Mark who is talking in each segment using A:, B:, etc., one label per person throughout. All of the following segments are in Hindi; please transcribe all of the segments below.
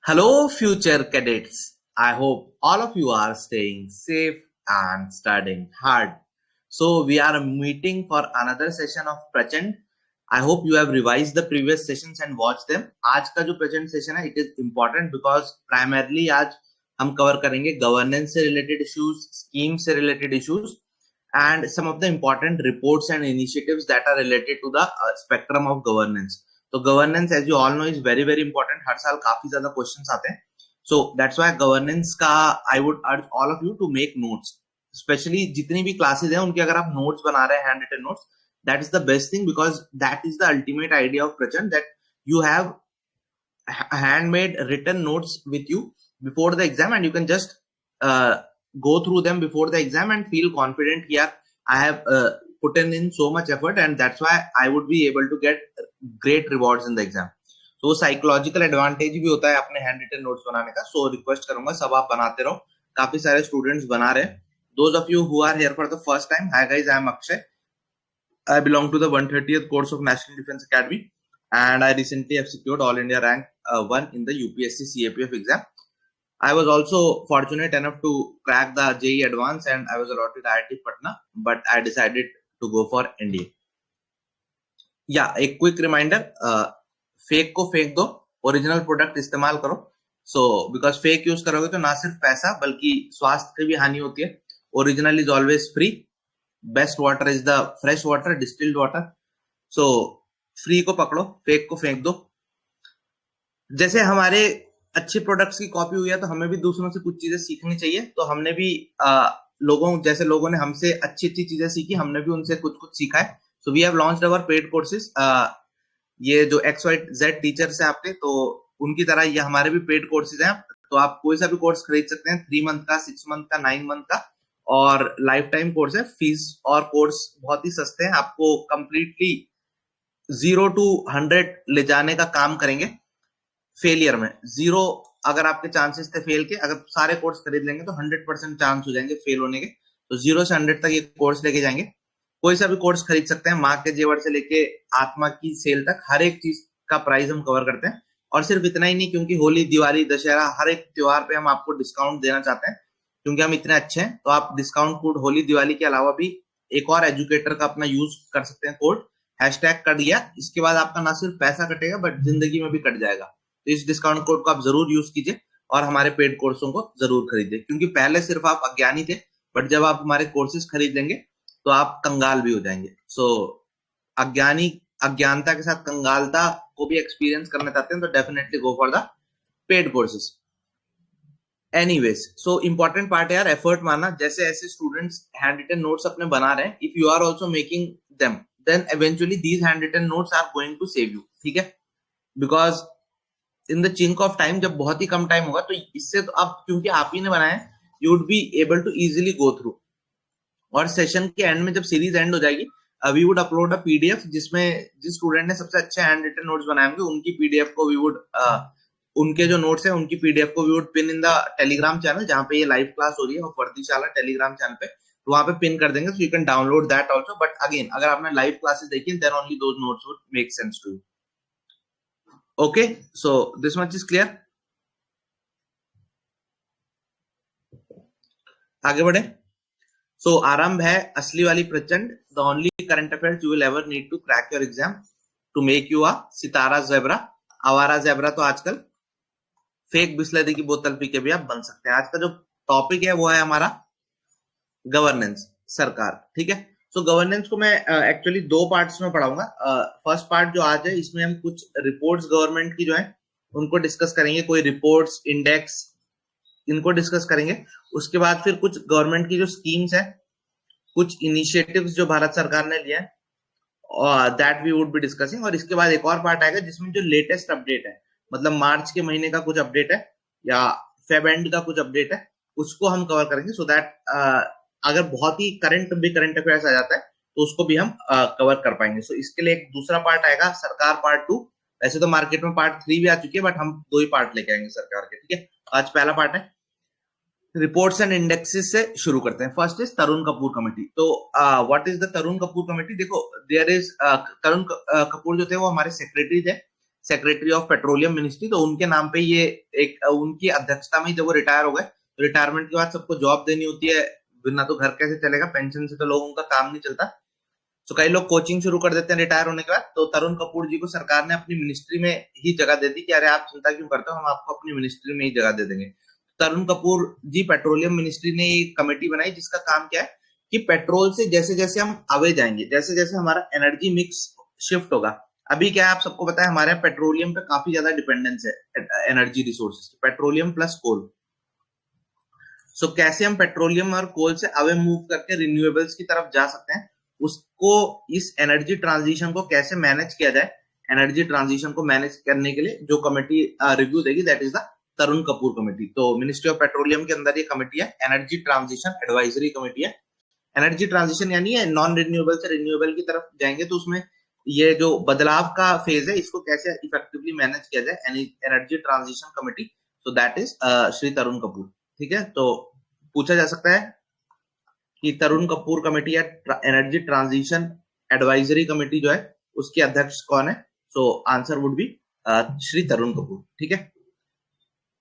A: Hello, future cadets. I hope all of you are staying safe and studying hard. So, we are meeting for another session of Prachand. I hope you have revised the previous sessions and watched them. आज का जो present session है, it is important because primarily आज हम cover करेंगे governance से related issues, schemes से related issues, and some of the important reports and initiatives that are related to the spectrum of governance. तो governance as you all know is very very important. हर साल काफी ज्यादा क्वेश्चंस आते हैं. सो दैट्स व्हाई गवर्नेंस का I would urge all of you to make notes. Specially जितनी भी क्लासेस हैं उनके अगर आप नोट्स बना रहे हैं, hand written notes, that is the best thing because that is the ultimate idea of Prachand, that you have handmade written notes with you before the exam and you can just go through them before the exam and feel confident here. I have put in so much effort and that's why I would be able to get great rewards in the exam. तो साइकोलॉजिकल एडवांटेज भी होता है अपने हैंड रिटन नोट्स बनाने का. सो रिक्वेस्ट करूंगा सब आप बनाते रहो. काफी सारे स्टूडेंट्स बना रहे हैं. Those of you who are here for the first time, hi guys, I am Akshay. I belong to the 130th course of National Defense Academy and I recently have secured All India Rank 1 in the UPSC CAPF exam. I was also fortunate enough to crack the JEE Advance and I was allotted IIT Patna, but I decided to go for NDA. Yeah, a quick reminder, fake को फेंक दो, ओरिजिनल प्रोडक्ट इस्तेमाल करो. सो बिकॉज फेक यूज करोगे तो ना सिर्फ पैसा बल्कि स्वास्थ्य की भी हानि होती है. Original is always free. Best water is the fresh water, distilled water. So free को पकड़ो, फेक को फेंक दो. जैसे हमारे अच्छे प्रोडक्ट्स की कॉपी हुई है तो हमें भी दूसरों से कुछ चीजें सीखनी चाहिए. तो हमने भी लोगों ने हमसे अच्छी अच्छी चीजें सीखी, हमने भी उनसे कुछ कुछ सीखा है. So we have launched our paid courses. ये जो XYZ टीचर्स है आपके, तो उनकी तरह ये हमारे भी पेड कोर्सेज हैं. तो आप कोई सा भी कोर्स खरीद सकते हैं, 3 मंथ का, 6 मंथ का, 9 मंथ का, और लाइफ टाइम कोर्स है. फीस और कोर्स बहुत ही सस्ते हैं. आपको कंप्लीटली 0 to 100 ले जाने का काम करेंगे. फेलियर में 0 अगर आपके चांसेस थे फेल के, अगर सारे कोर्स खरीद लेंगे तो 100% चांस हो जाएंगे फेल होने के. तो 0 से 100 तक ये कोर्स लेके जाएंगे. कोई सा भी कोर्स खरीद सकते हैं. माँ के जेवर से लेके आत्मा की सेल तक हर एक चीज का प्राइस हम कवर करते हैं. और सिर्फ इतना ही नहीं, क्योंकि होली, दिवाली, दशहरा, हर एक त्योहार पे हम आपको डिस्काउंट देना चाहते हैं क्योंकि हम इतने अच्छे हैं. तो आप डिस्काउंट कोड होली दिवाली के अलावा भी एक और एजुकेटर का अपना यूज कर सकते हैं, कोड हैशटैग कट दिया. इसके बाद आपका ना सिर्फ पैसा कटेगा बट जिंदगी में भी कट जाएगा. तो इस डिस्काउंट कोड को आप जरूर यूज कीजिए और हमारे पेड कोर्सों को जरूर खरीदिए, क्योंकि पहले सिर्फ आप अज्ञानी थे बट जब आप हमारे कोर्सेज खरीद लेंगे तो आप कंगाल भी हो जाएंगे. सो अज्ञानता के साथ कंगालता को भी एक्सपीरियंस करना चाहते हैं तो definitely go for the paid courses. Anyways, so important part है यार, एफर्ट मारना. जैसे ऐसे स्टूडेंट्स हैंड रिटन नोट्स अपने बना रहे हैं, if you are also making them, then eventually these handwritten notes are going to save you. ठीक है, because in the chink of time, जब बहुत ही कम टाइम होगा तो इससे तो आप, क्योंकि आप ही ने बनाया, you would be able to easily go through. और सेशन के एंड में जब सीरीज एंड हो जाएगी, we would upload a PDF जिसमें जिस स्टूडेंट ने सबसे अच्छे हैंड रिटन नोट्स बनाए होंगे उनकी पीडीएफ को वी वुड उनके जो नोट्स हैं उनकी पीडीएफ को we would pin in the Telegram channel जहां पे ये लाइव क्लास हो रही है, वर्दीशाला टेलीग्राम चैनल पे. तो वहां पे पिन कर देंगे, so you can download that also. But again, अगर आपने लाइव क्लासेस देखी है, then only those notes would make sense to you. Okay, so this much is clear. आगे बढ़े. सो आरंभ है असली वाली प्रचंड. The only current affairs you will ever need to crack your exam to make you a सितारा ज़ेब्रा. आवारा ज़ेब्रा तो आजकल फेक बिस्लरी की बोतल पी के भी आप बन सकते हैं. आज का जो टॉपिक है वो है हमारा गवर्नेंस, सरकार. ठीक है, सो गवर्नेंस को मैं एक्चुअली 2 पार्ट्स में पढ़ाऊंगा. फर्स्ट पार्ट जो आज है, इसमें हम कुछ रिपोर्ट्स गवर्नमेंट की जो है उनको डिस्कस करेंगे. कोई रिपोर्ट्स, इंडेक्स, इनको डिस्कस करेंगे. उसके बाद फिर कुछ गवर्नमेंट की जो स्कीम्स है, कुछ इनिशिएटिव्स जो भारत सरकार ने लिए हैं, that we would be discussing. और इसके बाद एक और पार्ट आएगा जिसमें जो लेटेस्ट अपडेट है, मतलब मार्च के महीने का कुछ अपडेट है या फेब एंड का कुछ अपडेट है, उसको हम कवर करेंगे. सो दैट अगर बहुत ही करंट अफेयर्स आ जाता है तो उसको भी हम कवर कर पाएंगे. सो इसके लिए एक दूसरा पार्ट आएगा, सरकार पार्ट 2. वैसे तो मार्केट में पार्ट 3 भी आ चुकी है बट हम 2 ही पार्ट लेके आएंगे सरकार के. ठीक है, आज पहला पार्ट है रिपोर्ट्स एंड इंडेक्सेस से शुरू करते हैं. First is Tarun Kapoor committee. तो what is the Tarun Kapoor committee? देखो, देयर इज तरुण कपूर जो थे वो हमारे सेक्रेटरी थे. सेक्रेटरी ऑफ पेट्रोलियम मिनिस्ट्री, तो उनके नाम पे ये एक उनकी अध्यक्षता में जब वो रिटायर हो गए, तो रिटायरमेंट के बाद सबको जॉब देनी होती है, बिना तो घर कैसे चलेगा, पेंशन से तो लोगों का काम नहीं चलता। तो कई लोग कोचिंग शुरू कर देते हैं रिटायर होने के बाद। तो तरुण कपूर जी को सरकार ने अपनी मिनिस्ट्री में ही जगह दे दी कि अरे आप चिंता क्यों करते हो, हम आपको अपनी मिनिस्ट्री में ही जगह दे देंगे। तरुण कपूर जी पेट्रोलियम मिनिस्ट्री ने एक कमेटी बनाई जिसका काम क्या है कि पेट्रोल से जैसे जैसे हम अवे जाएंगे, जैसे जैसे हमारा एनर्जी मिक्स शिफ्ट होगा। अभी क्या है आप सबको पता है, हमारे पेट्रोलियम पे काफी ज्यादा डिपेंडेंस है एनर्जी रिसोर्सेज, पेट्रोलियम प्लस कोल। सो कैसे हम पेट्रोलियम और कोल से अवे मूव करके रिन्यूएबल्स की तरफ जा सकते हैं, उसको इस एनर्जी ट्रांजिशन को कैसे मैनेज किया जाए, एनर्जी ट्रांजिशन को मैनेज करने के लिए जो कमेटी रिव्यू देगी that is the Tarun Kapoor committee. तो मिनिस्ट्री ऑफ पेट्रोलियम के अंदर ये कमेटी है, एनर्जी ट्रांजिशन एडवाइजरी कमेटी है। एनर्जी ट्रांजिशन यानी नॉन रिन्यूएबल से रिन्यूएबल की तरफ जाएंगे, तो उसमें ये जो बदलाव का फेज है इसको कैसे इफेक्टिवली मैनेज किया जाए, energy transition committee. So that is Shri Tarun Kapoor. ठीक है, तो पूछा जा सकता है कि तरुण कपूर कमेटी या एनर्जी ट्रांजिशन एडवाइजरी कमेटी जो है उसके अध्यक्ष कौन है। So answer would be Shri Tarun Kapoor. ठीक है,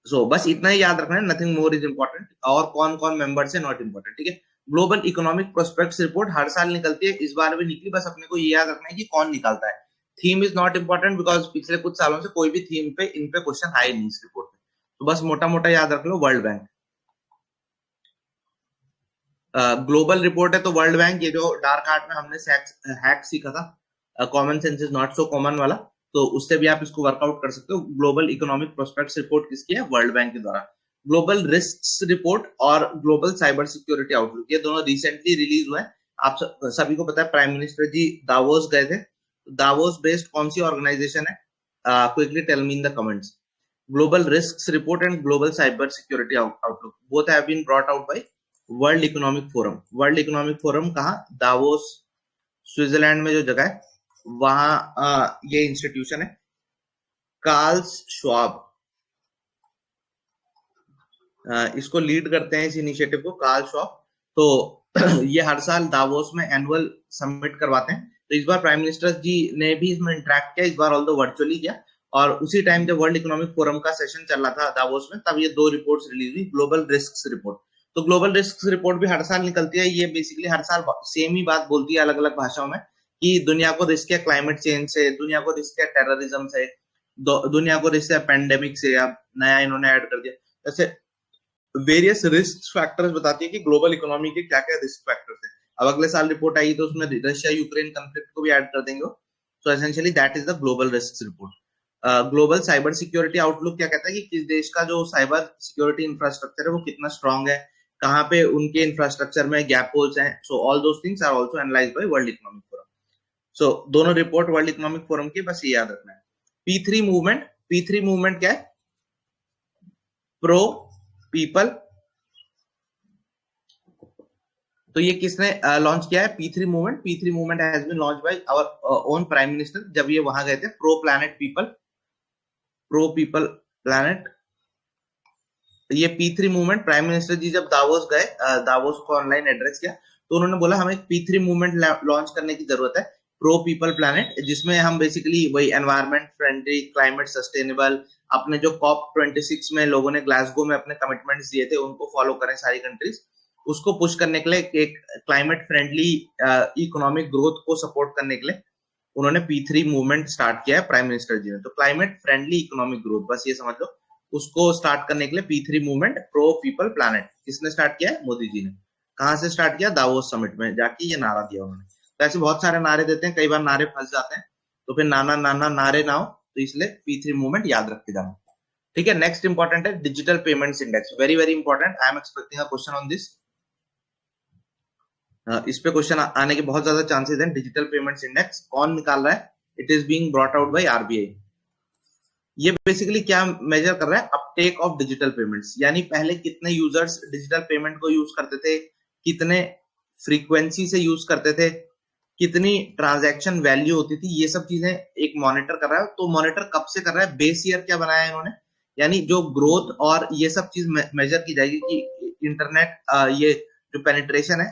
A: सो बस इतना ही याद रखना है, नथिंग मोर इज इंपॉर्टेंट। और कौन कौन मेंबर्स है नॉट इंपॉर्टेंट। ठीक है, ग्लोबल इकोनॉमिक प्रोस्पेक्ट्स रिपोर्ट हर साल निकलती है, इस बार भी निकली, बस अपने को ये याद रखना है कि कौन निकालता है। Theme is not important because पिछले कुछ सालों से कोई भी थीम पे इन पे क्वेश्चन आए नहीं इस रिपोर्ट में, तो बस मोटा मोटा याद रख लो वर्ल्ड बैंक। ग्लोबल रिपोर्ट है तो वर्ल्ड बैंक, ये जो डार्क आर्ट में हमने हैक सीखा था common sense is not so common वाला, तो उससे भी आप इसको वर्कआउट कर सकते हो। ग्लोबल इकोनॉमिक प्रोस्पेक्ट्स रिपोर्ट किसकी है, वर्ल्ड बैंक के द्वारा। ग्लोबल रिस्क्स रिपोर्ट और ग्लोबल साइबर सिक्योरिटी आउटलुक, ये दोनों रिसेंटली रिलीज हुए हैं। आप सभी को पता है प्राइम मिनिस्टर जी दावोस गए थे। दावोस बेस्ड कौन सी ऑर्गेनाइजेशन है, quickly tell me in the comments. Global risks report and global cyber security outlook both have been brought out by world economic Forum. World economic Forum कहा, दावोस स्विट्जरलैंड में जो जगह है वहां ये इंस्टीट्यूशन है। कार्ल्स श्वाब इसको लीड करते हैं, इस इनिशिएटिव को कार्ल श्वाब। तो ये हर साल दावोस में एनुअल समिट करवाते हैं। तो इस बार प्राइम मिनिस्टर जी ने भी इसमें इंटरेक्ट किया, इस बार ऑल्दो वर्चुअली किया। और उसी टाइम जब वर्ल्ड इकोनॉमिक फोरम का सेशन चल रहा था दावोस में, तब ये दो रिपोर्ट्स रिलीज हुई, ग्लोबल रिस्क रिपोर्ट। तो ग्लोबल रिस्क रिपोर्ट भी हर साल निकलती है। ये बेसिकली हर साल सेम ही बात बोलती है अलग अलग भाषाओं में, कि दुनिया को रिस्क है क्लाइमेट चेंज से, दुनिया को रिस्क है टेररिज्म से, दुनिया को रिस्क है पेंडेमिक से। अब नया इन्होंने ऐड कर दिया, जैसे वेरियस रिस्क फैक्टर्स बताती है कि ग्लोबल इकोनॉमी के क्या क्या रिस्क फैक्टर्स हैं। अब अगले साल रिपोर्ट आई तो उसमें रशिया यूक्रेन कॉन्फ्लिक्ट को भी ऐड कर देंगे। So essentially that is the global risk report. Global cyber security outlook क्या कहता है कि किस देश का जो साइबर सिक्योरिटी इंफ्रास्ट्रक्चर है वो कितना स्ट्रांग है, कहाँ पे उनके इंफ्रास्ट्रक्चर में गैप होल्स हैं। So all those things are also analysed by world economic forum. So दोनों रिपोर्ट वर्ल्ड इकोनॉमिक फोरम की, बस ये याद रखना है। P3 मूवमेंट, P3 मूवमेंट क्या है, प्रो पीपल। तो ये किसने लॉन्च किया है, P3 movement. P3 movement has been launch by our own prime minister जब ये वहां गए थे, pro planet people, pro people planet. ये P3 मूवमेंट प्राइम मिनिस्टर जी जब दावोस गए, दावोस को ऑनलाइन एड्रेस किया, तो उन्होंने बोला हमें P3 मूवमेंट लॉन्च करने की जरूरत है, प्रो पीपल प्लैनेट, जिसमें हम बेसिकली वही एनवायरमेंट फ्रेंडली, क्लाइमेट सस्टेनेबल, अपने जो COP26 में लोगों ने ग्लासगो में अपने कमिटमेंट्स दिए थे उनको फॉलो करें सारी कंट्रीज, उसको पुश करने के लिए, एक क्लाइमेट फ्रेंडली इकोनॉमिक ग्रोथ को सपोर्ट करने के लिए उन्होंने P3 मूवमेंट स्टार्ट किया है प्राइम मिनिस्टर जी ने। तो क्लाइमेट फ्रेंडली इकोनॉमिक ग्रोथ, बस ये समझ लो, उसको स्टार्ट करने के लिए P3 movement pro people planet किसने स्टार्ट किया है, मोदी जी ने। कहां से स्टार्ट किया, दावोस समिट में जाके ये नारा दिया उन्होंने। तो ऐसे बहुत सारे नारे देते हैं, कई बार नारे फंस जाते हैं, तो फिर नाना नाना नारे ना हो, तो इसलिए P3 मूवमेंट याद रख के जाना। ठीक है, नेक्स्ट इंपॉर्टेंट है digital payments index, very very important, I am expecting a question on this. इस पे क्वेश्चन आने के बहुत ज्यादा चांसेस हैं। डिजिटल पेमेंट्स इंडेक्स कौन निकाल रहा है, it is being brought out by RBI. ये बेसिकली क्या मेजर कर रहा है, अपटेक ऑफ डिजिटल पेमेंट्स, यानी पहले कितने यूजर्स डिजिटल पेमेंट को यूज करते थे, कितने फ्रीक्वेंसी से यूज करते थे, कितनी ट्रांजैक्शन वैल्यू होती थी, ये सब चीजें एक मॉनिटर कर रहा है। तो मॉनिटर कब से कर रहा है, बेस ईयर क्या बनाया है इन्होंने, यानी जो ग्रोथ और ये सब चीज मेजर की जाएगी कि इंटरनेट ये जो पेनिट्रेशन है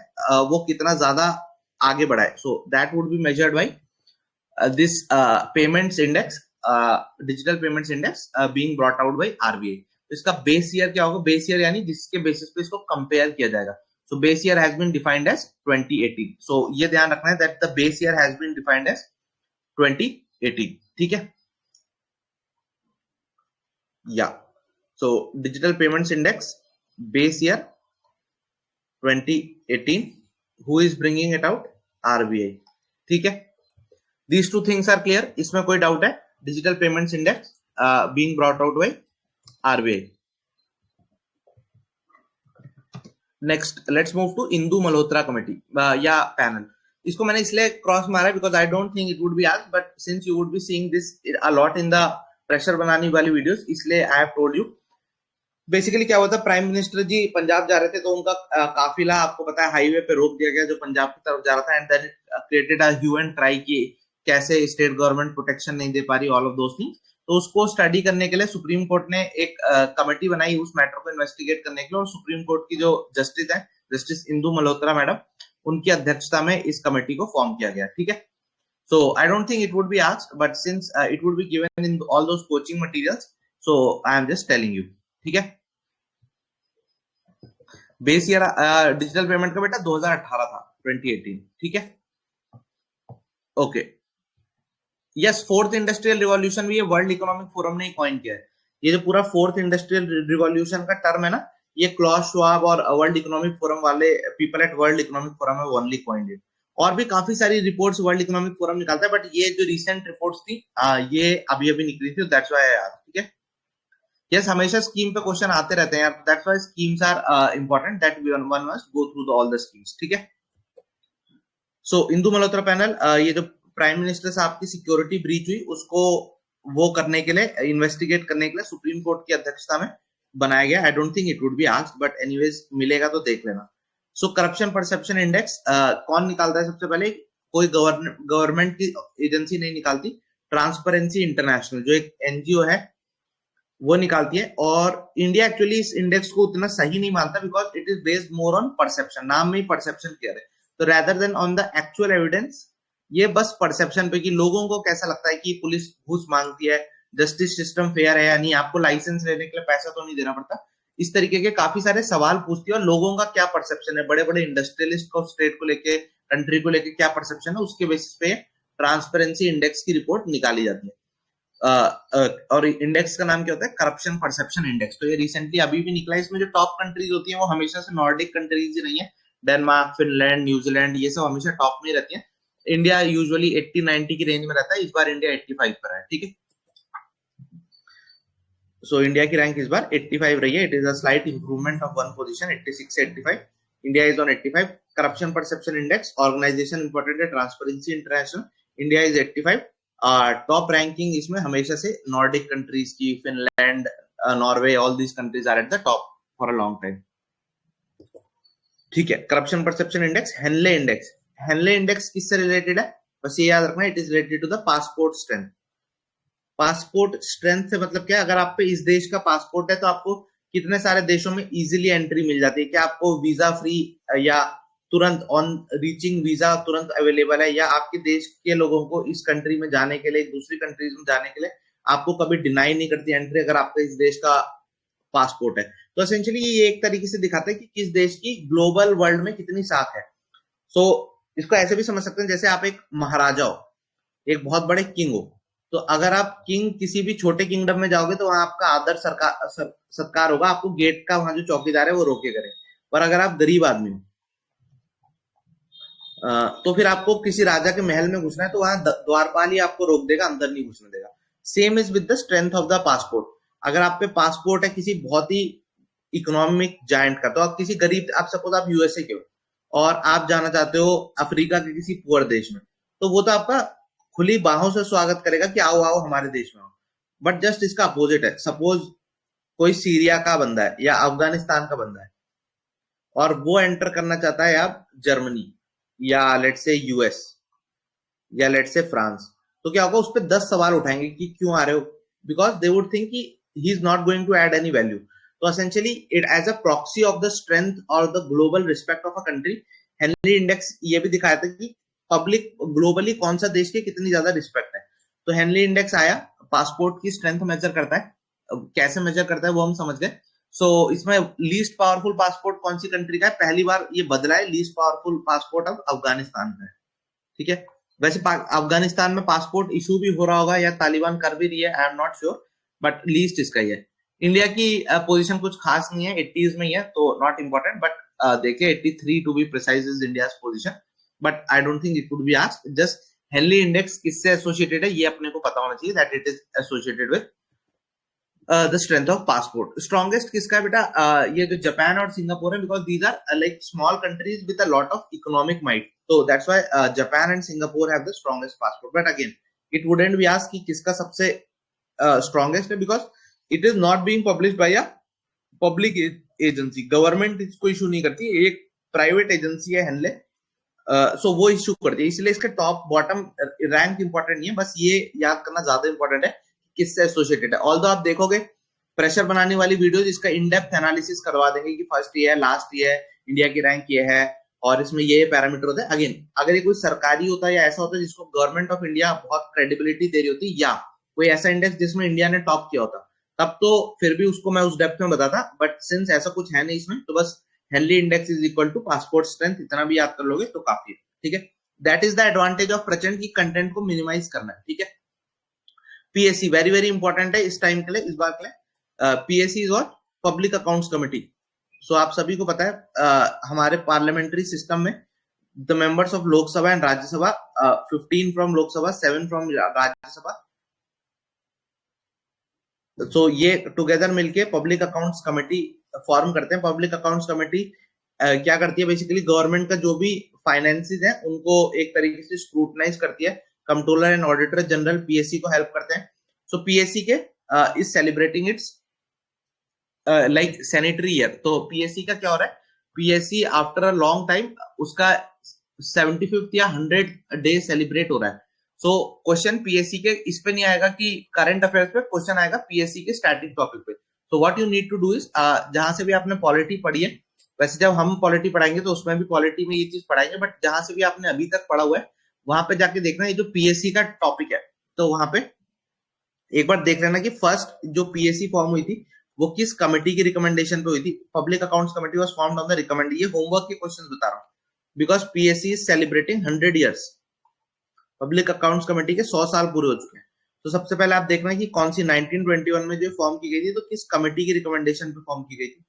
A: वो कितना ज्यादा आगे बढ़ा है। So that would be measured by this payments index. Digital payments index being brought out by RBI. तो इसका बेस ईयर क्या होगा? बेस ईयर यानी जिसके बेसिस पे इसको कंपेयर किया जाएगा। So base year has been defined as 2018। सो ये ध्यान रखना है that the base year has been defined as 2018। ठीक है, या so digital payments index base year 2018, who is bringing it out? RBI. ठीक है, these two things are clear, इसमें कोई डाउट है? Digital payments index being brought out by RBI. Next let's move to Indu Malhotra committee या पैनल। इसको मैंने इसलिए क्रॉस मारा because I don't think it would be asked, but since you would be seeing this a lot in the pressure बनाने वाली वीडियोस, इसलिए I have told you. Basically क्या हुआ था, प्राइम मिनिस्टर जी पंजाब जा रहे थे, तो उनका काफिला आपको पता है हाईवे पे रोक दिया गया जो पंजाब की तरफ जा रहा था, and then created a hue and try की कैसे स्टेट गवर्नमेंट प्रोटेक्शन नहीं दे पा रही, ऑल ऑफ दोस थिंग्स। तो उसको स्टडी करने के लिए सुप्रीम कोर्ट ने एक कमेटी बनाई उस मैटर को इन्वेस्टिगेट करने के लिए, और सुप्रीम कोर्ट की जो जस्टिस है, जस्टिस इंदु मल्होत्रा मैडम, उनकी अध्यक्षता में इस कमेटी को फॉर्म किया गया। ठीक है, so I don't think it would be asked, but since it would be given in all those coaching materials, so I am just telling you. ठीक है, बेस ईयर डिजिटल पेमेंट का बेटा 2018 था, 2018। ठीक है, okay, yes, fourth industrial revolution भी ये वर्ल्ड इकोनॉमिक फोरम ने कॉइन किया है। ये जो पूरा फोर्थ इंडस्ट्रियल रिवॉल्यूशन का टर्म है ना, ये क्लॉस श्वाब और वर्ल्ड इकोनॉमिक फोरम वाले people at world economic forum है ओनली कॉइन्ड इट। और भी काफी सारी रिपोर्ट्स वर्ल्ड इकोनॉमिक फोरम निकालता है, बट ये जो रिसेंट रिपोर्ट्स थी ये अभी अभी निकली थी, दैट्स व्हाई आई आस्क्ड। ठीक है, यस, हमेशा स्कीम पे क्वेश्चन आते रहते हैं यार, that's why schemes are important, that one must go through all the schemes. ठीक है, सो इंदु मल्होत्रा पैनल, ये जो प्राइम मिनिस्टर साहब की सिक्योरिटी ब्रीच हुई उसको वो करने के लिए, इन्वेस्टिगेट करने के लिए सुप्रीम कोर्ट की अध्यक्षता में बनाया गया। आई don't think it would be asked, but anyways मिलेगा तो देख लेना। सो करप्शन परसेप्शन इंडेक्स कौन निकालता है? सबसे पहले कोई गवर्नमेंट की एजेंसी नहीं निकालती, ट्रांसपेरेंसी इंटरनेशनल जो एक एनजीओ है वो निकालती है। और इंडिया एक्चुअली इस इंडेक्स को उतना सही नहीं मानता because it is based more on perception, नाम में ही परसेप्शन क्लियर है। तो rather than on the actual evidence, ये बस परसेप्शन पे कि लोगों को कैसा लगता है कि पुलिस घूस मांगती है, जस्टिस सिस्टम फेयर है या नहीं, आपको लाइसेंस लेने के लिए पैसा तो नहीं देना पड़ता, इस तरीके के काफी सारे सवाल पूछती है। और लोगों का क्या परसेप्शन है, बड़े बड़े इंडस्ट्रियलिस्ट को स्टेट को लेके, कंट्री को लेके क्या परसेप्शन है, उसके बेसिस पे ट्रांसपेरेंसी इंडेक्स की रिपोर्ट निकाली जाती है। और इंडेक्स का नाम क्या होता है? Corruption perception index. तो ये रिसेंटली अभी भी निकला है। इसमें जो टॉप कंट्रीज होती है वो हमेशा से नॉर्डिक कंट्रीज ही रही है, डेनमार्क, फिनलैंड, न्यूजीलैंड, ये सब हमेशा टॉप में रहती है। इंडिया यूजुअली 80-90 की रेंज में रहता है, इस बार इंडिया 85 पर है। ठीक है, सो इंडिया की रैंक इस बार 85 रही है। It is a slight improvement of one position, 86 से 85। India is on 85। Corruption perception index organisation important है, transparency international, India is 85। Top ranking इसमें हमेशा से नॉर्डिक कंट्रीज की, Finland, Norway, all these countries are at the top for a long time. ठीक है, corruption perception index. Henley index, Henley index किससे रिलेटेड है? बस ये याद रखना, it is related to the passport strength. Passport strength से मतलब क्या? अगर आप पे इस देश का पासपोर्ट है तो आपको कितने सारे देशों में इजीली एंट्री मिल जाती है, क्या आपको वीजा फ्री या तुरंत ऑन रीचिंग वीजा तुरंत अवेलेबल है, या आपके देश के लोगों को इस कंट्री में जाने के लिए, दूसरी कंट्रीज में जाने के लिए आपको कभी डिनाई नहीं करती एंट्री अगर आपका इस देश का पासपोर्ट है। तो एसेंशियली ये एक तरीके से दिखाता है कि किस देश की ग्लोबल वर्ल्ड में कितनी साख है। सो इसको ऐसे भी समझ सकते हैं जैसे आप एक महाराजा हो, एक बहुत बड़े किंग हो, तो अगर आप किंग किसी भी छोटे किंगडम में जाओगे तो वहां आपका आदर सत्कार होगा, आपको गेट का वहां जो चौकीदार है वो रोके करे। पर अगर आप गरीब आदमी हो तो फिर आपको किसी राजा के महल में घुसना है तो वहां द्वारपाल ही आपको रोक देगा, अंदर नहीं घुसने देगा। Same is with the strength of the passport. अगर आप पे पासपोर्ट है किसी बहुत ही इकोनॉमिक जायंट का, तो आप किसी गरीब, आप सपोज आप यूएसए के हो और आप जाना चाहते हो अफ्रीका के किसी पुअर देश में, तो वो तो आपका खुली बाहों से स्वागत करेगा कि आओ आओ हमारे देश में आओ। बट जस्ट इसका अपोजिट है, सपोज कोई सीरिया का बंदा है या अफगानिस्तान का बंदा है और वो एंटर करना चाहता है आप जर्मनी या लेट से यूएस या लेट से फ्रांस, तो क्या होगा? उस पर 10 सवाल उठाएंगे कि क्यों आ रहे हो, बिकॉज दे वुड थिंक कि he is not going to add any value. तो essentially it as a proxy of the strength और the global respect of a country, Henley index ये भी दिखाया था कि पब्लिक ग्लोबली कौन सा देश के कितनी ज्यादा रिस्पेक्ट है। तो हेनरी इंडेक्स आया पासपोर्ट की स्ट्रेंथ मेजर करता है, कैसे मेजर करता है वो हम समझ गए। सो इसमें लीस्ट पावरफुल पासपोर्ट कौन सी कंट्री का है, पहली बार ये बदला है, लीस्ट पावरफुल पासपोर्ट अब अफगानिस्तान का है। ठीक है, वैसे अफगानिस्तान में पासपोर्ट इशू भी हो रहा होगा या तालिबान कर भी रही है, I am not sure, but least इसका ही है। इंडिया की पोजीशन कुछ खास नहीं है, 80s में ही है, तो नॉट इंपॉर्टेंट, बट देखिए 83 to be precise is India's position, but I don't think it would be asked. Just Henley index किससे एसोसिएटेड है ये अपने को पता होना चाहिए, that it is associated with the strength of passport. Strongest किसका है बेटा, ये जो जापान और सिंगापुर है, because these are like small countries with a lot of economic might, तो that's why Japan and Singapore have the strongest passport. But again it wouldn't be asked कि किसका सबसे स्ट्रॉन्गेस्ट है, because it is not being published by a public agency, government इसको इशू नहीं करती, एक प्राइवेट एजेंसी है हेनले, सो वो इश्यू करती है, इसलिए इसके टॉप बॉटम रैंक इंपॉर्टेंट नहीं है, बस ये याद करना ज्यादा इंपॉर्टेंट है किससे एसोसिएटेड है। ऑल्दो आप देखोगे प्रेशर बनाने वाली वीडियोस इसका इन डेप्थ एनालिसिस करवा देंगे कि फर्स्ट ये है, लास्ट ये है, इंडिया की रैंक ये है, और इसमें ये पैरामीटर होते हैं। अगेन अगर ये कोई सरकारी होता है या ऐसा होता है जिसको गवर्नमेंट ऑफ इंडिया बहुत क्रेडिबिलिटी दे रही होती, या कोई ऐसा इंडेक्स जिसमें इंडिया ने टॉप किया होता, तब तो फिर भी उसको मैं उस डेप्थ में बताता, बट सिंस ऐसा कुछ है नहीं इसमें, तो बस Henley index is equal to passport strength, इतना भी याद कर लोगे तो काफी है। ठीक है, that is the advantage of प्रचंड की कंटेंट को मिनिमाइज करना है। ठीक है, पीएससी वेरी वेरी इंपॉर्टेंट है इस टाइम के लिए, इस बार के लिए। PSC is what, public accounts committee. सो आप सभी को पता है हमारे पार्लियामेंट्री सिस्टम में the members of Lok Sabha and Rajya Sabha, 15 from Lok Sabha, 7 from Rajya Sabha, so ये टुगेदर मिलके पब्लिक अकाउंट्स कमेटी फॉर्म करते हैं। पब्लिक अकाउंट्स कमेटी क्या करती है, बेसिकली गवर्नमेंट का जो भी फाइनेंसेस है उनको एक तरीके से स्क्रूटनाइज करती है। Controller and auditor general PSC को हेल्प करते हैं। सो पीएससी के is celebrating it's like sanitary year. तो पीएससी का क्या हो रहा है, PSC after a long time उसका 75th या 100 डे सेलिब्रेट हो रहा है। सो क्वेश्चन पीएससी के इस पे नहीं आएगा कि करंट अफेयर्स पे, क्वेश्चन आएगा पीएससी के स्टैटिक टॉपिक पे। तो what you need to do is, जहां से भी आपने पॉलिटी पढ़ी है, वैसे जब हम पॉलिटी पढ़ाएंगे तो उसमें भी पॉलिटी में ये चीज पढ़ाएंगे, बट जहां से भी आपने अभी तक पढ़ा हुआ है वहां पे जाके देखना ये जो पीएससी का टॉपिक है, तो वहां पे एक बार देख लेना कि फर्स्ट जो पीएससी फॉर्म हुई थी वो किस कमेटी की रिकमेंडेशन पे हुई थी। Public accounts committee was formed on the recommend, ये होमवर्क के क्वेश्चंस बता रहा हूं, because PSC is celebrating 100 years, public accounts committee के 100 साल पूरे हो चुके हैं। तो सबसे पहले आप देखना कि कौन सी 1921 में जो फॉर्म की गई थी, तो किस कमेटी की रिकमेंडेशन पे फॉर्म की गई थी।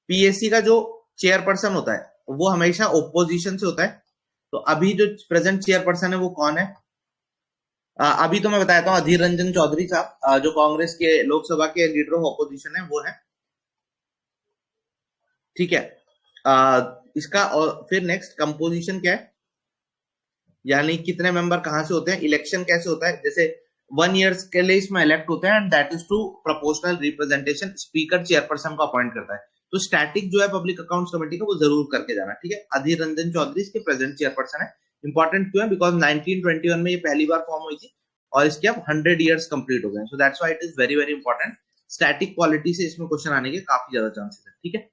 A: पीएससी का जो चेयरपर्सन होता है वो हमेशा ओपोजिशन से होता है, तो अभी जो प्रेजेंट चेयरपर्सन है वो कौन है, अभी तो मैं बताता हूँ अधीर रंजन चौधरी साहब, जो कांग्रेस के लोकसभा के लीडर ऑफ ऑपोजिशन है वो है। ठीक है, इसका और फिर नेक्स्ट कंपोजिशन क्या है, यानी कितने मेंबर कहां से होते हैं, इलेक्शन कैसे होता है, जैसे 1 ईयर के लिए इसमें इलेक्ट होते हैं, and that is to proportional representation, speaker chairperson को अपॉइंट करता है। तो स्टैटिक जो है पब्लिक अकाउंट्स कमेटी का वो जरूर करके जाना। ठीक है, अधीर रंजन चौधरी इसके प्रेजेंट चेयरपर्सन है। इंपॉर्टेंट क्यों है, बिकॉज 1921 में ये पहली बार फॉर्म हुई थी और इसके अब 100 ईयर्स कंप्लीट हो गए, सो that's why it is very very important. Static polity से इसमें क्वेश्चन आने के काफी ज्यादा चांसेस है। ठीक है,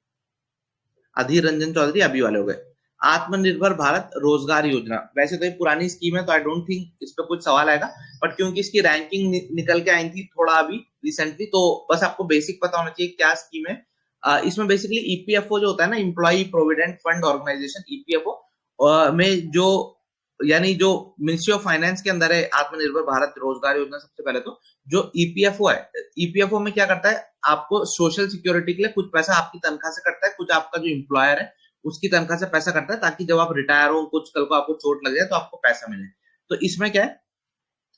A: अधीर रंजन चौधरी अभी वाले हो गए। आत्मनिर्भर भारत रोजगार योजना, वैसे तो ये पुरानी स्कीम है तो आई डोंट थिंक इस पर कुछ सवाल आएगा, बट क्योंकि इसकी रैंकिंग निकल के आई थी थोड़ा अभी रिसेंटली, तो बस आपको बेसिक पता होना चाहिए क्या स्कीम है। इसमें बेसिकली ईपीएफओ जो होता है ना, employ provident fund organisation, EPFO में जो यानी जो मिनिस्ट्री ऑफ फाइनेंस के अंदर है आत्मनिर्भर भारत रोजगार योजना। सबसे पहले तो जो ईपीएफओ है, ईपीएफओ में क्या करता है, आपको सोशल सिक्योरिटी के लिए कुछ पैसा आपकी तनख्वाह से कटता है, कुछ आपका जो एम्प्लॉयर है उसकी तनख्वाह से पैसा कटता है, ताकि जब आप रिटायर हो, कुछ कल को आपको चोट लग जाए तो आपको पैसा मिले। तो इसमें क्या है,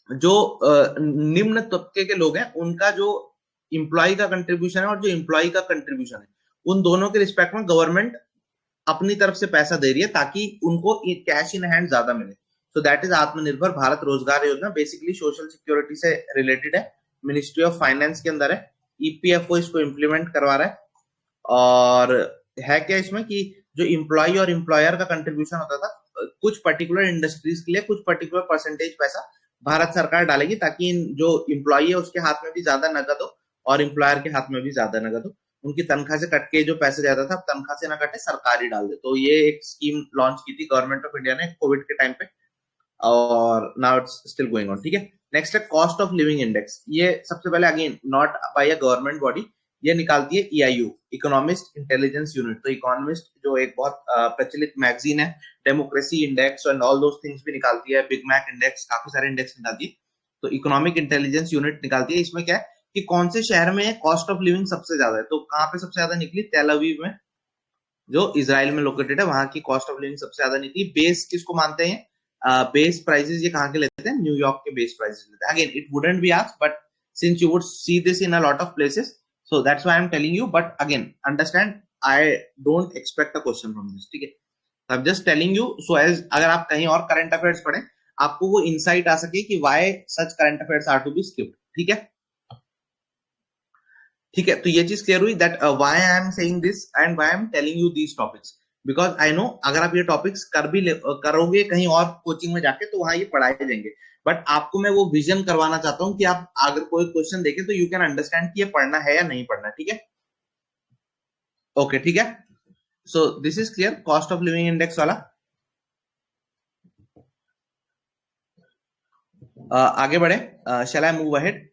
A: जो निम्न तबके के लोग हैं उनका जो एम्प्लॉय का कंट्रीब्यूशन है और जो एम्प्लॉय का कंट्रीब्यूशन है, उन दोनों के रिस्पेक्ट में गवर्नमेंट अपनी तरफ से पैसा दे रही है ताकि उनको कैश इन हैंड ज्यादा मिले। सो दैट इज आत्मनिर्भर भारत रोजगार योजना, बेसिकली सोशल सिक्योरिटी से रिलेटेड है, मिनिस्ट्री ऑफ फाइनेंस के अंदर है, ईपीएफओ इसको इम्प्लीमेंट करवा रहा है। और है क्या इसमें कि जो एम्प्लॉय और एम्प्लॉयर का कंट्रीब्यूशन होता था, कुछ पर्टिकुलर इंडस्ट्रीज के लिए कुछ पर्टिकुलर परसेंटेज पैसा भारत सरकार डालेगी, ताकि जो एम्प्लॉय है उसके हाथ में भी ज्यादा नगद हो और एम्प्लॉयर के हाथ में भी ज्यादा नगद हो। उनकी तनख्वाह से कट के जो पैसे ज्यादा था, अब तनख्वाह से ना कटे, सरकार ही डाल दे। तो ये एक स्कीम लॉन्च की थी गवर्नमेंट ऑफ इंडिया ने कोविड के टाइम पे, और now it's still going on. ठीक है, नेक्स्ट है कॉस्ट ऑफ लिविंग इंडेक्स, ये सबसे पहले again not by a government body, ये निकालती है ईआईयू, इकोनॉमिस्ट इंटेलिजेंस यूनिट। तो इकोनॉमिस्ट जो एक बहुत प्रचलित मैगजीन है, democracy index and all those things भी निकालती है, बिग मैक इंडेक्स, काफी सारे इंडेक्स निकालती है। तो इकोनॉमिक इंटेलिजेंस यूनिट निकालती है। इसमें क्या है कि कौन से शहर में कॉस्ट ऑफ लिविंग सबसे ज्यादा है, तो कहाँ पे सबसे ज्यादा निकली, तेल अवीव में, जो इजराइल में लोकेटेड है, वहां की कॉस्ट ऑफ लिविंग सबसे ज्यादा निकली। बेस किसको मानते हैं, बेस प्राइसेस ये कहाँ के लेते हैं, न्यूयॉर्क के बेस प्राइसेस लेते हैं। Again it wouldn't be asked, but since you would see this in a lot of places, so that's why I am telling you, but again understand, I don't expect a question from this, ठीक है। I am just telling you so as अगर आप कहीं और करंट अफेयर्स पढ़ें, आपको वो इंसाइट आ सके कि why such current affairs are to be skipped, ठीक है। ठीक है, तो ये चीज क्लियर हुई that why I am saying this and why I am telling you these topics, because I know अगर आप ये टॉपिक्स करोगे कहीं और कोचिंग में जाके, तो वहां ये पढ़ाए जाएंगे, बट आपको मैं वो विजन करवाना चाहता हूँ कि आप अगर कोई क्वेश्चन देखें तो यू कैन अंडरस्टैंड कि ये पढ़ना है या नहीं पढ़ना, ठीक है। ओके, ठीक है, so this is clear, cost of living index वाला। आगे बढ़े, शैल आई मूव अहेड,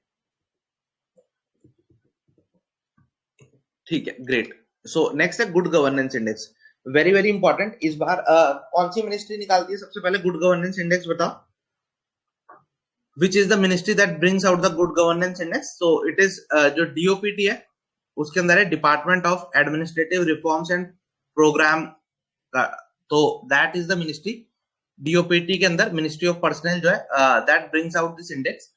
A: ठीक है, ग्रेट। सो नेक्स्ट है good governance index, very very important. इस बार कौन सी मिनिस्ट्री निकालती है सबसे पहले गुड गवर्नेंस इंडेक्स, बताओ, which is the ministry that brings out the good governance index. So it is जो डीओपीटी है, उसके अंदर है department of administrative reforms and programme, तो that is the ministry. DoPT के अंदर मिनिस्ट्री ऑफ पर्सनल जो है, that brings out this index,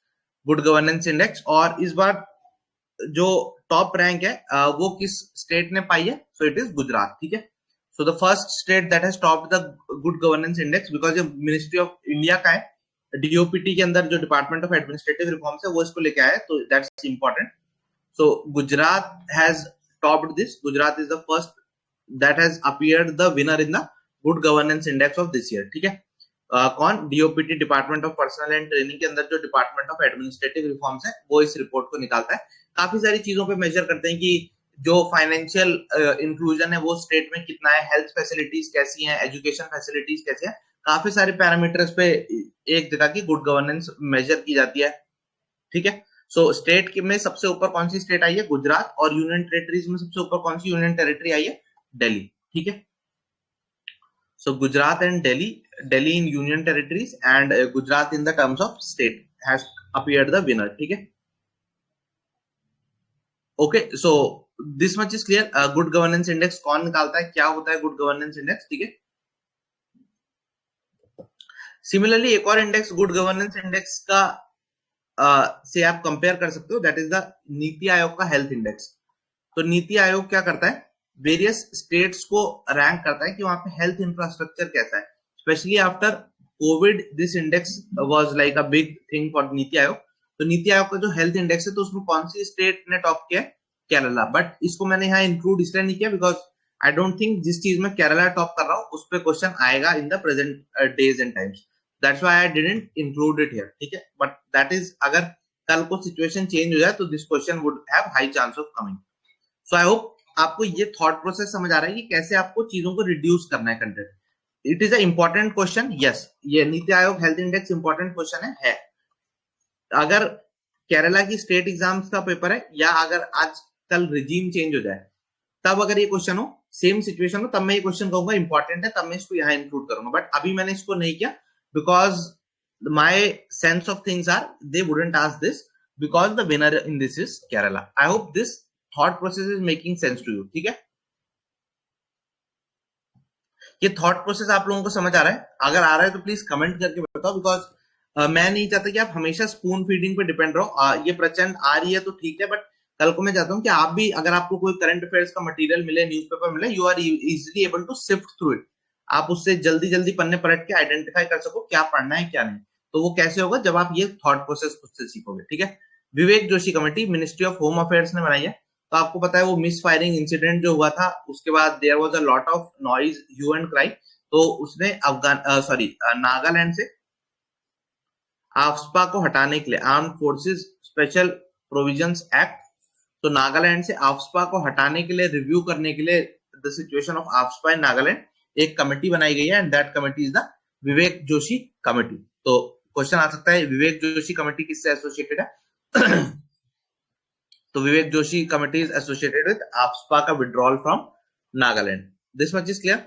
A: good governance index. और इस बार जो टॉप रैंक है वो किस स्टेट ने पाई है, सो इट इज गुजरात, ठीक है। So the first state that has topped the good governance index, because ये मिनिस्ट्री ऑफ इंडिया का है, डीओपीटी के अंदर जो डिपार्टमेंट ऑफ एडमिनिस्ट्रेटिव रिफॉर्म्स है वो इसको लेके आया है, तो that's important. So Gujarat has topped this, Gujarat is the first that has appeared the winner in the good governance index of this year, ठीक है। कौन, DOPT department of personal and training के अंदर जो डिपार्टमेंट ऑफ एडमिनिस्ट्रेटिव रिफॉर्म्स है वो इस रिपोर्ट को निकालता है। काफी सारी चीजों पे मेजर करते हैं कि जो फाइनेंशियल इंक्लूजन है वो स्टेट में कितना है, हेल्थ फैसिलिटीज कैसी हैं, एजुकेशन फैसिलिटीज कैसी हैं, काफी सारे पैरामीटर्स पे एक जगह की गुड गवर्नेंस मेजर की जाती है, ठीक है। सो स्टेट में सबसे ऊपर कौन सी स्टेट आई है, गुजरात, और यूनियन टेरिटरीज में सबसे ऊपर कौन सी यूनियन टेरिटरी आई है, दिल्ली, ठीक है। So Gujarat and Delhi in union territories and Gujarat in the terms of state has appeared the winner. ठीक है. Okay, so this much is clear. Good governance index कौन निकालता है, क्या होता है गुड गवर्नेंस इंडेक्स, ठीक है. सिमिलरली एक और इंडेक्स गुड गवर्नेंस इंडेक्स का से आप कंपेयर कर सकते हो, that is the NITI Aayog का हेल्थ इंडेक्स। तो नीति आयोग क्या करता है, वेरियस स्टेट्स को रैंक करता है कि वहां पे हेल्थ इंफ्रास्ट्रक्चर कैसा है, specially after Covid this index was like a big thing for NITI Aayog. तो नीति आयोग का जो हेल्थ इंडेक्स है, तो उसमें कौन सी स्टेट ने टॉप किया है, केरला, बट इसको मैंने यहाँ इंक्लूड इसलिए नहीं किया बिकॉज आई डोंट थिंक जिस चीज में केरला टॉप कर रहा हूँ उस पर क्वेश्चन आएगा in the present days and times, that's why I didn't include it here, ठीक है। बट दैट इज अगर कल को सिचुएशन चेंज हो जाए तो this question would have high chance of coming. So I hope आपको ये थॉट प्रोसेस समझ आ रहा है कि कैसे आपको चीजों को रिड्यूस करना है content. It is a important question, yes, ये NITI Aayog health index important question है। अगर केरला की स्टेट एग्जाम्स का पेपर है या अगर आज कल रिजीम चेंज हो जाए तब अगर ये क्वेश्चन हो, सेम सिचुएशन हो, तब मैं ये क्वेश्चन कहूंगा इंपॉर्टेंट है, तब मैं इसको यहाँ इंक्लूड करूंगा, बट अभी मैंने इसको नहीं किया because my sense of things are they wouldn't ask this because the winner in this is Kerala. I hope this thought process is making sense to you, ठीक है। ये थॉट प्रोसेस आप लोगों को समझ आ रहा है, अगर आ रहा है तो प्लीज कमेंट करके बताओ, बिकॉज मैं नहीं चाहता कि आप हमेशा स्पून फीडिंग पे डिपेंड रहो। ये प्रचंड आ रही है तो ठीक है, बट कल को मैं चाहता हूं कि आप भी, अगर आपको कोई करंट अफेयर्स का मटेरियल मिले, न्यूज़पेपर मिले, you are easily able to sift through it, आप उससे जल्दी जल्दी पन्ने पलट के आइडेंटिफाई कर सको क्या पढ़ना है क्या नहीं। तो वो कैसे होगा, जब आप ये थॉट प्रोसेस खुद से सीखोगे, ठीक है। Vivek Joshi committee ministry of home affairs ने बनाई है। तो आपको पता है वो मिस फायरिंग इंसिडेंट जो हुआ था, उसके बाद there was a lot of noise, hue and cry, तो उसने नागालैंड से आफ्सपा को हटाने के लिए, arm forces special provisions act, तो नागालैंड से आफ्सपा को हटाने के लिए, रिव्यू करने के लिए the situation of AFSPA in Nagaland, एक कमेटी बनाई गई है and that committee is the Vivek Joshi committee. तो क्वेश्चन आ सकता है विवेक जोशी कमेटी किससे एसोसिएटेड है? तो Vivek Joshi committee is associated with AFSPA का withdrawal from Nagaland. This much is clear.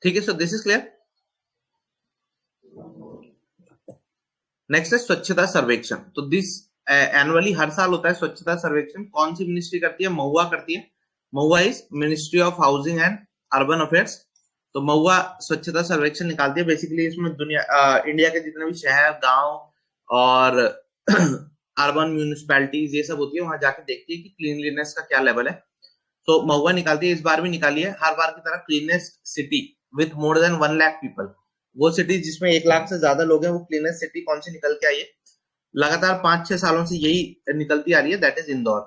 A: ठीक है, so this is clear. Next है स्वच्छता सर्वेक्षण. तो दिस एनुअली हर साल होता है स्वच्छता सर्वेक्षण. कौन सी मिनिस्ट्री करती है? महुआ करती है. MoHUA is ministry of housing and urban affairs. तो महुआ स्वच्छता सर्वेक्षण निकालती है. बेसिकली इसमें इंडिया के जितने भी शहर, गांव और अर्बन म्यूनिसिपैलिटीज ये सब होती है, वहां जाके देखती है कि क्लीनलीनेस का क्या लेवल है. तो महुआ निकालती है. इस बार भी निकाली है. हर बार की तरह cleanest city with more than 1 lakh people, वो सिटी जिसमें 1 लाख से ज्यादा लोग हैं, वो क्लीनेस्ट सिटी कौन सी निकल के आई है? लगातार 5-6 सालों से यही निकलती आ रही है. दैट इज इंदौर,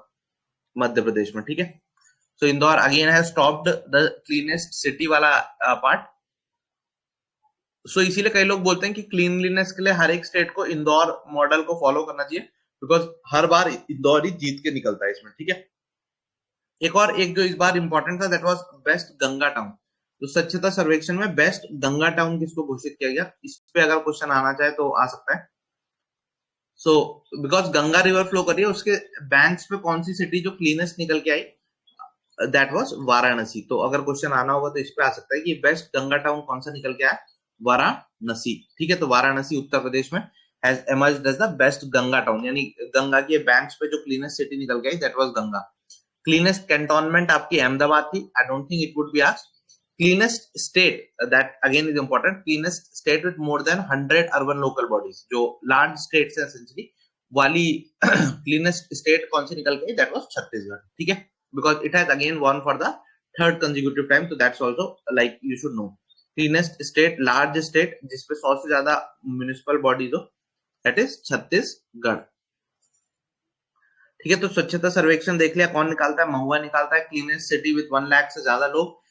A: मध्य प्रदेश में. ठीक है, so Indore again has topped the cleanest city वाला पार्ट. सो इसीलिए कई लोग बोलते हैं कि क्लीनलीनेस के लिए हर एक स्टेट को इंदौर मॉडल को फॉलो करना चाहिए, बिकॉज हर बार इंदौर ही जीत के निकलता है इसमें. ठीक है, एक जो इस बार इंपॉर्टेंट था, that was best Ganga town. तो स्वच्छता सर्वेक्षण में बेस्ट गंगा टाउन किसको घोषित किया गया? इस पे अगर क्वेश्चन आना चाहे तो आ सकता है. So because Ganga river flow कर रही है, उसके बैंक्स पे कौन सी सिटी जो क्लीनेस्ट निकल के आई? That was Varanasi. तो अगर क्वेश्चन आना होगा तो इस पे आ सकता है कि बेस्ट गंगा टाउन कौन सा निकल के आया? वाराणसी. ठीक है, तो वाराणसी उत्तर प्रदेश में has emerged as the best Ganga town, यानी गंगा के बैंक्स पे जो क्लीनेस्ट सिटी निकल के आई, that was Ganga. Cleanest cantonment आपकी अहमदाबाद थी. I don't think it would be asked. Cleanest state, that again is important. Cleanest state with more than 100 urban local bodies, जो लार्ज स्टेट्स है एसेंशियली, वाली क्लीनेस्ट स्टेट कौन सी निकल गई? That was Chhattisgarh. ठीक है, because it has again won for the third consecutive time. तो that's also like you should know. Cleanest state, large state जिसपे 100 से ज्यादा म्युनिसिपल बॉडीज हो, दैट इज छत्तीसगढ़. ठीक है, तो स्वच्छता सर्वेक्षण देख लिया. कौन निकालता है? महुआ निकालता है. क्लीनेस्ट सिटी विद 1 लाख से ज्यादा लोग,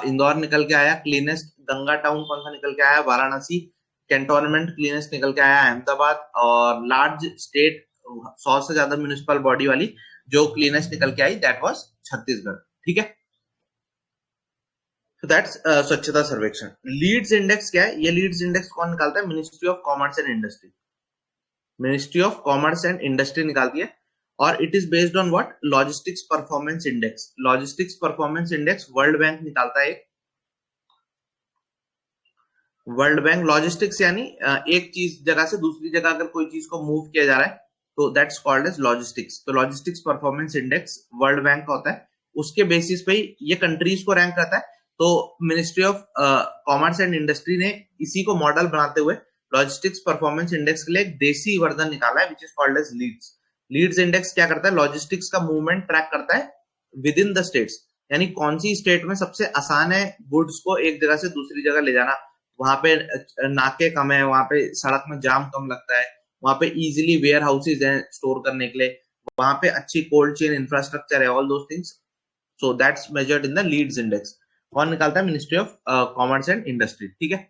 A: इंदौर निकल के आया. क्लीनेस्ट गंगा टाउन कौन सा निकल के आया? वाराणसी. कैंटोनमेंट क्लीनेस्ट निकल के आया अहमदाबाद. और लार्ज स्टेट 100 से ज्यादा म्यूनिसिपल बॉडी वाली जो क्लीनेस्ट निकल के आई, दैट वाज छत्तीसगढ़. ठीक है, तो दैट्स स्वच्छता सर्वेक्षण. लीड्स इंडेक्स क्या है? ये लीड्स इंडेक्स कौन निकालता है? Ministry of commerce and industry. Ministry of commerce and industry निकालती है. और it is based on what? Logistics performance index. Logistics performance index world bank निकालता है. वर्ल्ड बैंक लॉजिस्टिक्स यानी एक चीज जगह से दूसरी जगह अगर कोई चीज को मूव किया जा रहा है, तो दैट्स कॉल्ड एज लॉजिस्टिक्स. तो logistics performance index world bank का होता है. उसके बेसिस पे ही ये कंट्रीज को रैंक करता है. तो ministry of commerce and industry ने इसी को मॉडल बनाते हुए लॉजिस्टिक्स परफॉर्मेंस इंडेक्स के लिए एक देसी वर्जन निकाला है, which is called as LEADS. LEADS index क्या करता है? लॉजिस्टिक्स का मूवमेंट ट्रैक करता है विद इन द स्टेट्स, यानी कौन सी स्टेट में सबसे आसान है गुड्स को एक जगह से दूसरी जगह ले जाना, वहां पे नाके कम है, वहां पे सड़क में जाम कम लगता है, वहां पे इजीली वेयर हाउसेज हैं स्टोर करने के लिए, वहां पे अच्छी कोल्ड चेन इंफ्रास्ट्रक्चर है, all those things. So that's measured in the LEADS index. कौन निकालता है? Ministry of commerce and industry. ठीक है,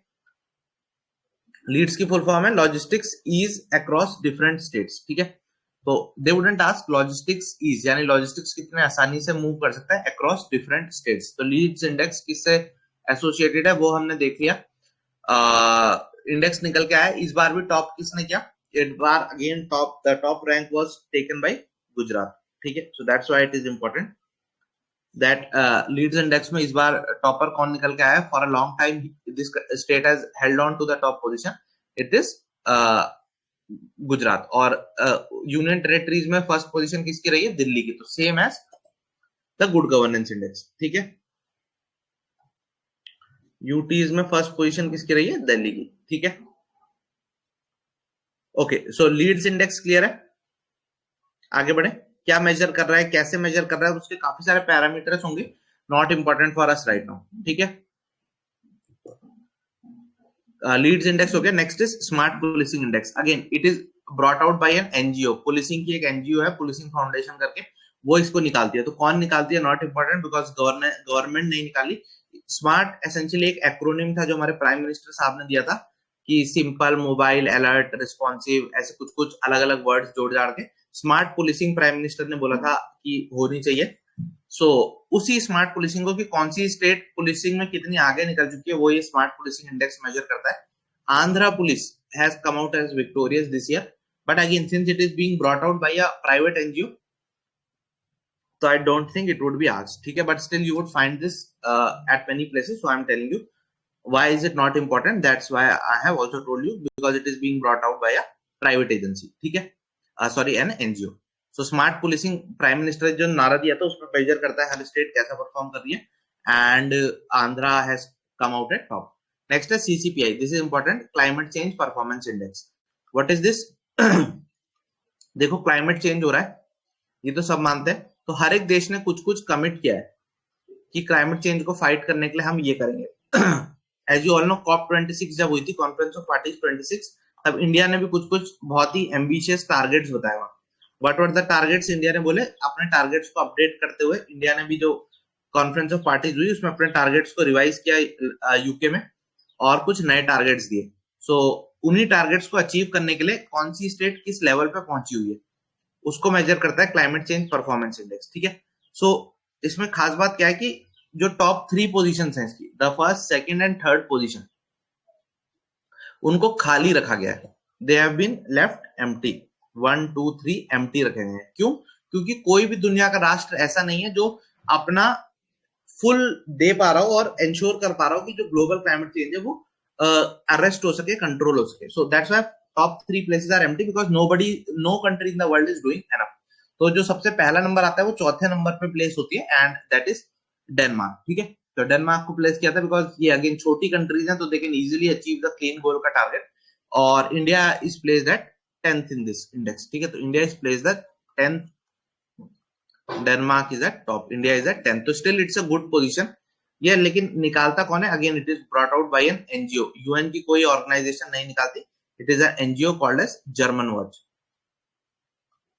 A: लीड्स की फुल फॉर्म है logistics ease across different states. ठीक है, तो they wouldn't ask logistics ease, यानी लॉजिस्टिक्स कितने आसानी से मूव कर सकता है अक्रॉस डिफरेंट स्टेट्स. तो लीड्स इंडेक्स किससे एसोसिएटेड है वो हमने देख लिया. इंडेक्स निकल के आया. इस बार भी टॉप किसने किया? इस बार again the top rank was taken by Gujarat. ठीक है, so that's why it is important that LEADS index में इस बार टॉपर कौन निकल के आया? For a long time this state has held on to the top position. It is Gujarat. और यूनियन टेरिटरीज में फर्स्ट पोजीशन किसकी रही है? दिल्ली की. तो same as the good governance index. ठीक है, यूटीज में फर्स्ट पोजीशन किसकी रही है? दिल्ली की. ठीक है, ओके. सो लीड्स इंडेक्स क्लियर है. आगे बढ़े. क्या मेजर कर रहा है, कैसे मेजर कर रहा है, उसके काफी सारे पैरामीटर्स होंगे, not important for us right now. ठीक है, लीड्स इंडेक्स हो गया. Next is smart policing index. Again it is brought out by an NGO. Policing की एक एनजीओ है, पुलिसिंग फाउंडेशन करके, वो इसको निकालती है. तो कौन निकालती है? नॉट इंपॉर्टेंट, बिकॉज गवर्नमेंट नहीं निकाली. स्मार्ट एसेंशियली एक एक्रोनिम था जो हमारे प्राइम मिनिस्टर साहब ने दिया था, कि सिंपल, मोबाइल, अलर्ट, रिस्पॉन्सिव, ऐसे कुछ कुछ अलग अलग वर्ड्स जोड़ जाड़ के स्मार्ट पुलिसिंग प्राइम मिनिस्टर ने बोला था कि होनी चाहिए. सो उसी स्मार्ट पुलिसिंग को कि कौन सी स्टेट पुलिसिंग में कितनी आगे निकल चुकी है वो ये स्मार्ट पुलिसिंग इंडेक्स मेजर करता है. Andhra police has come out as victorious this year, but again since it is being brought out by a private NGO, so I don't think it would be asked. ठीक है, but still you would find this at many places. So I'm telling you why is it not important. That's why I have also told you, because it is being brought out by a private agency. ठीक है, sorry, an NGO. So smart policing prime minister जो नारा दिया था उसमें मेजर करता है हर स्टेट कैसा परफॉर्म कर रही है, and Andhra has come out at top. Next है CCPI. This is important, climate change performance index. What is this? देखो क्लाइमेट चेंज हो रहा है, ये तो सब मानते हैं. तो हर एक देश ने कुछ कुछ कमिट किया है कि क्लाइमेट चेंज को फाइट करने के लिए हम ये करेंगे. As you all no, COP26 जब हुई थी, कॉन्फ्रेंस ऑफ पार्टीज 26, तब इंडिया ने भी कुछ कुछ बहुत ही एम्बिशियस टारगेट्स बताए वहां. What were the targets? India ने बोले अपने टारगेट्स को अपडेट करते हुए, इंडिया ने भी जो कॉन्फ्रेंस ऑफ पार्टीज हुई उसमें अपने टारगेट्स को रिवाइज किया यूके में, और कुछ नए टारगेट्स दिए. सो उन्हीं टारगेट्स को अचीव करने के लिए कौन सी स्टेट किस लेवल पे पहुंची हुई है उसको मेजर करता है क्लाइमेट चेंज परफॉर्मेंस इंडेक्स. ठीक है, सो इसमें खास बात क्या है कि जो टॉप 3 पोजीशंस हैं इसकी, the first, second and third position, उनको खाली रखा गया है. They have been left empty. 1 2 3 empty रखे गए हैं. क्यों? क्योंकि कोई भी दुनिया का राष्ट्र ऐसा नहीं है जो अपना फुल दे पा रहा हो और इंश्योर कर पा रहा हो कि जो ग्लोबल क्लाइमेट चेंज है वो अरेस्ट हो सके, कंट्रोल हो सके. So that's why top 3 places are empty, because no country in the world is doing enough. तो जो सबसे पहला नंबर आता है वो चौथे नंबर पे प्लेस होती है, एंड दैट इज डेनमार्क. ठीक है, तो डेनमार्क को प्लेस किया था बिकॉज ये अगेन छोटी कंट्रीज हैं तो they can easily achieve the clean goal का टारगेट. और India is placed at 10th in this index. ठीक है, तो India is placed at 10th, Denmark is at top, India is at 10th. तो still it's a good position. ये लेकिन निकालता कौन है? Again it is brought out by an NGO. UN की कोई ऑर्गेनाइजेशन नहीं निकालती. It is an NGO called as German watch.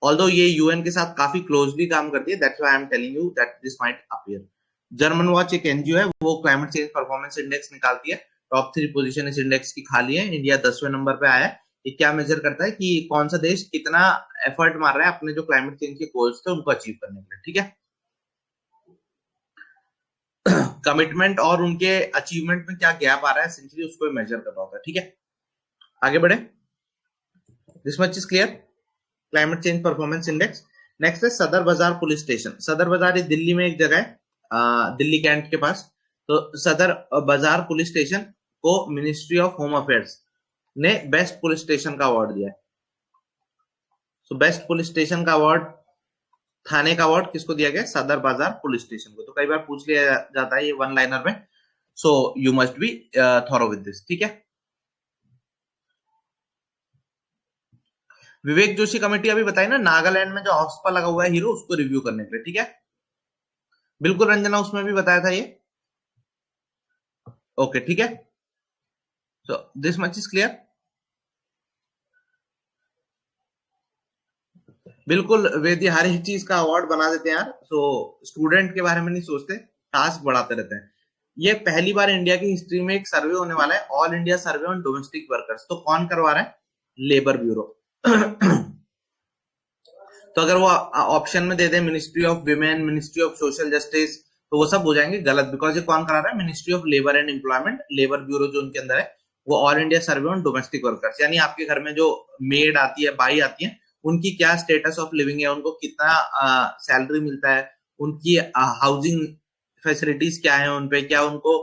A: Although ये यूएन के साथ काफी क्लोजली काम करती है, that's why I am telling you that this might appear. German watch एक एनजीओ है, वो क्लाइमेट चेंज परफॉर्मेंस इंडेक्स निकालती है. टॉप 3 पोजीशन इस इंडेक्स की खाली है. इंडिया 10वें नंबर पे आया है. ये क्या मेजर करता है कि कौन सा देश कितना एफर्ट मार रहा है अपने जो क्लाइमेट चेंज के गोल्स थे उनको अचीव करने के लिए. ठीक है, कमिटमेंट और उनके अचीवमेंट में क्या गैप आ रहा है एसेंशियली उसको मेजर कर रहा होता है. ठीक है, आगे बढ़े. This much is clear, climate change performance index. Next है सदर बाजार पुलिस स्टेशन. सदर बाजार इस दिल्ली में एक जगह है, दिल्ली कैंट के पास. तो सदर बाजार पुलिस स्टेशन को मिनिस्ट्री ऑफ होम अफेयर्स ने बेस्ट पुलिस स्टेशन का अवार्ड दिया है. सो बेस्ट पुलिस स्टेशन का अवार्ड, थाने का अवार्ड किसको दिया गया? सदर बाजार पुलिस स्टेशन को. तो कई बार पूछ लिया जाता है ये वन लाइनर में, so you must be thorough with this. ठीक है, विवेक जोशी कमेटी अभी बताई ना, नागालैंड में जो हॉस्पा लगा हुआ है हीरो, उसको रिव्यू करने के लिए. ठीक है, बिल्कुल रंजना, उसमें भी बताया था ये. ओके, ठीक है, so this much is clear. बिल्कुल वेदी, हर एक चीज का अवार्ड बना देते हैं यार. सो स्टूडेंट के बारे में नहीं सोचते, टास्क बढ़ाते रहते हैं. ये पहली बार इंडिया की हिस्ट्री में एक सर्वे होने वाला है, all India survey on domestic workers. तो कौन करवा रहा है? Labour bureau. तो अगर वो ऑप्शन में दे दे ministry of women, ministry of social justice, तो वो सब हो जाएंगे गलत, बिकॉज ये कौन करा रहा है? Ministry of labour and employment, labour bureau जो उनके अंदर है, वो all India survey on domestic workers. यानी आपके घर में जो मेड आती है, बाई आती है, उनकी क्या स्टेटस ऑफ लिविंग है, उनको कितना सैलरी मिलता है, उनकी हाउसिंग फैसिलिटीज क्या है, उनपे क्या उनको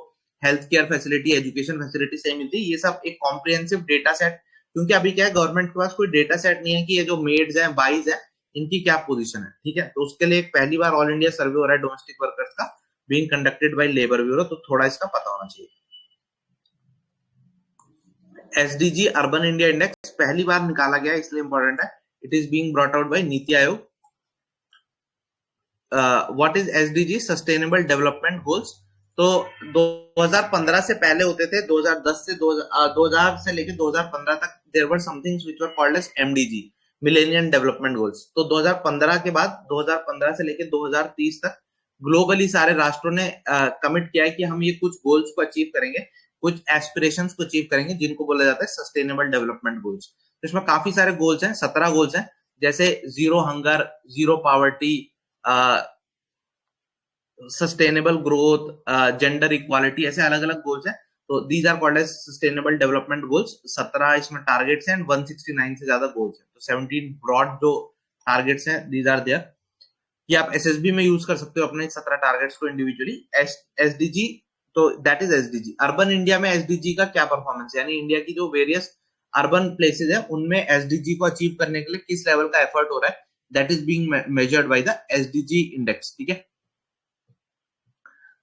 A: health care facility, education facility सही मिलती है. ये सब एक कॉम्प्रिहेंसिव डेटा सेट. क्योंकि अभी क्या है, गवर्नमेंट के पास कोई डेटा सेट नहीं है कि ये जो मेड्स हैं, बाइज है, इनकी क्या पोजीशन है. ठीक है, तो उसके लिए एक पहली बार ऑल इंडिया सर्वे हो रहा है डोमेस्टिक वर्कर्स का, being conducted by labour bureau. तो थोड़ा इसका पता होना चाहिए. एसडीजी अर्बन इंडिया इंडेक्स पहली बार निकाला गया, इसलिए इंपॉर्टेंट है. It is being brought out bye NITI आयोग. What is SDG? Sustainable development goals. तो 2015 से पहले होते थे, 2010 से 2000 से लेकर 2015 तक there were somethings which were called as MDG, millennium development goals. तो 2015 के बाद 2015 से लेकर 2030 तक ग्लोबली सारे राष्ट्रों ने कमिट किया है कि हम ये कुछ गोल्स को अचीव करेंगे, कुछ एस्पिरेशंस को अचीव करेंगे, जिनको बोला जाता है सस्टेनेबल डेवलपमेंट गोल्स. तो इसमें काफी सारे गोल्स हैं, 17 गोल्स हैं, जैसे zero hunger, zero poverty, sustainable growth, gender equality, ऐसे अलग अलग गोल्स हैं। तो these are called as sustainable development goals. 17 इसमें टारगेट्स हैं, 169 से ज्यादा गोल्स हैं। तो 17 ब्रॉड जो टारगेट्स हैं, दीज आर देयर। कि आप एसएसबी में यूज कर सकते हो अपने 17 टारगेट्स को इंडिविजुअली। एसडीजी, तो that is SDG. Urban India में एसडीजी का क्या परफॉर्मेंस है, यानी इंडिया की जो वेरियस अर्बन प्लेसेज है उनमें एसडीजी को अचीव करने के लिए किस लेवल का एफर्ट हो रहा है, that is being measured by the SDG index. ठीक है,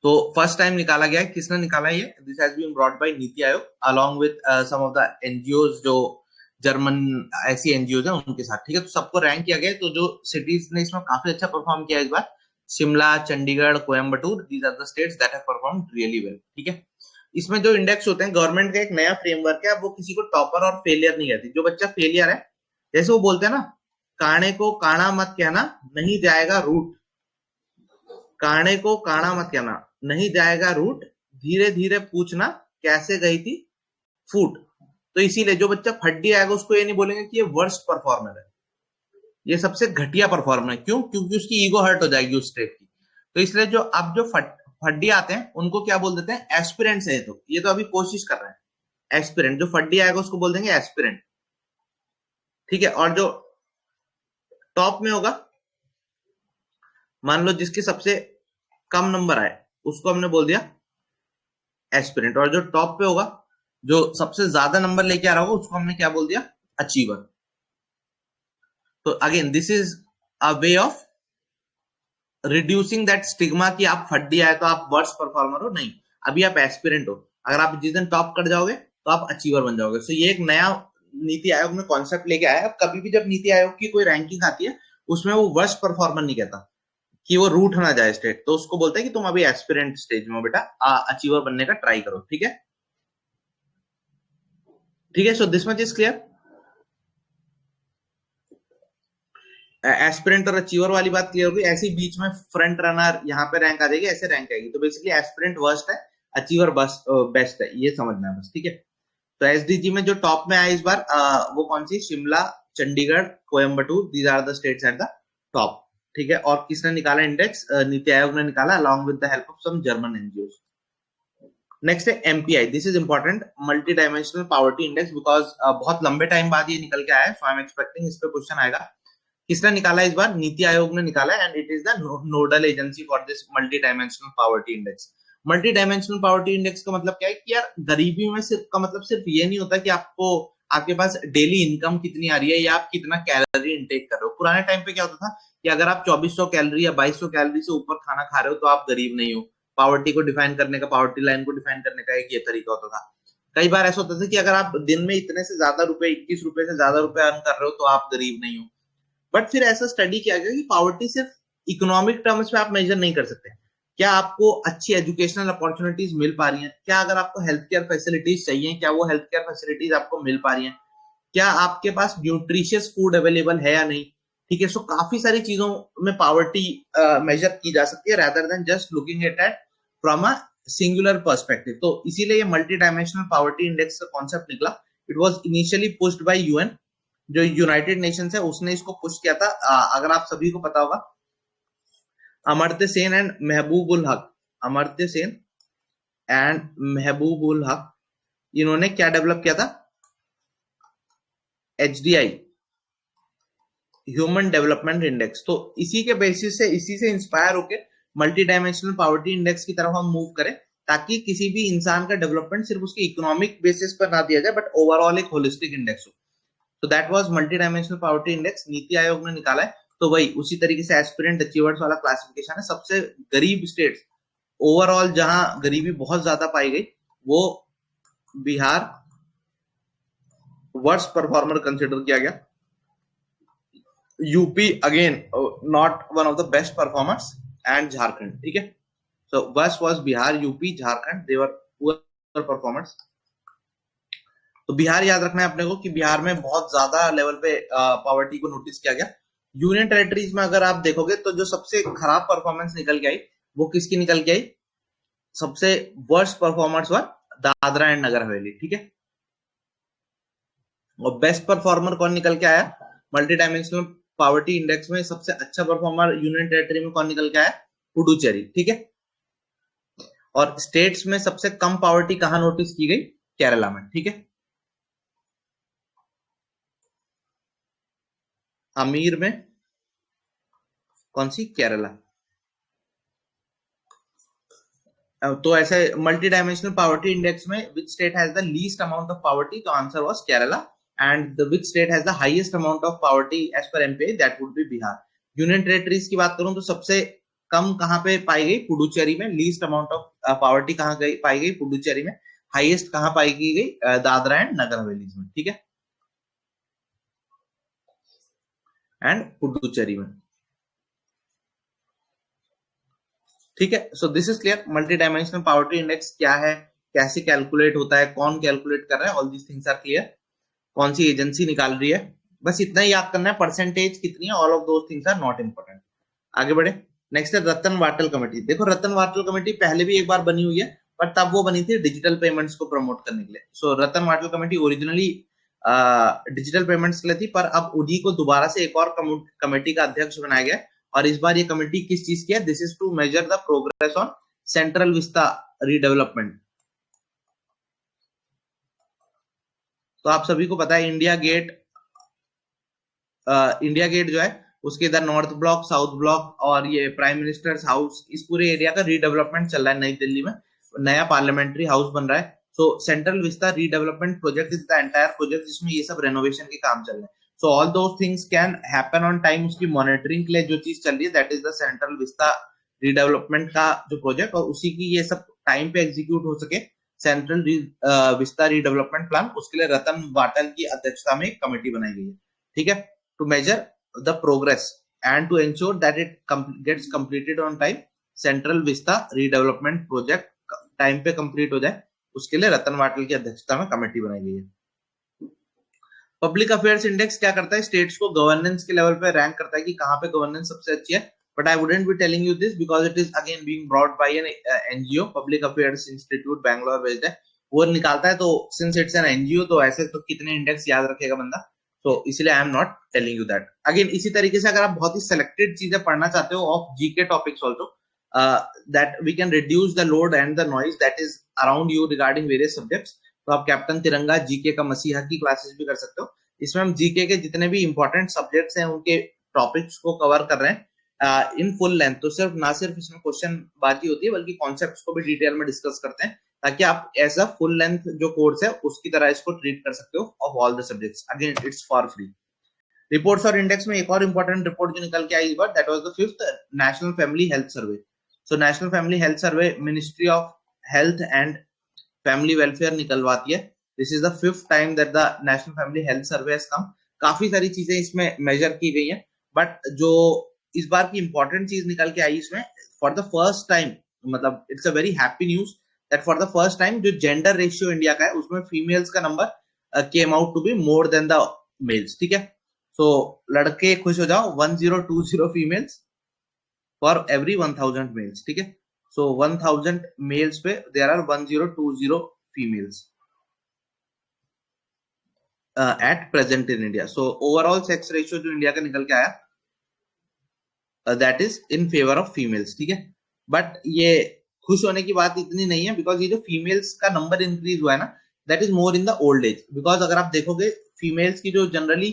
A: तो फर्स्ट टाइम निकाला गया है, किसने निकाला है ये, this has been brought by NITI Aayog along with some of the NGOs, जो जर्मन ऐसी एनजीओज हैं उनके साथ। ठीक है, तो सबको रैंक किया गया है। तो जो सिटीज ने इसमें काफी अच्छा परफॉर्म किया इस बार, Shimla, Chandigarh, Coimbatore, these are the states that have performed really well. ठीक है, इसमें जो इंडेक्स होते हैं, गवर्नमेंट का एक नया फ्रेमवर्क है। अब वो किसी को टॉपर और फेलियर नहीं कहती। जो बच्चा फेलियर है, जैसे वो बोलते हैं ना, काणे को काणा मत कहना, नहीं जाएगा रूट। काणे को काणा मत कहना, नहीं जाएगा रूट, धीरे धीरे पूछना कैसे गई थी फूट। तो इसीलिए जो बच्चा फड्डी आएगा उसको ये नहीं बोलेंगे कि ये वर्स्ट परफॉर्मर है, ये सबसे घटिया परफॉर्मर है। क्यों? क्योंकि उसकी ईगो हर्ट हो जाएगी उस टाइप की। तो इसलिए जो अब जो फड्डी आते हैं उनको क्या बोल देते हैं, एस्पिरेंट्स है। तो ये तो अभी कोशिश कर रहे हैं। एस्पिरेंट, जो फड्डी आएगा उसको बोल देंगे एस्पिरेंट। ठीक है, और जो टॉप में होगा, मान लो जिसके सबसे कम नंबर आए उसको हमने बोल दिया एस्पिरेंट, और जो टॉप पे होगा, जो सबसे ज्यादा नंबर लेके आ रहा होगा, उसको हमने क्या बोल दिया, अचीवर। तो again this is a way of reducing that stigma कि आप फड्डी आए तो आप वर्स्ट परफॉर्मर हो। नहीं, अभी आप एस्पिरेंट हो। अगर आप जिस दिन टॉप कर जाओगे तो आप अचीवर बन जाओगे। सो ये एक नया नीति आयोग में कॉन्सेप्ट लेके आया है। कभी भी जब नीति आयोग की कोई रैंकिंग आती है, उसमें वो वर्स्ट परफॉर्मर नहीं कहता कि वो रूट ना जाए स्टेट, तो उसको बोलते हैं कि तुम अभी एस्पिरेंट स्टेज में हो बेटा, अचीवर बनने का ट्राई करो। ठीक है, ठीक है, so this much is clear. Aspirant और अचीवर वाली बात क्लियर होगी। ऐसे बीच में फ्रंट रनर यहाँ पे रैंक आ जाएगी, ऐसे रैंक आएगी। तो बेसिकली एस्पिरेंट वर्स्ट है, अचीवर बेस्ट है, ये समझना है बस। ठीक है, तो एसडीजी में जो टॉप में आए इस बार, वो कौन सी, Shimla, Chandigarh, Coimbatore, these are the states at the top. ठीक है, और किसने निकाला इंडेक्स, नीति आयोग ने निकाला along with the help of some German NGO. Next है MPI, this is important, multi dimensional poverty index, because बहुत लंबे टाइम बाद ये निकल के आया है। सो आई एम एक्सपेक्टिंग इस पे क्वेश्चन आएगा। किसने निकाला इस बार, नीति आयोग ने निकाला है, and it is the nodal agency for this multi dimensional poverty index. Multi dimensional poverty index का मतलब क्या है कि यार गरीबी में सिर्फ का मतलब सिर्फ ये नहीं होता कि आपको आपके पास डेली इनकम कितनी आ रही है या आप कितना कैलोरी इंटेक कर रहे हो। पुराने टाइम पे क्या होता था कि अगर आप 2400 कैलोरी या 2200 कैलोरी से ऊपर खाना खा रहे हो तो आप गरीब नहीं हो। पावर्टी को डिफाइन करने का, पावर्टी लाइन को डिफाइन करने का एक ये तरीका होता था। कई बार ऐसा होता था कि अगर आप दिन में इतने से ज्यादा रुपए, 21 रुपए से ज्यादा रुपए अर्न कर रहे हो तो आप गरीब नहीं हो। बट फिर ऐसा स्टडी किया गया कि पावर्टी सिर्फ इकोनॉमिक टर्म्स में आप मेजर नहीं कर सकते। क्या आपको अच्छी एजुकेशनल अपॉर्चुनिटीज मिल पा रही हैं, क्या अगर आपको हेल्थ केयर फैसिलिटीज चाहिए, क्या वो हेल्थ केयर फैसिलिटीज आपको मिल पा रही हैं, क्या आपके पास न्यूट्रिशियस फूड अवेलेबल है या नहीं। ठीक है, सो काफी सारी चीजों में पावर्टी मेजर की जा सकती है, rather than just looking at it from a singular perspective। तो इसीलिए ये मल्टी डायमेंशनल पावर्टी इंडेक्स का कॉन्सेप्ट निकला। It was initially pushed bye UN, जो यूनाइटेड नेशंस है उसने इसको पुश किया था। अगर आप सभी को पता होगा, Amartya Sen and Mehboob ul Haq, Amartya Sen and महबूब उल हक, इन्होंने क्या डेवलप किया था, एचडीआई, ह्यूमन डेवलपमेंट इंडेक्स। तो इसी के बेसिस से, इसी से इंस्पायर होकर मल्टी डायमेंशनल पावर्टी इंडेक्स की तरफ हम मूव करें, ताकि किसी भी इंसान का डेवलपमेंट सिर्फ उसके इकोनॉमिक बेसिस पर ना दिया जाए, बट ओवरऑल एक होलिस्टिक इंडेक्स हो। तो that was multi dimensional poverty index, नीति आयोग ने निकाला है। तो वही उसी तरीके से एस्पिरेंट अचीवर्स वाला क्लासिफिकेशन है। सबसे गरीब स्टेट्स ओवरऑल जहां गरीबी बहुत ज्यादा पाई गई, वो बिहार वर्स्ट परफॉर्मर कंसिडर किया गया, UP again not one of the best performers, and Jharkhand. ठीक है, so worst was Bihar, UP, Jharkhand, they were poor performers. तो बिहार याद रखना है अपने को कि बिहार में बहुत ज्यादा लेवल पे पॉवर्टी को नोटिस किया गया। यूनियन टेरिटरीज में अगर आप देखोगे तो जो सबसे खराब परफॉर्मेंस निकल के आई वो किसकी निकल के आई, सबसे worst performers were Dadra and Nagar Haveli. ठीक है, और बेस्ट परफॉर्मर कौन निकल के आया, मल्टी डायमेंशनल पॉवर्टी इंडेक्स में सबसे अच्छा परफॉर्मर यूनियन टेरिटरी में कौन निकल के आया, पुडुचेरी, ठीक है। और स्टेट्स में सबसे कम पॉवर्टी कहां नोटिस की गई? केरला में, ठीक है। अमीर में कौन सी? केरला। तो ऐसे मल्टी डायमेंशनल पॉवर्टी इंडेक्स में which state has the least amount of poverty? तो answer was Kerala. And the which state has the highest amount of poverty as per MPI? That would be Bihar. Union territories की बात करूं तो सबसे कम कहां पे पाई गई? पुडुचेरी में। लीस्ट अमाउंट ऑफ पॉवर्टी कहां गई पाई गई? पुडुचेरी में। हाईएस्ट कहां पाई की गई? दादरा एंड नगर हवेली में, ठीक है, एंड पुडुचेरी में, ठीक है। So this is clear. Multi dimensional poverty index क्या है, कैसे कैलकुलेट होता है, कौन कैलकुलेट कर रहा है, all these things are clear. कौन सी एजेंसी निकाल रही है, बस इतना ही याद करना है। परसेंटेज कितनी है, all of those things are not important. आगे बढ़े। नेक्स्ट है रतन वाटल कमेटी। देखो रतन वाटल कमेटी पहले भी एक बार बनी हुई है, पर तब वो बनी थी डिजिटल पेमेंट्स को प्रमोट करने के लिए। सो रतन वाटल कमेटी ओरिजिनली डिजिटल पेमेंट्स के लिए थी, पर अब उन्हीं को दोबारा से एक और कमेटी का अध्यक्ष बनाया गया। और इस बार ये कमेटी किस चीज की है? This is to measure the progress on Central Vista redevelopment. तो आप सभी को पता है इंडिया गेट जो है उसके इधर नॉर्थ ब्लॉक, साउथ ब्लॉक और ये प्राइम मिनिस्टर्स हाउस, इस पूरे एरिया का रीडेवलपमेंट चल रहा है। नई दिल्ली में नया पार्लियामेंट्री हाउस बन रहा है। सो central Vista redevelopment project is the entire project जिसमें ये सब रेनोवेशन के काम चल रहे हैं। So all those things can happen on time. उसकी मॉनिटरिंग के लिए जो चीज चल रही है that is the central Vista redevelopment का जो प्रोजेक्ट, और उसी की ये सब टाइम पे एग्जीक्यूट हो सके सेंट्रल विस्ता रीडेवलपमेंट प्लान, उसके लिए रतन वाटल की अध्यक्षता में एक कमेटी बनाई गई है, ठीक है, to measure the progress and to ensure that it gets completed on time। Central Vista redevelopment project time पे कंप्लीट हो जाए, उसके लिए रतन वाटल की अध्यक्षता में कमेटी बनाई गई है। पब्लिक अफेयर्स इंडेक्स क्या करता है? स्टेट्स को गवर्नेंस के लेवल पे रैंक करता है कि कहां पे गवर्नेंस सबसे अच्छी है। But I wouldn't be telling you this because it is again being brought by an NGO, public affairs institute Bangalore based है, वो निकालता है। तो सिंस इट्स एन एनजीओ तो ऐसे तो कितने इंडेक्स याद रखेगा बंदा, तो इसलिए I am not telling you that. Again इसी तरीके से अगर आप बहुत ही सिलेक्टेड चीजें पढ़ना चाहते हो of GK topics also, that we can reduce the load and the noise that is around you regarding various subjects, तो आप कैप्टन तिरंगा जीके का मसीहा की क्लासेस भी कर सकते हो। इसमें हम जीके के जितने भी इंपॉर्टेंट सब्जेक्ट्स हैं उनके टॉपिक्स को कवर कर रहे हैं इन फुल लेंथ। तो ना सिर्फ इसमें क्वेश्चन बाजी होती है बल्कि कॉन्सेप्ट्स को भी डिटेल में डिस्कस करते हैं, ताकि आप एज अ फुल लेंथ जो कोर्स है उसकी तरह इसको ट्रीट कर सकते हो of all the subjects. Again it's for free. Reports और इंडेक्स में एक और इंपॉर्टेंट रिपोर्ट जो निकल के आई इस बार, that was the 5th national family health survey. So national family health survey ministry of health and family welfare निकलवाती है। This is the 5th time that the national family health survey has come. काफी सारी चीजें इसमें मेजर की गई हैं, बट जो इस बार की इंपॉर्टेंट चीज निकल के आई इसमें, फॉर द फर्स्ट टाइम, मतलब it's a very happy news that for the first time जो जेंडर रेशियो इंडिया का है उसमें फीमेल्स का number came out to be more than the males, ठीक है। सो लड़के खुश हो जाओ, 1020 फीमेल्स फॉर एवरी 1000 मेल्स, ठीक है। सो 1000 मेल्स पे there are 1020 females at present in India. So overall sex ratio जो इंडिया का निकल के आया that is in favour of females, ठीक है। बट ये खुश होने की बात इतनी नहीं है, बिकॉज ये जो फीमेल्स का नंबर इंक्रीज हुआ है ना, that is more in the old age. Because अगर आप देखोगे फीमेल्स की जो जनरली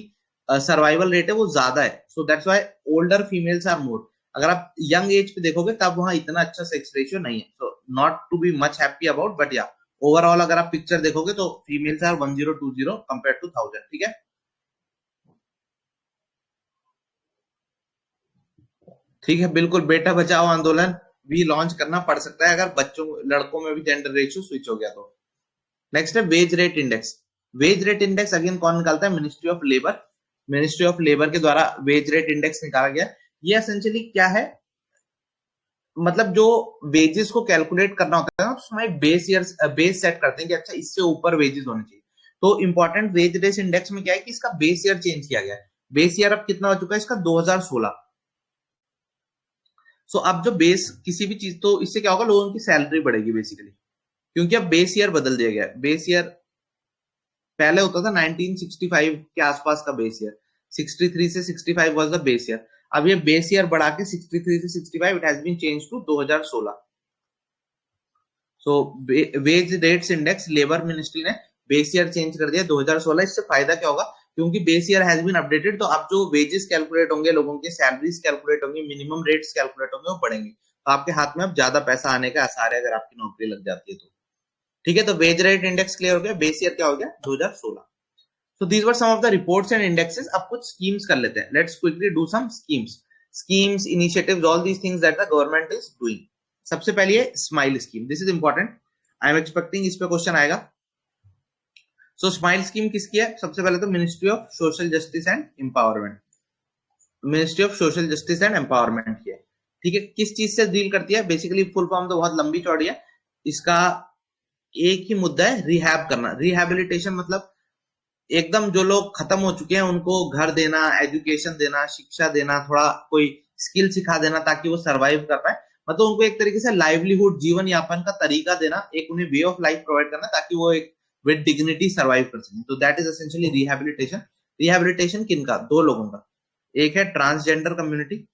A: सर्वाइवल रेट है वो ज्यादा है, so that's why older females are more. अगर आप यंग एज पे देखोगे तब वहां इतना अच्छा सेक्स रेशियो नहीं है, so not to be much happy about, but या ओवरऑल अगर आप पिक्चर देखोगे तो फीमेल्स आर 1020 कंपेयर टू 1000, ठीक है। ठीक है, बिल्कुल बेटा बचाओ आंदोलन भी लॉन्च करना पड़ सकता है अगर बच्चों लड़कों में भी जेंडर रेशियो स्विच हो गया तो। नेक्स्ट है wage rate index. Wage rate index again कौन निकालता है? Ministry of labour. Ministry of labour के द्वारा वेज रेट इंडेक्स निकाला गया। ये एसेंशियली क्या है, मतलब जो वेजेस को कैलकुलेट करना होता है ना, उसमें बेस सेट करते हैं कि अच्छा इससे ऊपर वेजेस होने चाहिए। तो इंपॉर्टेंट वेज रेट इंडेक्स में क्या है कि इसका बेस ईयर चेंज किया गया है। बेस ईयर अब कितना हो चुका है इसका? 2016। सो अब जो बेस किसी भी चीज, तो इससे क्या होगा, लोगों की सैलरी बढ़ेगी बेसिकली, क्योंकि अब बेस ईयर बदल दिया गया है। बेस ईयर पहले होता था 1965 के आसपास का बेस ईयर, 63 से 65 वाज द बेस ईयर। अब ये बेस ईयर बढ़ा के 63 से 65 it has been change to 2016। So wage rates index labour ministry ने बेस ईयर चेंज कर दिया 2016। इससे फायदा क्या होगा, क्योंकि base year has been updated, तो अब जो वेजेस कैलकुलेट होंगे, लोगों के सैलरीज कैलकुलेट होंगे, मिनिमम रेट्स कैलकुलेट होंगे, वो बढ़ेंगे, तो आपके हाथ में अब ज्यादा पैसा आने का आसार है अगर आपकी नौकरी लग जाती है तो। ठीक है, तो वेज रेट इंडेक्स क्लियर हो गया, बेस ईयर क्या हो गया 2016। So these were some of the reports and indexes. अब कुछ schemes कर लेते हैं. Let's quickly do some schemes. Schemes, initiatives, all these things that the government is doing. सबसे पहले है smile scheme. This is important. I am expecting इस पे क्वेश्चन आएगा. So स्माइल स्कीम किसकी है? सबसे पहले तो ministry of social justice and empowerment. Ministry of social justice and empowerment की है. ठीक है, किस चीज से डील करती है? बेसिकली फुल फॉर्म तो बहुत लंबी चौड़ी है. इसका एक ही मुद्दा है, रिहैब करना. रिहैबिलिटेशन मतलब एकदम जो लोग खत्म हो चुके हैं उनको घर देना, एजुकेशन देना, शिक्षा देना, थोड़ा कोई स्किल सिखा देना ताकि वो सरवाइव कर पाए. मतलब उनको एक तरीके से लाइवलीहुड, जीवन यापन का तरीका देना, एक उन्हें वे ऑफ लाइफ प्रोवाइड करना ताकि वो एक विद डिग्निटी सरवाइव कर सकें. तो that is essentially rehabilitation. Rehabilitation किनका? दो लोगों का. एक है ट्रांसजेंडर कम्युनिटी.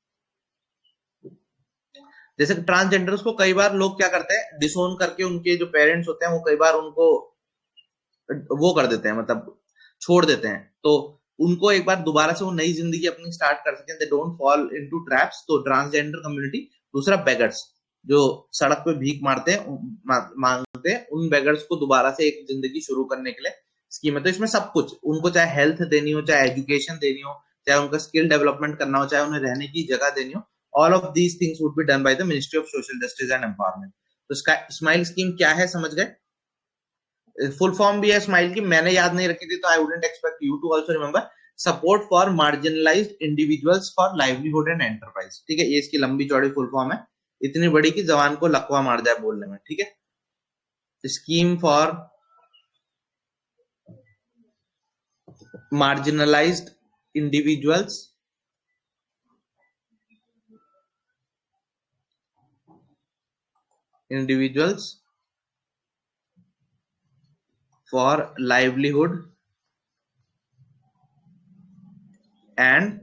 A: जैसे ट्रांसजेंडर्स को कई बार लोग क्या करते हैं, डिसोन करके उनके जो पेरेंट्स होते हैं वो कई बार उनको वो कर देते हैं, मतलब छोड़ देते हैं. तो उनको एक बार दोबारा से वो नई जिंदगी अपनी स्टार्ट कर सकें, they don't fall into traps. तो ट्रांसजेंडर कम्युनिटी. दूसरा बेगर्स, जो सड़क पे भीख मारते हैं, मांगते हैं, उन बेगर्स को दोबारा से एक जिंदगी शुरू करने के लिए स्कीम है. तो इसमें सब कुछ, उनको चाहे हेल्थ देनी हो, चाहे एजुकेशन देनी हो, चाहे उनका स्किल डेवलपमेंट करना हो, चाहे उन्हें रहने की जगह देनी हो, all of these things would be done by the ministry of social justice and empowerment. तो स्माइल स्कीम क्या है समझ गए? फुल फॉर्म भी है स्माइल की, मैंने याद नहीं रखी थी तो I wouldn't expect you to also remember. Support for marginalised individuals for livelihood and enterprise. ठीक है, ये इसकी लंबी चौड़ी फुल फॉर्म है, इतनी बड़ी कि जवान को लकवा मार जाए बोलने में. ठीक है, scheme for marginalised individuals for livelihood and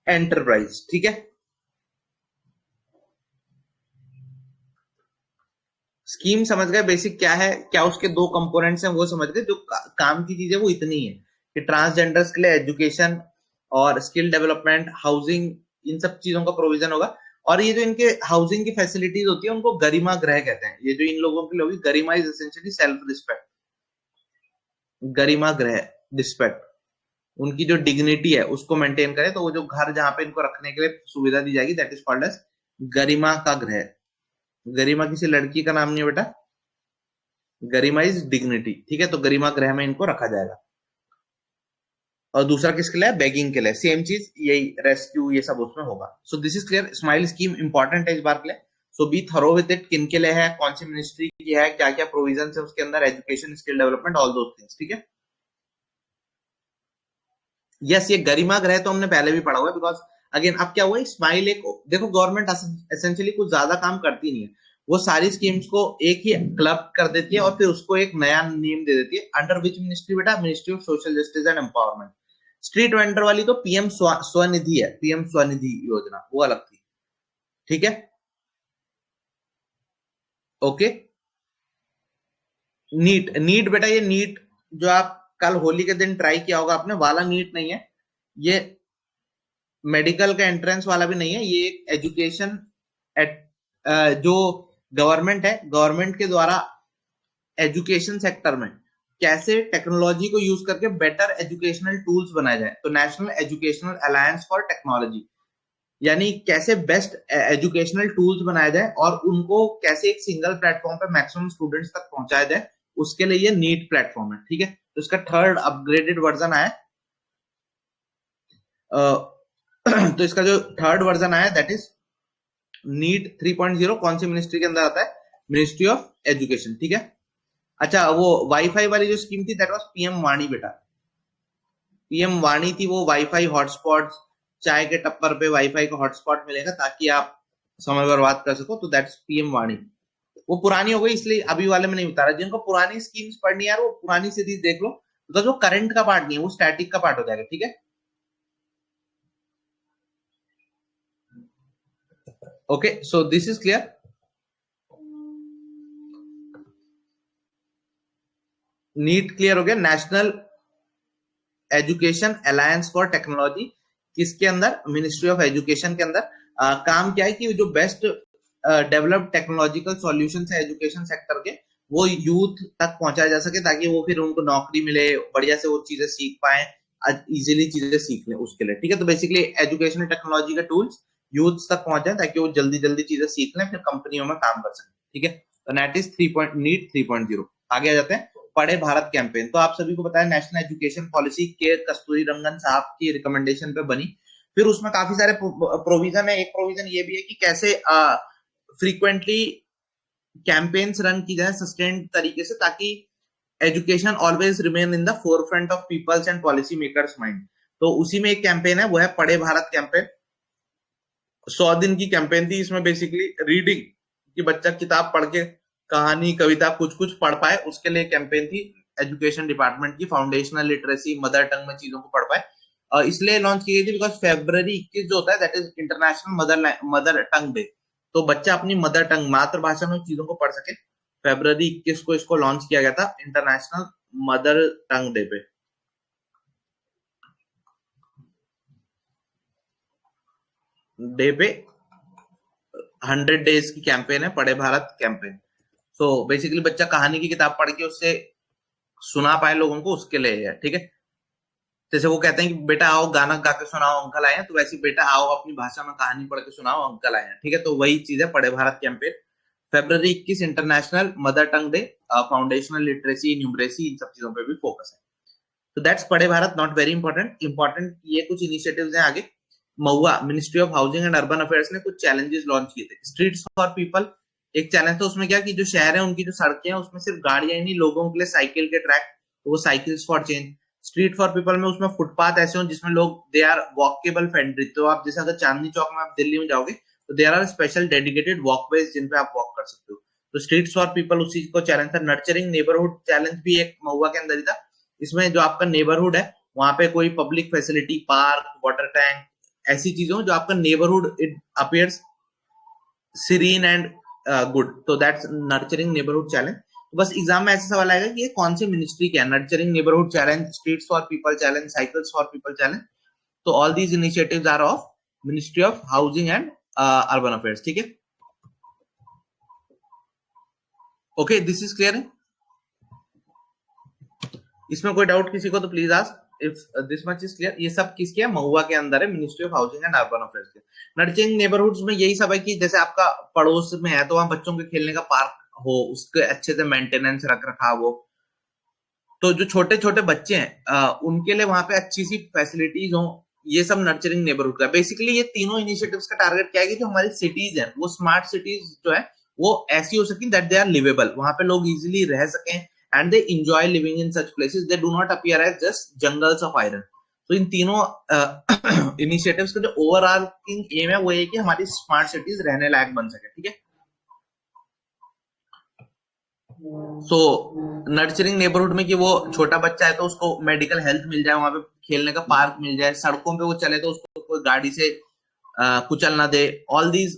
A: enterprise. ठीक है, स्कीम समझ गए बेसिक क्या है, क्या उसके दो कंपोनेंट्स हैं वो समझ गए. जो काम की चीज है वो इतनी है कि ट्रांसजेंडर्स के लिए एजुकेशन और स्किल डेवलपमेंट, हाउसिंग, इन सब चीजों का प्रोविजन होगा. और ये जो इनके हाउसिंग की फैसिलिटीज होती है उनको गरिमा गृह कहते हैं. ये जो इन लोगों के लिए होगी, गरिमा इज एसेंशियली सेल्फ रिस्पेक्ट. गरिमा गृह, रिस्पेक्ट, उनकी जो डिग्निटी है उसको मेंटेन करे. तो वो जो घर जहां पे इनको रखने के लिए सुविधा दी जाएगी, दैट इज कॉल्ड एज गरिमा का गृह. गरिमा किसी लड़की का नाम नहीं है बेटा, गरिमा इज डिग्निटी. ठीक है, तो गरिमा गृह में इनको रखा जाएगा. और दूसरा किसके लिए? बेगिंग के लिए. सेम चीज, यही रेस्क्यू, ये सब उसमें होगा. सो this is clear. Smile scheme important है इस बार के लिए. सो बी थरो विद इट. किन के लिए है, कौन सी मिनिस्ट्री की है, क्या क्या प्रोविजन है उसके अंदर, education, skill development, all those things. ठीक है, यस, ये गरिमा गृह तो हमने पहले भी पढ़ा हुआ है. बिकॉज अगेन अब क्या हुआ, स्माइल एक, देखो गवर्नमेंट एसेंशियली कुछ ज्यादा काम करती नहीं है, वो सारी स्कीम्स को एक ही क्लब कर देती है और फिर उसको एक नया नेम दे देती है. अंडर विच मिनिस्ट्री बेटा? Ministry of social justice and empowerment. Street vendor वाली तो पीएम स्वनिधि है, पीएम स्वनिधि योजना, वो अलग थी. ठीक है, ओके. नीट, नीट बेटा, ये नीट जो आप कल होली के दिन ट्राई किया होगा आपने, वाला नीट नहीं है ये. मेडिकल का एंट्रेंस वाला भी नहीं है ये. एक एजुकेशन जो गवर्नमेंट है, गवर्नमेंट के द्वारा एजुकेशन सेक्टर में कैसे टेक्नोलॉजी को यूज करके बेटर एजुकेशनल टूल्स बनाए जाए. तो national educational alliance for technology, यानी कैसे बेस्ट एजुकेशनल टूल्स बनाए जाए और उनको कैसे एक सिंगल प्लेटफॉर्म पे मैक्सिमम स्टूडेंट्स तक पहुंचाया जाए, उसके लिए ये नीट प्लेटफॉर्म है. ठीक है, तो इसका थर्ड अपग्रेडेड वर्जन आया. तो इसका जो थर्ड वर्जन आया दैट इज नीट 3.0. कौन सी मिनिस्ट्री के अंदर आता है? Ministry of education. ठीक है, अच्छा वो वाईफाई वाली जो स्कीम थी दैट वाज पीएम वाणी बेटा. पीएम वाणी थी वो वाईफाई हॉटस्पॉट, चाय के टप्पर पे वाईफाई का हॉटस्पॉट मिलेगा ताकि आप समय बर्बाद कर सको. तो दैट्स पीएम वाणी. वो पुरानी हो गई इसलिए अभी वाले में नहीं बता रहा. जिनको पुरानी स्कीम्स पढ़नी है यार वो पुरानी सीरीज देख लो, बिकॉज वो करंट का पार्ट नहीं है, वो स्टैटिक का पार्ट हो जाएगा. ठीक है, Okay, so this is clear. NEAT clear हो गया. National education alliance for technology, किसके अंदर? मिनिस्ट्री ऑफ एजुकेशन के अंदर. काम क्या है कि जो बेस्ट डेवलप्ड टेक्नोलॉजिकल सॉल्यूशन है एजुकेशन सेक्टर के, वो यूथ तक पहुंचाया जा सके, ताकि वो फिर उनको नौकरी मिले, बढ़िया से वो चीजें सीख पाए, इजीली चीजें सीख लें उसके लिए. ठीक है, तो बेसिकली एजुकेशनल टेक्नोलॉजी के टूल्स यूथ तक पहुंच जाए, ताकि वो जल्दी जल्दी चीजें सीख लें, फिर कंपनियों में काम कर सकें. ठीक है, तो नेट इज नीट 3.0. आगे आ जाते हैं. पढ़े भारत कैंपेन, तो आप सभी को पता है नेशनल एजुकेशन पॉलिसी के कस्तूरी रंगन साहब की रिकमेंडेशन पे बनी. फिर उसमें काफी सारे प्रोविजन है. एक प्रोविजन ये भी है कि कैसे फ्रीक्वेंटली कैंपेन्स रन की जाए सस्टेन्ड तरीके से, ताकि education always remain in the forefront of people's and policy makers mind. तो उसी में एक कैंपेन है, वो है पढ़े भारत कैंपेन. 100 दिन की कैंपेन थी. इसमें बेसिकली रीडिंग कि बच्चा किताब पढ़ के कहानी कविता कुछ कुछ पढ़ पाए, उसके लिए कैंपेन थी एजुकेशन डिपार्टमेंट की. फाउंडेशनल लिटरेसी, मदर टंग में चीजों को पढ़ पाए, इसलिए लॉन्च की गई थी. बिकॉज February 21 जो होता है that is international mother tongue day. तो बच्चा अपनी मदर टंग मातृभाषा में चीजों को पढ़ सके. February 21 को इसको लॉन्च किया गया था इंटरनेशनल मदर टंग डे पे. डे पे 100 डेज की कैंपेन है Padhe Bharat campaign. So basically बच्चा कहानी की किताब पढ़ के उससे सुना पाए लोगों को, उसके लिए है. ठीक है, जैसे वो कहते हैं कि बेटा आओ गाना गा के सुनाओ अंकल आए हैं, तो वैसे बेटा आओ अपनी भाषा में कहानी पढ़ के सुनाओ अंकल आए हैं. ठीक है, तो वही चीज है Padhe Bharat campaign. February 21 international mother tongue day, foundational literacy, numeracy, इन सब चीजों पे भी फोकस है. तो that's Padhe Bharat. Not very important. Important ये कुछ इनिशिएटिव्स हैं आगे. Mahua, ministry of housing and urban affairs ने कुछ चैलेंजेस लॉन्च किए थे. स्ट्रीट्स फॉर पीपल एक चैलेंज था. उसमें क्या कि जो शहर है उनकी जो सड़कें हैं उसमें सिर्फ गाड़ियां ही नहीं, लोगों के लिए साइकिल के ट्रैक, तो वो cycles for change. Street for people में उसमें फुटपाथ ऐसे हो जिसमें लोग दे आर वॉकेबल फ्रेंडली. तो आप जैसे अगर चांदनी चौक में आप दिल्ली में जाओगे तो there are special dedicated walkways जिन पे आप वॉक कर सकते हो. तो स्ट्रीट्स फॉर पीपल उसी को चैलेंज था. नर्चरिंग नेबरहुड चैलेंज भी एक महुआ के अंदर ही था. इसमें जो आपका नेबरहुड है वहां पे कोई public facility, park, water tank, ऐसी चीजों जो आपका neighbourhood it appears serene and good. तो दैट्स नर्चरिंग नेबरहुड चैलेंज. तो बस एग्जाम में ऐसा सवाल आएगा कि ये कौन सी मिनिस्ट्री क्या है? Nurturing neighbourhood challenge, streets for people challenge, cycles for people challenge. तो all these initiatives are of ministry of housing and urban affairs. ठीक है, ओके, दिस इज क्लियर. इसमें कोई डाउट किसी को तो please ask. If this much is clear. ये सब किसके है? महुआ के अंदर है, ministry of housing and urban affairs के. नर्चरिंग नेबरहुड्स में यही सब है कि जैसे आपका पड़ोस में है तो वहां बच्चों के खेलने का पार्क हो, उसके अच्छे से मेंटेनेंस रख रखाव हो. तो जो छोटे छोटे बच्चे हैं उनके लिए वहां पे अच्छी सी फैसिलिटीज हो. ये सब नर्चरिंग नेबरहुड का. बेसिकली ये तीनों इनिशिएटिव्स का टारगेट क्या है कि जो हमारी सिटीज है वो स्मार्ट सिटीज जो है वो ऐसी हो सके दैट दे आर लिवेबल, वहां पे लोग इजिली रह सकें and they enjoy living in such places. They do not appear as just jungles of iron. तो इन तीनों इनिशिएटिव्स का जो ओवरऑल एम है वो ये कि हमारी स्मार्ट सिटीज रहने लायक बन सके. ठीक है, सो नर्चरिंग नेबरहुड में कि वो छोटा बच्चा है तो उसको मेडिकल हेल्थ मिल जाए, वहां पे खेलने का पार्क मिल जाए, सड़कों पे वो चले तो उसको कोई गाड़ी से कुचल ना दे. ऑल दीज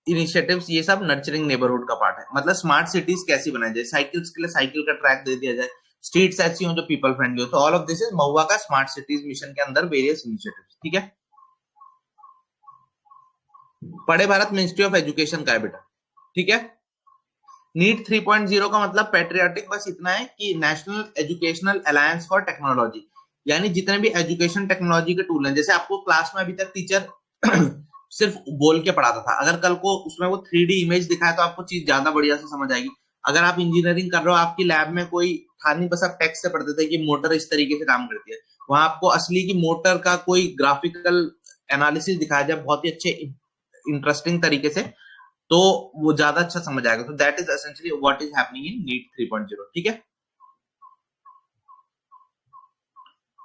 A: इनिशिएटिव्स ये सब नर्चरिंग नेबरहुड का पार्ट है. मतलब स्मार्ट सिटीज कैसी बनाई जाए, साइकिल्स के लिए साइकिल का ट्रैक दे दिया जाए, स्ट्रीट्स ऐसी हो जो पीपल फ्रेंडली हो. तो ऑल ऑफ दिस इज महुआ का स्मार्ट सिटीज मिशन के अंदर वेरियस इनिशिएटिव्स. ठीक है, Padhe Bharat ministry of education का है बेटा. ठीक है, नीट 3.0 का मतलब पैट्रियाटिक बस इतना है कि national educational alliance for technology, यानी जितने भी एजुकेशन टेक्नोलॉजी के टूल हैं. जैसे आपको क्लास में अभी तक टीचर सिर्फ बोल के पढ़ाता था, अगर कल को उसमें वो 3D इमेज दिखाए तो आपको चीज ज्यादा बढ़िया से समझ आएगी. अगर आप इंजीनियरिंग कर रहे हो, आपकी लैब में कोई था नहीं, बस आप टेक्स्ट से पढ़ते थे कि मोटर इस तरीके से काम करती है, वहां आपको असली की मोटर का कोई ग्राफिकल एनालिसिस दिखाया जाए बहुत ही अच्छे इंटरेस्टिंग तरीके से, तो वो ज्यादा अच्छा समझ आएगा. तो that is essentially what is happening in NEAT 3.0. ठीक है,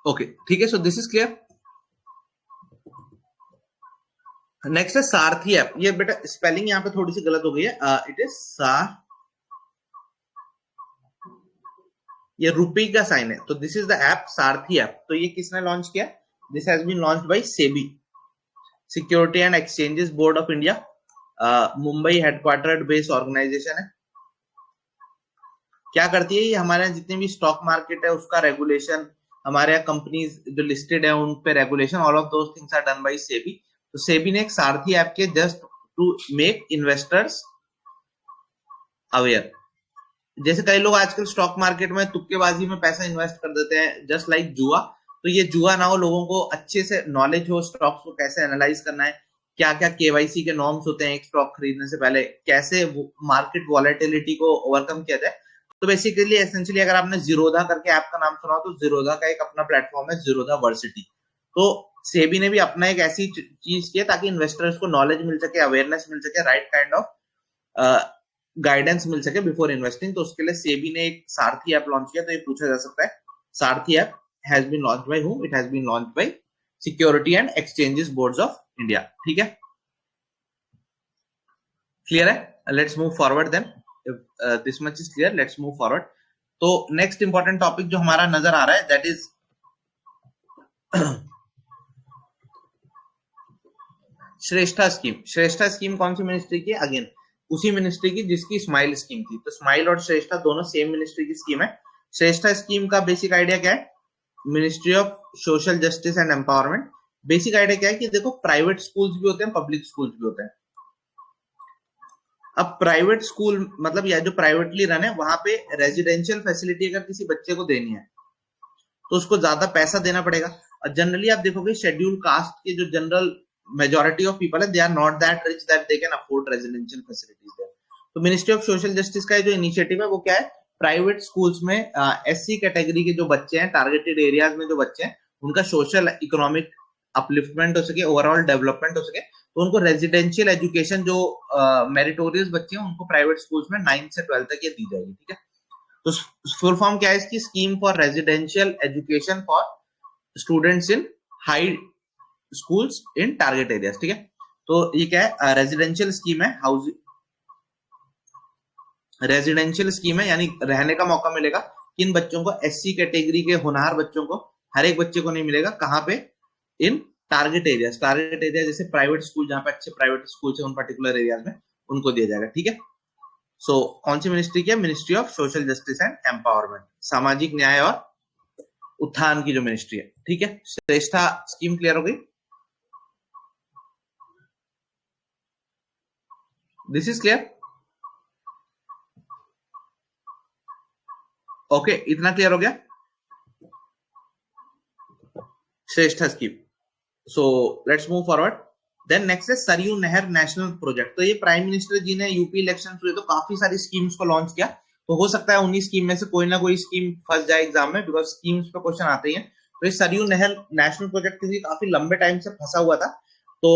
A: ओके, ठीक है. So this is clear. Next है सारथी ऐप. ये बेटा स्पेलिंग यहाँ पे थोड़ी सी गलत हो गई है. इट इज सा, ये रुपी का साइन है. तो this is the app Saarthi app. तो ये किसने लॉन्च किया? This has been launched by SEBI, security and exchanges board of India. Mumbai headquartered based organisation है। क्या करती है ये, हमारे यहाँ जितने भी स्टॉक मार्केट है उसका रेगुलेशन, हमारे यहाँ कंपनीज जो लिस्टेड है उन पे regulation, all of those things are done by SEBI. तो सेबी ने एक सारथी ऐप के just to make investors aware. जैसे कई लोग आजकल स्टॉक मार्केट में तुक्केबाजी में पैसा इन्वेस्ट कर देते हैं, जस्ट लाइक जुआ। तो ये जुआ ना हो, लोगों को अच्छे से नॉलेज हो स्टॉक्स को कैसे एनालाइज करना है, क्या क्या केवाईसी के नॉर्म्स होते हैं एक स्टॉक खरीदने से पहले, कैसे मार्केट वॉलेटिलिटी को ओवरकम किया जाए। तो बेसिकली एसेंशियली अगर आपने जीरोधा करके ऐप का नाम सुना हो, तो जीरोधा का एक अपना प्लेटफॉर्म है, जीरोधा वर्सिटी। तो सेबी ने भी अपना एक ऐसी चीज की है ताकि इन्वेस्टर्स को नॉलेज मिल सके, अवेयरनेस मिल सके, राइट काइंड ऑफ गाइडेंस मिल सके बिफोर इन्वेस्टिंग। तो उसके लिए सेबी ने एक सारथी ऐप लॉन्च किया। तो ये पूछा जा सकता है, Saarthi app has been launched by whom? It has been launched by security and exchanges boards of India. ठीक है, क्लियर है? Let's move forward then. This much is clear, let's move forward. तो नेक्स्ट इंपॉर्टेंट टॉपिक जो हमारा नजर आ रहा है that is Shreshta scheme. Shreshta scheme कौन सी मिनिस्ट्री की? अगेन उसी मिनिस्ट्री की जिसकी स्माइल स्कीम थी। तो स्माइल और श्रेष्ठा दोनों सेम मिनिस्ट्री की स्कीम है। श्रेष्ठा स्कीम का बेसिक आइडिया क्या है? Ministry of social justice and empowerment. Basic idea क्या है कि देखो, प्राइवेट स्कूल्स भी होते हैं, पब्लिक स्कूल्स भी होते हैं। अब प्राइवेट स्कूल मतलब या जो प्राइवेटली रन है, वहां पे रेजिडेंशियल फैसिलिटी अगर किसी बच्चे को देनी है तो उसको ज्यादा पैसा देना पड़ेगा। और जनरली आप देखोगे शेड्यूल कास्ट के जो जनरल मेजोरिटी ऑफ पीपल है, they are not that rich that they can afford residential facilities there. तो मिनिस्ट्री ऑफ सोशल जस्टिस का जो इनिशिएटिव है वो क्या है? प्राइवेट स्कूल्स में एससी कैटेगरी के जो बच्चे हैं, टारगेटेड एरियाज में जो बच्चे हैं, उनका सोशल इकोनॉमिक अपलिफ्टमेंट हो सके, ओवरऑल डेवलपमेंट हो सके, तो उनको रेजिडेंशियल एजुकेशन जो मेरिटोरियस बच्चे हैं उनको प्राइवेट स्कूल्स में 9th से 12th तक ये दी जाएगी। ठीक है, तो फुल फॉर्म क्या है इसकी? Scheme for residential education for students in high schools in target areas. ठीक है, तो ये क्या है? रेजिडेंशियल स्कीम है, हाउस रेजिडेंशियल स्कीम है, यानी रहने का मौका मिलेगा किन बच्चों को? एससी कैटेगरी के होनहार बच्चों को। हर एक बच्चे को नहीं मिलेगा। कहां पे? In target areas. Target area जैसे प्राइवेट स्कूल, जहां पे अच्छे प्राइवेट स्कूल है उन पर्टिकुलर एरियाज में उनको दिया जाएगा। ठीक है, सो कौन सी मिनिस्ट्री की है? Ministry of social justice and empowerment, सामाजिक न्याय और उत्थान की जो मिनिस्ट्री है। ठीक है, श्रेष्ठा स्कीम क्लियर हो गई? This is clear? ओके, इतना क्लियर हो गया Shreshta scheme. So let's move forward. Then next है सरयू नहर नेशनल प्रोजेक्ट। तो ये प्राइम मिनिस्टर जी ने यूपी इलेक्शन हुए तो काफी सारी स्कीम्स को लॉन्च किया। तो हो सकता है उन्हीं स्कीम में से कोई ना कोई स्कीम फंस जाए एग्जाम में, बिकॉज स्कीम्स पे क्वेश्चन आते ही हैं। तो ये सरयू नहर नेशनल प्रोजेक्ट किसी काफी लंबे टाइम से फंसा हुआ था। तो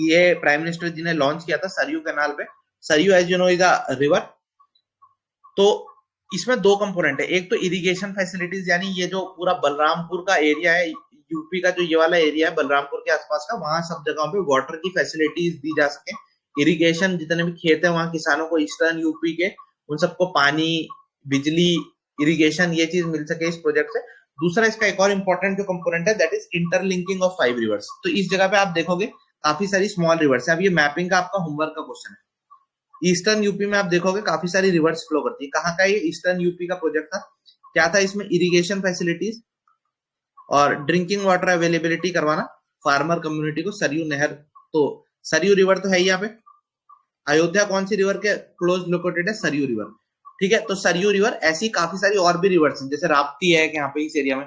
A: ये प्राइम मिनिस्टर जी ने लॉन्च किया था सरयू कैनाल पे। Saryu as you know is a river. तो इसमें दो कंपोनेंट है, एक तो इरिगेशन फैसिलिटीज, यानी ये जो पूरा बलरामपुर का एरिया है, यूपी का जो ये वाला एरिया है बलरामपुर के आसपास का, वहां सब जगहों पे वाटर की फैसिलिटीज दी जा सके। इरिगेशन, जितने भी खेत है वहां किसानों को ईस्टर्न यूपी के, उन सबको पानी, बिजली, इरिगेशन, ये चीज मिल सके इस प्रोजेक्ट से। दूसरा इसका एक और इंपॉर्टेंट जो कंपोनेंट है that is interlinking of 5 reverse. तो इस जगह पे आप देखोगे काफी सारी स्मॉल रिवर्स है। अब ये मैपिंग का आपका होमवर्क का क्वेश्चन है। ईस्टर्न यूपी में आप देखोगे काफी सारी रिवर्स फ्लो करती है। कहाँ का ये ईस्टर्न यूपी का प्रोजेक्ट था? क्या था इसमें? इरिगेशन फैसिलिटीज और ड्रिंकिंग वाटर अवेलेबिलिटी करवाना फार्मर कम्युनिटी को, सरयू नहर। तो सरयू रिवर तो है ही यहाँ पे। अयोध्या कौन सी रिवर के क्लोज लोकेटेड है? सरयू रिवर। ठीक है, तो सरयू रिवर, ऐसी काफी सारी और भी रिवर्स हैं, जैसे राप्ती है यहाँ पे इस एरिया में।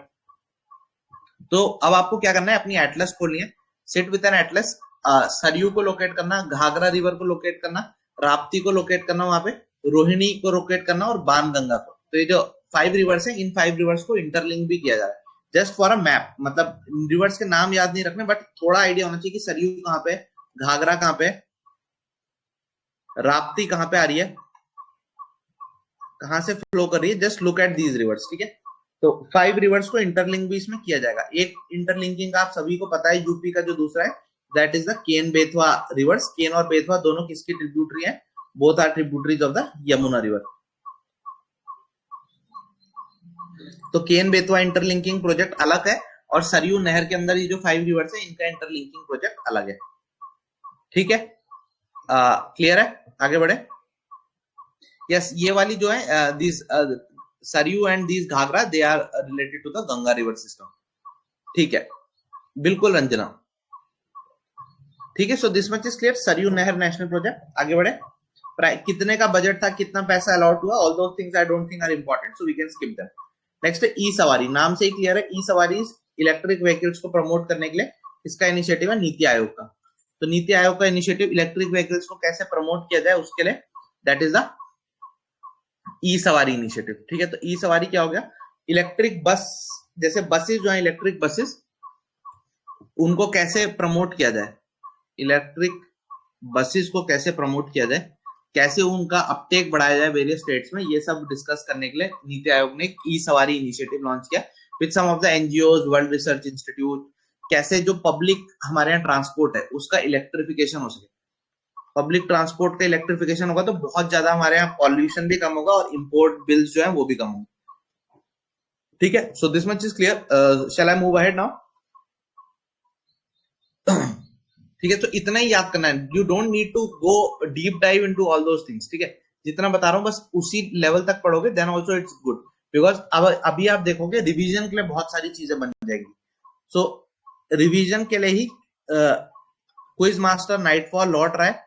A: तो अब आपको क्या करना है? अपनी एटलस खोलनी है, sit with an atlas. Saryu को लोकेट करना, घाघरा रिवर को लोकेट करना, राप्ती को लोकेट करना, वहां पे रोहिणी को लोकेट करना और बाणगंगा को। तो ये जो 5 रिवर्स है, इन 5 रिवर्स को इंटरलिंक भी किया जा रहा है। जस्ट फॉर अ मैप, मतलब रिवर्स के नाम याद नहीं रखने, बट थोड़ा आइडिया होना चाहिए कि सरयू कहाँ पे, घाघरा कहाँ पे, राप्ती कहाँ पे आ रही है, कहां से फ्लो कर रही है। Just look at these rivers. ठीक है, तो 5 रिवर्स को इंटरलिंक भी इसमें किया जाएगा। एक इंटरलिंकिंग आप सभी को पता है यूपी का जो दूसरा है that is the Ken Betwa rivers. Ken और बेतवा दोनों किसकी ट्रिब्यूटरी है? Both are tributaries of the Yamuna river. तो केन बेतवा इंटरलिंकिंग प्रोजेक्ट अलग है और सरयू नहर के अंदर ये जो 5 रिवर्स है इनका इंटरलिंकिंग प्रोजेक्ट अलग है। ठीक है, क्लियर है, आगे बढ़े। यस, ये वाली जो है this Saryu and this Ghaghara they are related to the Ganga river system. ठीक है, बिल्कुल रंजना, ठीक है। So this much is clear, Saryu Nahar national project. आगे बढ़े। कितने का बजट था, कितना पैसा अलॉट हुआ, all those things I don't think are important, so we can skip them. Next e Savari, नाम से ही क्लियर है, ई सवारी इलेक्ट्रिक व्हीकल्स को प्रमोट करने के लिए इसका इनिशिएटिव है नीति आयोग का। तो नीति आयोग का इनिशिएटिव इलेक्ट्रिक व्हीकल्स को कैसे प्रमोट किया जाए उसके लिए, that is the E Savari initiative. ठीक है, तो ई सवारी क्या हो गया, इलेक्ट्रिक बस, जैसे बसेस जो है इलेक्ट्रिक बसेस, उनको कैसे प्रमोट किया जाए, इलेक्ट्रिक बसेस को कैसे प्रमोट किया जाए, कैसे उनका अपटेक बढ़ाया जाए वेरियस स्टेट्स में, ये सब डिस्कस करने के लिए नीति आयोग ने ई सवारी इनिशिएटिव लॉन्च किया with some of the NGOs, world research institute. कैसे जो पब्लिक हमारे यहाँ ट्रांसपोर्ट है उसका इलेक्ट्रिफिकेशन हो सके, पब्लिक ट्रांसपोर्ट का इलेक्ट्रिफिकेशन होगा तो बहुत ज्यादा हमारे यहाँ पॉल्यूशन भी कम होगा और इंपोर्ट बिल्स जो है वो भी कम होंगे। ठीक है, so this much is clear, shall I move ahead now. ठीक है, तो इतना ही याद करना है, you don't need to go deep dive into all those things. ठीक है, जितना बता रहा हूं बस उसी लेवल तक पढ़ोगे then also it's good, because अब अभी आप देखोगे रिवीजन के लिए बहुत सारी चीजें बन जाएगी। सो रिवीजन के लिए ही क्विज मास्टर नाइटफॉल लौट रहा है,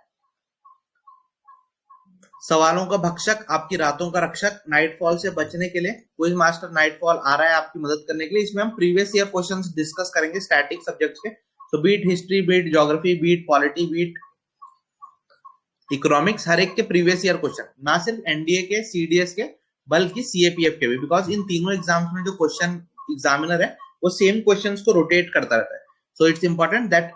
A: सवालों का भक्षक, आपकी रातों का रक्षक, नाइटफॉल से बचने के लिए क्विज मास्टर नाइटफॉल आ रहा है आपकी मदद करने के लिए। इसमें हम प्रीवियस ईयर क्वेश्चंस डिस्कस करेंगे स्टैटिक सब्जेक्ट्स के, तो be it history, be it geography, be it polity, be it economics, हर एक के प्रीवियस ईयर क्वेश्चन, ना सिर्फ एनडीए के, सीडीएस के, बल्कि सीएपीएफ के भी, बिकॉज इन तीनों एग्जाम्स में जो क्वेश्चन एग्जामिनर है वो सेम क्वेश्चंस को रोटेट करता रहता है। So it's important that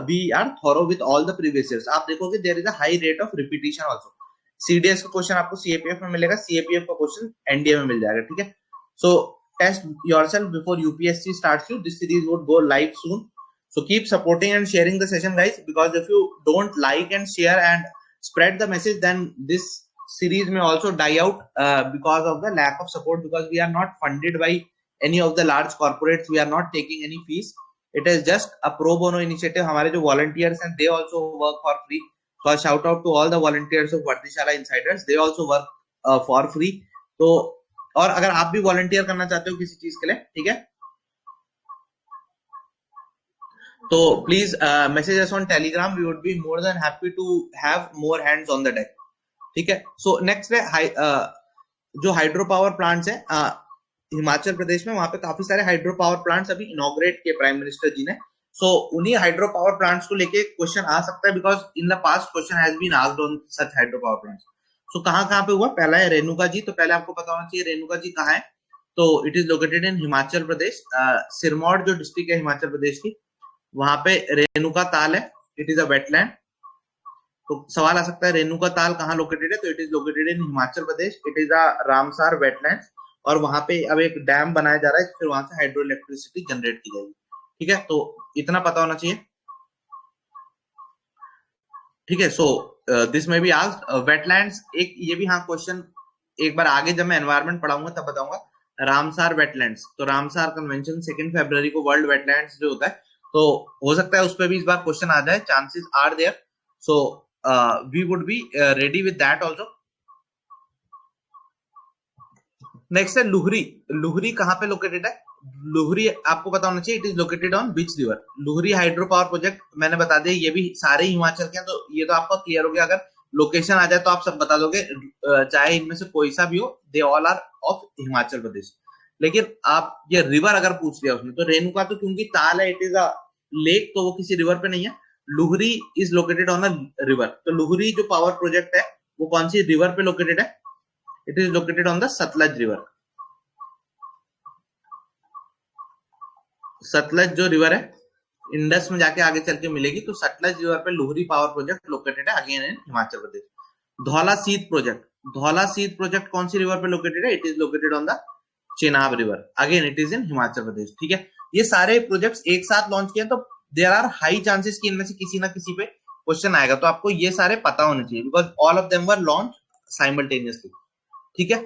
A: we are thorough with all the previous years. आप देखोगे there is a high rate of repetition also, CDS का क्वेश्चन आपको सीएपीएफ में मिलेगा, सीएपीएफ का क्वेश्चन एनडीए में मिल जाएगा। ठीक है, so test yourself before UPSC starts you, this series would go live soon, so keep supporting and sharing the session guys, because if you don't like and share and spread the message, then this series may also die out because of the lack of support, because we are not funded by any of the large corporates, we are not taking any fees, it is just a pro bono initiative। हमारे जो volunteers and they also work for free, so a shout out to all the volunteers of Vardishala Insiders, they also work for free। तो और अगर आप भी volunteer करना चाहते हो किसी चीज के लिए, ठीक है, तो please message us on Telegram, we would be more than happy to have more hands on the deck. ठीक है, सो नेक्स्ट है जो हाइड्रो पावर प्लांट्स है हिमाचल प्रदेश में, वहां पे काफी सारे हाइड्रो पावर प्लांट्स अभी इनॉग्रेट किए प्राइम मिनिस्टर जी ने। सो उन्हीं हाइड्रो पावर प्लांट्स को लेके क्वेश्चन आ सकता है, because in the past question has been asked on such hydro power plants. So कहां कहां पे हुआ, पहला है रेणुका जी, तो पहले आपको पता होना चाहिए रेणुका जी कहाँ है, तो it is located in Himachal Pradesh, Sirmaur जो डिस्ट्रिक्ट है हिमाचल प्रदेश की, वहां पे रेणुका ताल है, इट इज अ वेटलैंड। तो सवाल आ सकता है रेणुका ताल कहाँ लोकेटेड है, तो it is located in Himachal Pradesh, it is a Ramsar wetland, और वहां पे अब एक डैम बनाया जा रहा है, फिर वहां से हाइड्रो इलेक्ट्रिसिटी जनरेट की जाएगी। ठीक है, तो इतना पता होना चाहिए। ठीक है, सो दिस में भी आज वेटलैंड्स एक ये भी हाँ क्वेश्चन एक बार आगे जब मैं एनवायरमेंट पढ़ाऊंगा तब बताऊंगा। रामसार वेटलैंड्स, तो रामसार कन्वेंशन 2 फरवरी को वर्ल्ड वेटलैंड्स जो होता है, तो हो सकता है उस पर भी इस बार क्वेश्चन आ जाए, chances are there, so we would be ready with that also. Next है लुहरी, लुहरी कहाँ पे लोकेटेड है, लुहरी आपको पता होना चाहिए, it is located on which river, Luhri hydro power project मैंने बता दिया, ये भी सारे हिमाचल के हैं, तो ये तो आपका क्लियर हो गया, अगर लोकेशन आ जाए तो आप सब बता दोगे, चाहे इनमें से कोई सा भी हो, they all are of Himachal Pradesh. लेकिन आप ये रिवर अगर पूछ लिया उसने, तो रेणुका तो क्योंकि ताल है, इट इज अ लेक, तो वो किसी रिवर पे नहीं है, Luhri is located on a river. तो लुहरी जो पावर प्रोजेक्ट है वो कौन सी रिवर पे लोकेटेड है, it is located on the Sutlej river. Sutlej जो रिवर है इंडस में जाके आगे चल के मिलेगी, तो सतलज रिवर पे लुहरी पावर प्रोजेक्ट लोकेटेड है, again in Himachal Pradesh. Dhaula Sidh project, Dhaula Sidh project कौन सी रिवर पे लोकेटेड है, it is located on the Chenab river, again it is in Himachal Pradesh. ठीक है, ये सारे प्रोजेक्ट्स एक साथ लॉन्च किए, तो देयर आर हाई चांसेस कि इनमें से किसी ना किसी पे क्वेश्चन आएगा, तो आपको ये सारे पता होने चाहिए, because all of them were launch simultaneously. ठीक है,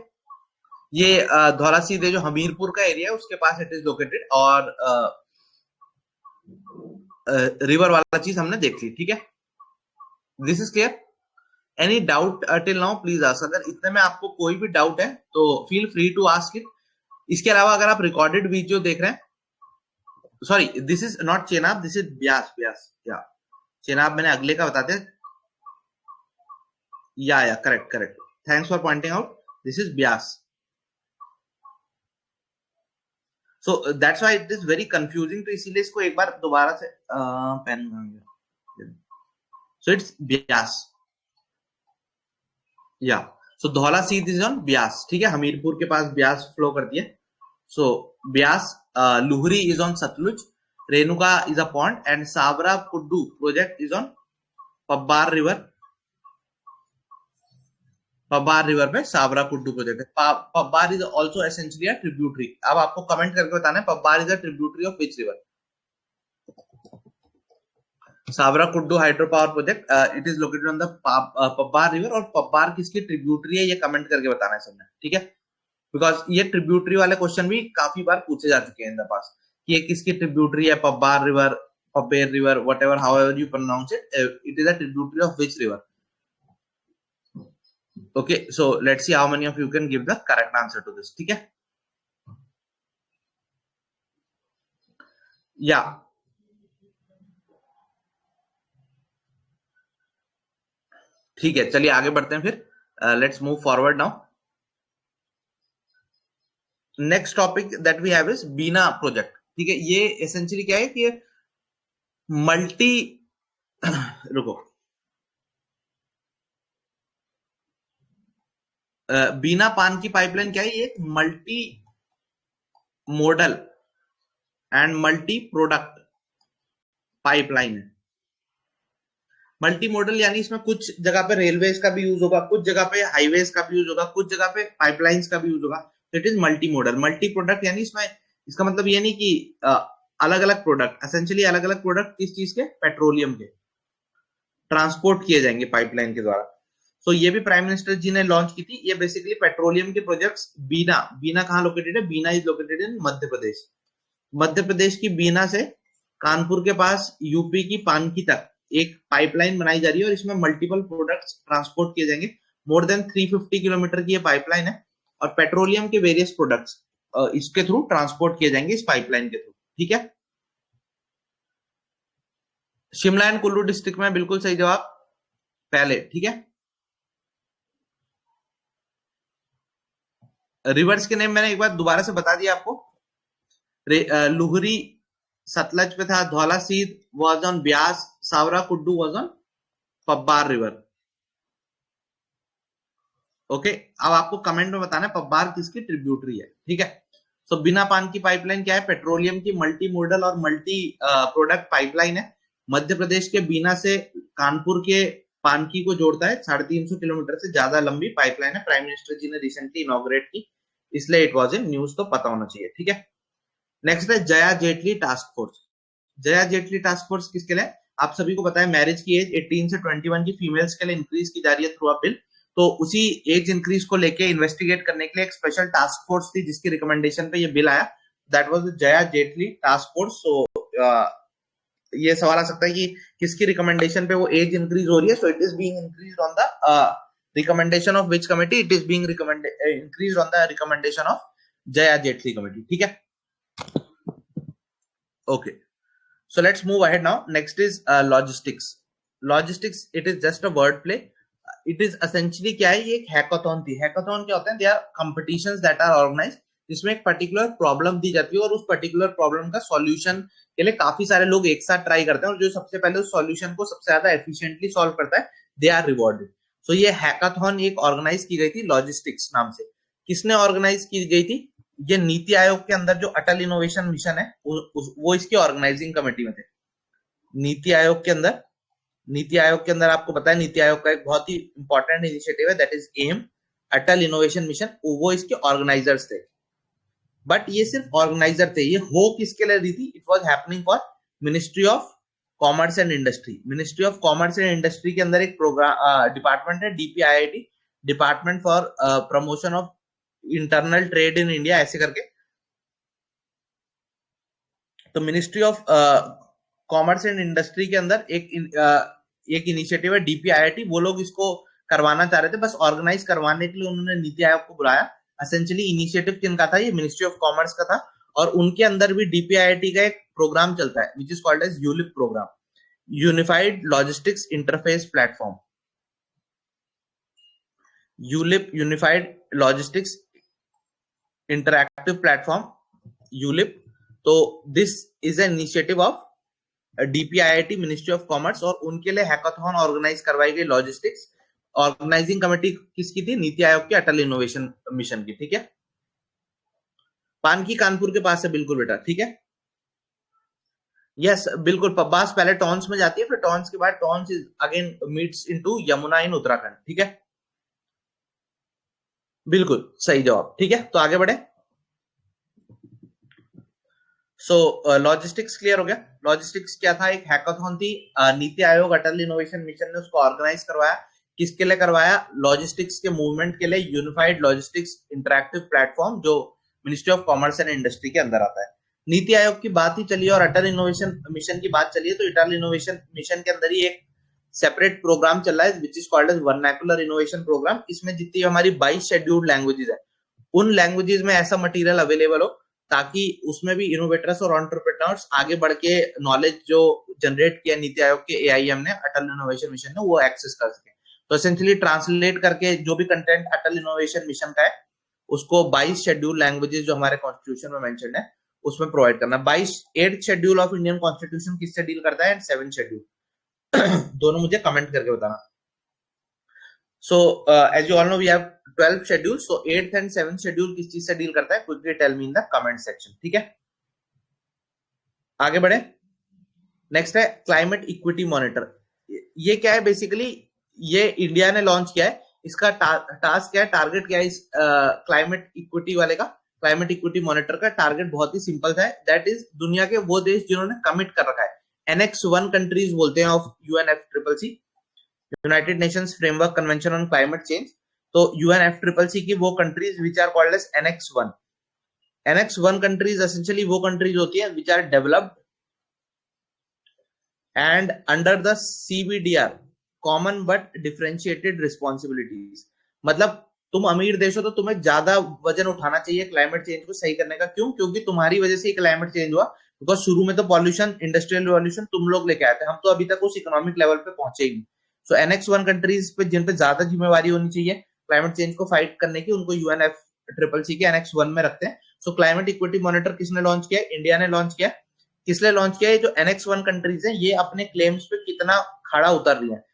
A: ये धौला सीधे जो हमीरपुर का एरिया है उसके पास इट इज लोकेटेड, और रिवर वाला चीज हमने देख ली। ठीक है, this is clear? Any doubt till now please ask. अगर इतने में आपको कोई भी डाउट है तो feel free to ask it. इसके अलावा अगर आप रिकॉर्डेड वीडियो देख रहे हैं, sorry this is not Chenab, this is Beas. Beas या चेनाब मैंने अगले का बताते हैं। या correct correct, thanks for pointing out, this is Beas. So that's why it is very confusing, तो इसीलिए इसको एक बार दोबारा से पेन, सो इट्स ब्यास। या सो धौला सीध इज ऑन ब्यास, ठीक है, हमीरपुर के पास ब्यास फ्लो करती है। So Beas, Luhri is on Sutlej, Renuka is a pond, and Sawra Kuddu project is on Pabbar river. Pabbar river पे सावरा कुड्डू प्रोजेक्ट है। Pabbar is also essentially a tributary. अब आपको कमेंट करके बताना है Pabbar is a tributary of which river? Sawra Kuddu hydro power project, it is located on the Pabbar river, और पब्बार किसकी ट्रिब्यूटरी है ये कमेंट करके बताना है सबने, ठीक है? बिकॉज ये ट्रिब्यूटरी वाले क्वेश्चन भी काफी बार पूछे जा चुके हैं इन द पास कि ये किसकी ट्रिब्यूटरी है, Pabbar river, Pabber river, whatever however you pronounce it, it is a tributary of which river? Okay, so let's see how many of you can give the correct answer to this, ठीक है? या ठीक है, चलिए आगे बढ़ते हैं फिर। Let's move forward now. Next topic that we have is Bina project, ठीक है? ये एसेंशियली क्या है कि मल्टी रुको, बीना पान की पाइपलाइन क्या है? ये multi modal and multi product pipeline है। मल्टी मॉडल यानी इसमें कुछ जगह पे रेलवेज का भी यूज होगा, कुछ जगह पे हाईवेज का भी यूज होगा, कुछ जगह पे पाइपलाइंस का भी यूज होगा। It is multi modal. Multi product यानी इसमें, इसका मतलब ये नहीं कि अलग अलग प्रोडक्ट, एसेंशियली अलग अलग प्रोडक्ट किस चीज के? पेट्रोलियम के, ट्रांसपोर्ट किए जाएंगे पाइपलाइन के द्वारा। सो ये भी प्राइम मिनिस्टर जी ने लॉन्च की थी। ये बेसिकली पेट्रोलियम के प्रोजेक्ट्स। बीना, बीना कहाँ लोकेटेड है? बीना इज लोकेटेड इन मध्य प्रदेश। मध्य प्रदेश की बीना से कानपुर के पास यूपी की पानकी तक एक पाइपलाइन बनाई जा रही है, और इसमें मल्टीपल प्रोडक्ट्स ट्रांसपोर्ट किए जाएंगे। मोर देन 350 किलोमीटर की ये पाइपलाइन है, और पेट्रोलियम के वेरियस प्रोडक्ट्स इसके थ्रू ट्रांसपोर्ट किए जाएंगे, इस पाइपलाइन के थ्रू, ठीक है? शिमला एंड कुल्लू डिस्ट्रिक्ट में, बिल्कुल सही जवाब पहले, ठीक है? रिवर्स के नेम मैंने एक बार दोबारा से बता दिया आपको। लुहरी सतलज पे था, धौला सीध was on Beas, Sawra Kuddu was on Pabbar river. Okay, अब आपको कमेंट में बताना है पब्बार किसकी ट्रिब्यूटरी है, ठीक है? सो बिना पान की पाइपलाइन क्या है? पेट्रोलियम की मल्टी मॉडल और मल्टी प्रोडक्ट पाइपलाइन है। मध्य प्रदेश के बीना से कानपुर के पानकी को जोड़ता है। 350 किलोमीटर से ज्यादा लंबी पाइपलाइन है। प्राइम मिनिस्टर जी ने रिसेंटली इनॉग्रेट की, इसलिए इट वॉज इन न्यूज, तो पता होना चाहिए, ठीक है? नेक्स्ट है Jaya Jaitley task force. Jaya Jaitley task force किसके लिए? आप सभी को पता है मैरिज की एज 18 से 21 की फीमेल्स के लिए इंक्रीज की जा रही है थ्रू अ बिल। तो उसी एज इंक्रीज को लेके इन्वेस्टिगेट करने के लिए एक स्पेशल टास्क फोर्स थी, जिसकी रिकमेंडेशन पे ये बिल आया। That was the Jaya Jaitley task force. So ये सवाल आ सकता है कि किसकी रिकमेंडेशन पे वो एज इंक्रीज हो रही है? सो it is being increased on the recommendation of which committee? It is being recommended increased on the recommendation of Jaya Jaitley committee, ठीक है? Okay, so let's move ahead now. Next is logistics. Logistics, it is just a word play. It is essentially क्या है? ये एक हैकाथॉन थी। हैकाथॉन क्या होते हैं? They are competitions that are organised, जिसमें एक पर्टिकुलर प्रॉब्लम दी जाती है, और उस पर्टिकुलर प्रॉब्लम का सॉल्यूशन के लिए काफी सारे लोग एक साथ ट्राई करते हैं, और जो सबसे पहले उस सॉल्यूशन को सबसे ज्यादा एफिशिएंटली सॉल्व करता है, दे आर रिवॉर्डेड। सो ये हैकाथॉन एक ऑर्गेनाइज की गई थी लॉजिस्टिक्स नाम से। किसने ऑर्गेनाइज की गई थी? ये नीति आयोग के अंदर जो अटल इनोवेशन मिशन है, वो इसकी ऑर्गेनाइजिंग कमेटी में थे। नीति आयोग के अंदर, नीति आयोग के अंदर आपको पता है नीति आयोग का एक बहुत ही इंपॉर्टेंट इनिशिएटिव है, that is M, Atal innovation mission. वो इसके ऑर्गेनाइजर्स थे। बट ये सिर्फ ऑर्गेनाइजर थे। ये हो किसके लिए दी थी? It was happening for ministry of commerce and industry. Ministry of commerce and industry के अंदर एक प्रोग्राम डिपार्टमेंट है, DPIIT, department for promotion of internal trade in India, ऐसे करके। तो ministry of commerce and industry के अंदर एक एक इनिशिएटिव है डीपीआईआईटी, वो लोग इसको करवाना चाह रहे थे, बस ऑर्गेनाइज करवाने के लिए उन्होंने नीति आयोग को बुलाया। एसेंशियली इनिशिएटिव किनका था, ये मिनिस्ट्री ऑफ कॉमर्स का था, और उनके अंदर भी डीपीआईआईटी का एक प्रोग्राम चलता है which is called as ULIP programme, unified logistics interface platform. ULIP, unified logistics interactive platform, ULIP. तो this is an initiative of DPIIT, ministry of commerce, और उनके लिए हैकाथॉन ऑर्गेनाइज करवाई गई लॉजिस्टिक्स। ऑर्गेनाइजिंग कमेटी किसकी थी, नीति आयोग की, अटल इनोवेशन मिशन की। ठीक है, पानकी कानपुर के पास है, बिल्कुल बेटा, ठीक है। यस बिल्कुल, पब्बास पहले टॉन्स में जाती है, फिर टॉन्स के बाद Tons is again meets into Yamuna in Uttarakhand. ठीक है, बिल्कुल सही जवाब। ठीक है, तो आगे बढ़े। सो लॉजिस्टिक्स क्लियर हो गया। लॉजिस्टिक्स क्या था, एक हैकाथॉन थी, नीति आयोग अटल इनोवेशन मिशन ने उसको ऑर्गेनाइज करवाया। किसके लिए करवाया, लॉजिस्टिक्स के मूवमेंट के लिए, यूनिफाइड लॉजिस्टिक्स इंटरएक्टिव प्लेटफॉर्म, जो ministry of commerce and industry के अंदर आता है। नीति आयोग की बात ही चली और अटल इनोवेशन मिशन की बात चली है, तो अटल इनोवेशन मिशन के अंदर ही एक सेपरेट प्रोग्राम चल रहा है which is called as vernacular innovation programme. इसमें जितनी हमारी 22 शेड्यूल्ड लैंग्वेजेस है, उन लैंग्वेजेस में ऐसा मटेरियल अवेलेबल हो ताकि उसमें भी इनोवेटर्स और एंटरप्रेन्योर्स आगे बढ़ के नॉलेज जो जनरेट किया नीति आयोग के एआईएम ने, अटल इनोवेशन मिशन ने, वो एक्सेस कर सके। तो एसेंशियली ट्रांसलेट करके जो भी कंटेंट अटल इनोवेशन मिशन का है, उसको 22 शेड्यूल लैंग्वेजेस जो हमारे कॉन्स्टिट्यूशन में मेंशन है उसमें प्रोवाइड करना। 8 शेड्यूल ऑफ इंडियन कॉन्स्टिट्यूशन किससे डील करता है, एंड 7 शेड्यूल दोनों मुझे कमेंट करके बताना। So as you all know we have 12 schedule, so 8th and 7th schedule किस चीज से डील करता है, quickly tell me in the comment section. ठीक है, आगे बढ़े। नेक्स्ट है क्लाइमेट इक्विटी मॉनिटर। ये क्या है, बेसिकली ये इंडिया ने लॉन्च किया है। इसका टास्क क्या है, टारगेट क्या है इस क्लाइमेट इक्विटी वाले का, क्लाइमेट इक्विटी मॉनिटर का टारगेट बहुत ही सिंपल था, दैट इज दुनिया के वो देश जिन्होंने कमिट कर रखा है, NX1 कंट्रीज बोलते हैं of UNFCCC, united nations framework convention on climate change. तो UNFCCC की वो countries which are called as NX1। NX1 countries essentially वो कंट्रीज होती है which are developed and under the CBDR, common but differentiated responsibilities। मतलब तुम अमीर देश हो तो तुम्हें ज्यादा वजन उठाना चाहिए क्लाइमेट चेंज को सही करने का। क्यों, क्योंकि तुम्हारी वजह से क्लाइमेट चेंज हुआ। बिकॉज शुरू में तो पॉल्यूशन, इंडस्ट्रियल रिवॉल्यूशन तुम लोग लेके आए थे, हम तो अभी तक उस इकोनॉमिक लेवल पे पहुंचे ही नहीं। सो NX1 कंट्रीज पे जिन पे ज्यादा जिम्मेवारी होनी चाहिए क्लाइमेट चेंज को फाइट करने की, उनको UNFCCC के NX1 में रखते हैं। सो क्लाइमेट इक्विटी मॉनिटर किसने लॉन्च किया, इंडिया ने लॉन्च किया। किसने लॉन्च किया, जो NX1 कंट्रीज है ये अपने क्लेम्स पे कितना खड़ा उतर रही है।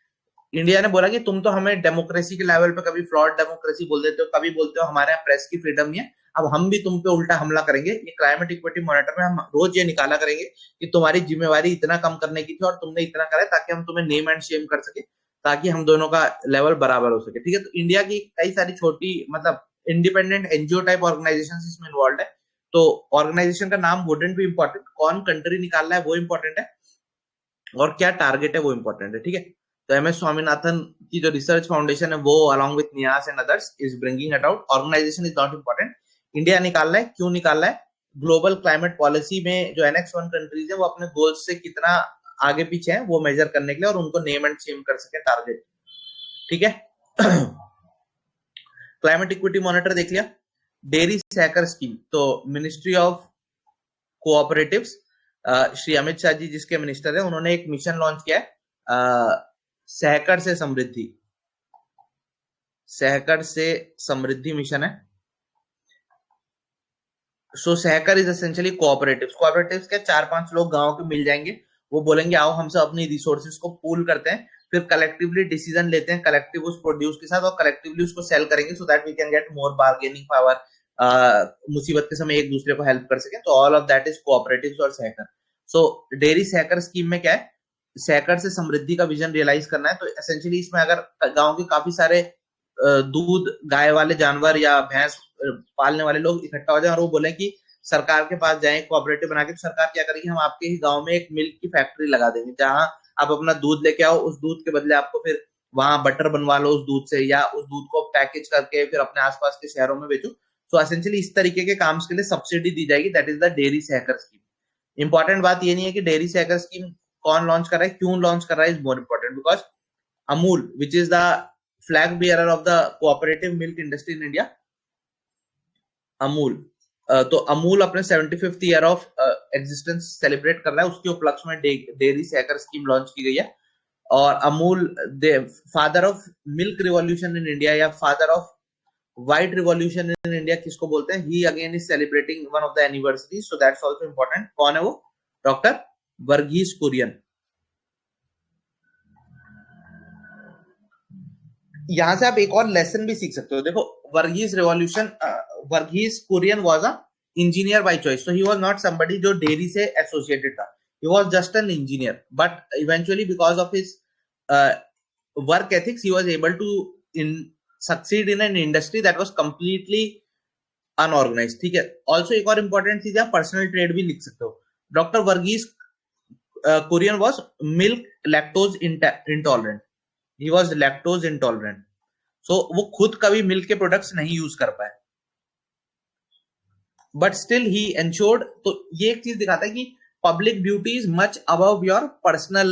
A: इंडिया ने बोला कि तुम तो हमें डेमोक्रेसी के लेवल पे कभी फ्लॉड डेमोक्रेसी बोल देते हो, कभी बोलते हो हमारे यहाँ प्रेस की फ्रीडम नहीं है, अब हम भी तुम पे उल्टा हमला करेंगे। ये क्लाइमेट इक्विटी मॉनिटर में हम रोज ये निकाला करेंगे कि तुम्हारी जिम्मेवारी इतना कम करने की थी और तुमने इतना करा, ताकि हम तुम्हें नेम एंड शेम कर सके, ताकि हम दोनों का लेवल बराबर हो सके। ठीक है, तो इंडिया की कई सारी छोटी मतलब इंडिपेंडेंट NGO टाइप ऑर्गेनाइजेशन इसमें इन्वॉल्व है। तो ऑर्गेनाइजेशन का नाम वुडंट बी इंपॉर्टेंट, कौन कंट्री निकालना है वो इंपॉर्टेंट है, और क्या टारगेट है वो इंपॉर्टेंट है। ठीक है, तो MS स्वामीनाथन की जो रिसर्च फाउंडेशन है वो along with NIAS and others is bringing it out. Organisation is not important, India निकालना है। क्यों निकालना है, ग्लोबल क्लाइमेट पॉलिसी में जो NX1 कंट्रीज है वो अपने गोल्स से कितना आगे पीछे है वो मेजर करने के लिए, और उनको नेम एंड शेम कर सके टारगेट। ठीक है, क्लाइमेट इक्विटी मॉनिटर देख लिया। डेयरी सहकार स्कीम, तो ministry of cooperatives, Shri Amit Shah ji जिसके मिनिस्टर है, उन्होंने एक मिशन लॉन्च किया है, सहकर से समृद्धि, सहकर से समृद्धि मिशन है। सो सहकर इज एसेंशियली कोऑपरेटिव्स। कोऑपरेटिव्स के 4-5 लोग गांव के मिल जाएंगे, वो बोलेंगे आओ हम सब अपनी रिसोर्सेज को पूल करते हैं, फिर कलेक्टिवली डिसीजन लेते हैं, कलेक्टिव उस प्रोड्यूस के साथ, और कलेक्टिवली उसको सेल करेंगे so that we can get more bargaining power, मुसीबत के समय एक दूसरे को हेल्प कर सके। तो all of that is cooperatives और सहकर। सो डेयरी सहकर स्कीम में क्या है, सहकर से समृद्धि का विजन रियलाइज करना है। तो एसेंशियली इसमें अगर गांव के काफी सारे दूध गाय वाले जानवर या भैंस पालने वाले लोग इकट्ठा हो जाए और वो बोले कि सरकार के पास जाएं कोऑपरेटिव बना के, तो सरकार क्या करेगी, हम आपके ही गांव में एक मिल्क की फैक्ट्री लगा देंगे जहां आप अपना दूध लेके आओ, उस दूध के बदले आपको फिर वहां बटर बनवा लो उस दूध से, या उस दूध को पैकेज करके फिर अपने आसपास के शहरों में बेचो। तो एसेंशियली इस तरीके के काम के लिए सब्सिडी दी जाएगी, that is the dairy Sahkar scheme. Important बात ये नहीं है कि डेयरी सहकार स्कीम कौन लॉन्च कर रहा है, क्यों लॉन्च कर रहा है, is more important, because Amul which is the flag bearer of the cooperative milk industry in India, Amul, तो अमूल अपने 75th year of existence celebrate कर रहा है, उसके उपलक्ष्य में डेयरी सहकार स्कीम लॉन्च की गई है। और Amul father of milk revolution in India या father of white revolution in India किसको बोलते हैं, he again is celebrating one of the anniversary, so that's also important. कौन है वो, डॉक्टर वर्गीस कुरियन। यहां से आप एक और लेसन भी सीख सकते हो, देखो Verghese Kurien was a engineer by choice, so he was not somebody जो डेयरी से एसोसिएटेड था, he was just an engineer, but eventually because of his work ethics he was able to succeed in an industry that was completely unorganized, ठीक है। ऑल्सो एक और इंपॉर्टेंट चीज है, पर्सनल ट्रेड भी लिख सकते हो। Doctor Verghese Kurien was milk lactose intolerant, he was lactose intolerant, so वो खुद कभी मिल्क के प्रोडक्ट्स नहीं यूज कर पाए, बट स्टिल ही एंश्योर्ड। तो ये एक चीज दिखाता है कि public duty is much above your personal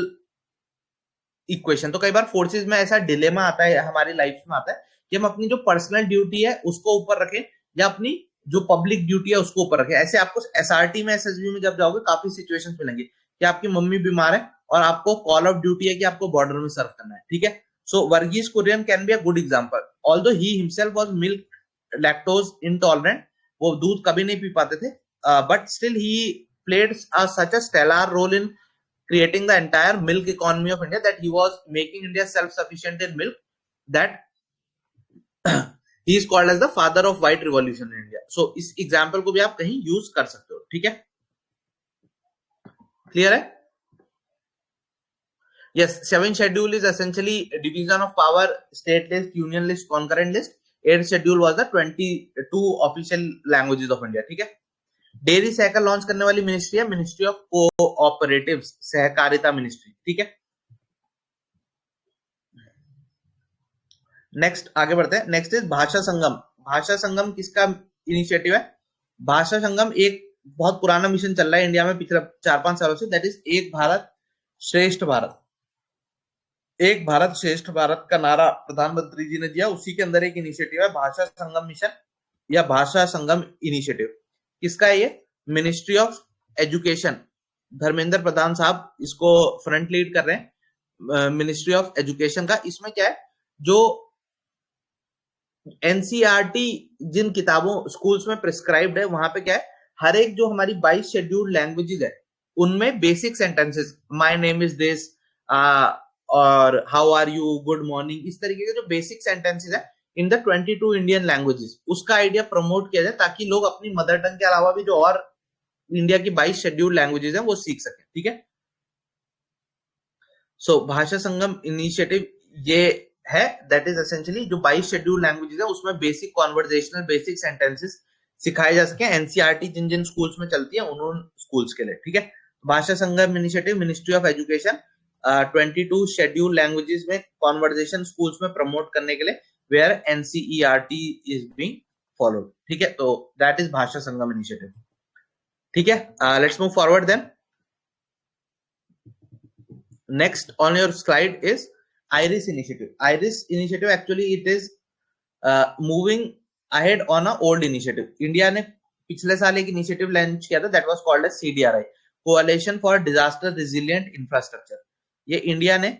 A: equation. तो कई बार फोर्सेस में ऐसा डिलेमा आता है, हमारी लाइफ में आता है कि हम अपनी जो पर्सनल ड्यूटी है उसको ऊपर रखें या अपनी जो पब्लिक ड्यूटी है उसको ऊपर रखें। ऐसे आपको एसआरटी में, एसएसबी में जब जाओगे काफी सिचुएशंस मिलेंगे कि आपकी मम्मी बीमार है और आपको कॉल ऑफ ड्यूटी है कि आपको बॉर्डर में सर्व करना है, ठीक है। So Verghese Kurien can be a good example, although he himself was milk lactose intolerant, वो दूध कभी नहीं पी पाते थे, but still he played such a stellar role in creating the entire milk economy of India, that he was making India self-sufficient in milk, that he is called as the father of white revolution in India. So इस एग्जाम्पल को भी आप कहीं यूज कर सकते हो, ठीक है, क्लियर है। Yes, 7th schedule is essentially division of power, state list, union list, concurrent list. 8th schedule was the 22 official languages of India, ठीक है। डेयरी सहकार लॉन्च करने वाली मिनिस्ट्री है मिनिस्ट्री ऑफ कोऑपरेटिव, सहकारिता मिनिस्ट्री, ठीक है। नेक्स्ट आगे बढ़ते हैं, नेक्स्ट इज भाषा संगम। भाषा संगम किसका इनिशिएटिव है, भाषा संगम एक बहुत पुराना मिशन चल रहा है इंडिया में पिछले 4-5 सालों से, दैट इज एक भारत श्रेष्ठ भारत। एक भारत श्रेष्ठ भारत का नारा प्रधानमंत्री जी ने दिया, उसी के अंदर एक इनिशिएटिव है भाषा संगम मिशन या भाषा संगम इनिशिएटिव। किसका है ये, ministry of education, Dharmendra Pradhan साहब इसको फ्रंट लीड कर रहे हैं, मिनिस्ट्री ऑफ एजुकेशन का। इसमें क्या है, जो एनसीईआरटी जिन किताबों स्कूल्स में प्रिस्क्राइब्ड है, वहां पे क्या है, हर एक जो हमारी 22 शेड्यूल्ड लैंग्वेजेस है उनमें basic sentences, my name is this और how are you, good morning, इस तरीके के जो बेसिक सेंटेंसेस है इन द 22 इंडियन लैंग्वेजेस, उसका आइडिया प्रमोट किया जाए ताकि लोग अपनी मदर टंग के अलावा भी जो और इंडिया की 22 शेड्यूल्ड लैंग्वेजेस हैं वो सीख सके, ठीक है। सो भाषा संगम इनिशिएटिव ये है, दैट इज एसेंशियली जो 22 शेड्यूल्ड लैंग्वेजेस है उसमें बेसिक कॉन्वर्सेशनल बेसिक सेंटेंसेस सिखाए जा सके, एनसीईआरटी जिन जिन स्कूल्स में चलती है उन स्कूल्स के लिए, ठीक है। Bhasha Sangam initiative ministry of education 22 schedule languages में कॉन्वर्सेशन स्कूल्स में प्रमोट करने के लिए, where NCERT is being followed, ठीक है। तो दैट इज भाषा संगम इनिशिएटिव, ठीक है। Let's move forward then. Next on your slide is IRIS initiative. IRIS initiative actually it is moving ahead on a old initiative. India ने पिछले साल एक इनिशिएटिव लॉन्च किया था, that was called as CDRI, Coalition for Disaster Resilient Infrastructure. ये इंडिया ने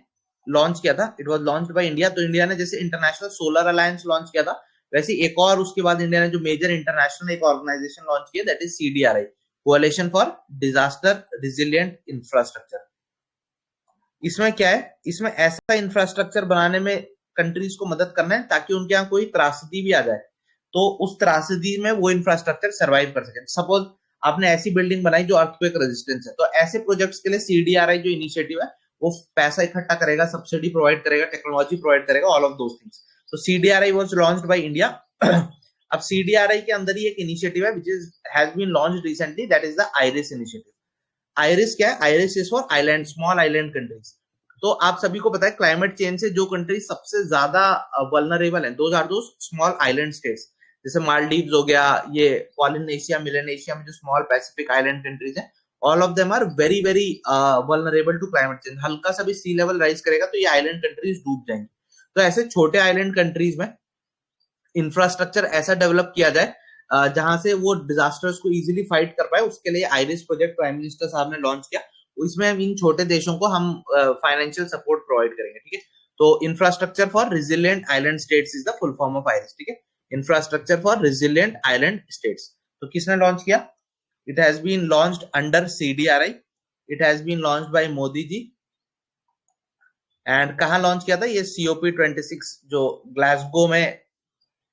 A: लॉन्च किया था, it was launched by India. तो इंडिया ने जैसे इंटरनेशनल सोलर अलायंस लॉन्च किया था, वैसे एक और उसके बाद इंडिया ने जो मेजर इंटरनेशनल एक ऑर्गेनाइजेशन लॉन्च किया, that is CDRI, coalition for disaster resilient infrastructure. इसमें क्या है, इसमें ऐसा इंफ्रास्ट्रक्चर बनाने में कंट्रीज को मदद करना है ताकि उनके यहाँ कोई त्रासदी भी आ जाए तो उस त्रासदी में वो इंफ्रास्ट्रक्चर सर्वाइव कर सके। सपोज आपने ऐसी बिल्डिंग बनाई जो अर्थक्वेक रेजिस्टेंस है, तो ऐसे प्रोजेक्ट्स के लिए CDRI जो इनिशिएटिव है वो पैसा इकट्ठा करेगा, सब्सिडी प्रोवाइड करेगा, टेक्नोलॉजी प्रोवाइड करेगा, ऑल ऑफ दोस थिंग्स। तो CDRI was launched by India. अब CDRI के अंदर ही एक इनिशिएटिव है which is has been launched recently, that is the IRIS initiative. IRIS क्या है, IRIS is for island, small island countries. तो आप सभी को पता है क्लाइमेट चेंज से जो कंट्री सबसे ज्यादा वल्नरेबल है, those are those small island states, जैसे मालदीव्स हो गया, ये पॉलिनेशिया मिलेनेशिया में जो स्मॉल पैसिफिक आइलैंड कंट्रीज हैं all of them are very very vulnerable to climate change. हल्का सा भी सी लेवल राइज करेगा तो ये आइलैंड कंट्रीज डूब जाएंगी। तो ऐसे छोटे आइलैंड कंट्रीज में इंफ्रास्ट्रक्चर ऐसा डेवलप किया जाए जहां से वो डिजास्टर्स को इजीली फाइट कर पाए। उसके लिए आइरिस प्रोजेक्ट प्राइम मिनिस्टर साहब ने लॉन्च किया। इसमें इन छोटे देशों को हम फाइनेंशियल सपोर्ट प्रोवाइड करेंगे, ठीक है। तो infrastructure for resilient island states is the full form of IRIS, ठीक है। Infrastructure for resilient island states. तो किसने लॉन्च किया? It has been launched under CDRI. It has been launched by Modi ji. And कहां लॉन्च किया था? ये COP26 जो ग्लासगो में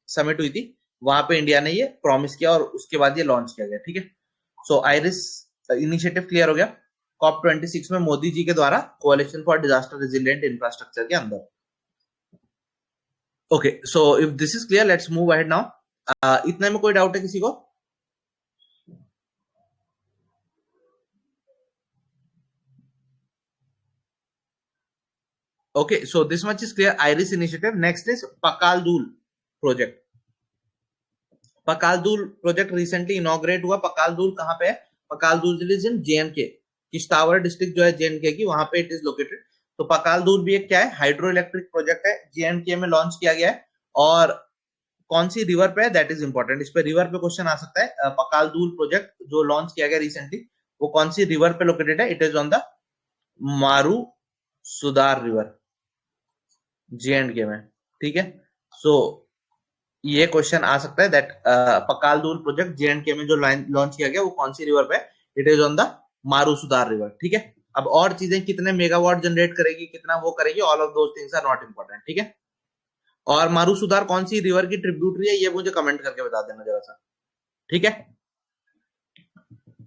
A: समिट हुई थी, वहां पे इंडिया ने ये प्रॉमिस किया और उसके बाद ये लॉन्च किया गया, ठीक है। सो आइरिस इनिशिएटिव क्लियर हो गया। COP26 में मोदी जी के द्वारा कोalition फॉर डिजास्टर रेजिलिएंट इंफ्रास्ट्रक्चर के अंदर। Okay, so if this is clear, let's move ahead now. इतने में कोई डाउट है किसी को? Okay, so this much is clear. Iris initiative. Next is Pakal-Dul project. Pakal-Dul project recently inaugurate हुआ। Pakal-Dul कहाँ पे है? Pakal-Dul is in JNK। Kishtwar district जो है JNK की, वहां पे इट इज लोकेटेड। तो Pakal-Dul भी एक क्या है? हाइड्रो इलेक्ट्रिक प्रोजेक्ट है, JNK में लॉन्च किया गया है। और कौन सी रिवर पे है, दैट इज इंपॉर्टेंट। इस पे रिवर पे क्वेश्चन आ सकता है। Pakal-Dul प्रोजेक्ट जो लॉन्च किया गया रिसेंटली, वो कौन सी रिवर पे लोकेटेड है? इट इज ऑन द मारू सुदार रिवर, JNK में, ठीक है। सो ये क्वेश्चन आ सकता है दैट पकालदूल प्रोजेक्ट JNK में जो लॉन्च किया गया वो कौन सी रिवर पे? It is on the Marusudar river, ठीक है। अब और चीजें कितने मेगावाट जनरेट करेगी, कितना वो करेगी, all of those things are not important, ठीक है। और मारूसुदार कौन सी रिवर की ट्रिब्यूटरी है, ये मुझे कमेंट करके बता देना जरा सा, ठीक है।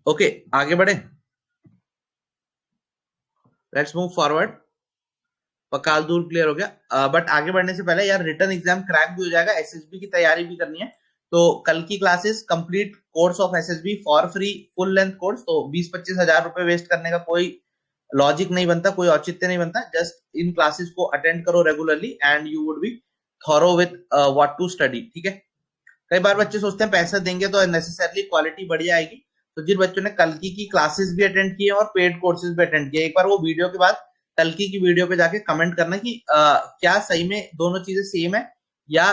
A: ओके, आगे बढ़े, लेट्स मूव फॉरवर्ड। पकालदूल क्लियर हो गया। बट आगे बढ़ने से पहले यार, रिटर्न एग्जाम क्रैक भी हो जाएगा, SSB की तैयारी भी करनी है। तो कल की classes complete course of SSB for free, full length course. तो 20-25 हजार रुपए वेस्ट करने का कोई लॉजिक नहीं बनता, कोई औचित्य नहीं बनता। जस्ट इन क्लासेस को अटेंड करो regularly and you would be thorough with what to study, ठीक है। कई बार बच्चे सोचते हैं पैसा देंगे तो नेसेसरली क्वालिटी बढ़िया आएगी। तो जिन बच्चों ने कल की क्लासेस भी अटेंड किए और पेड कोर्सेज भी अटेंड किए, एक बार वो वीडियो के बाद कल की वीडियो पे जाके कमेंट करना कि क्या सही में दोनों चीजें सेम है, या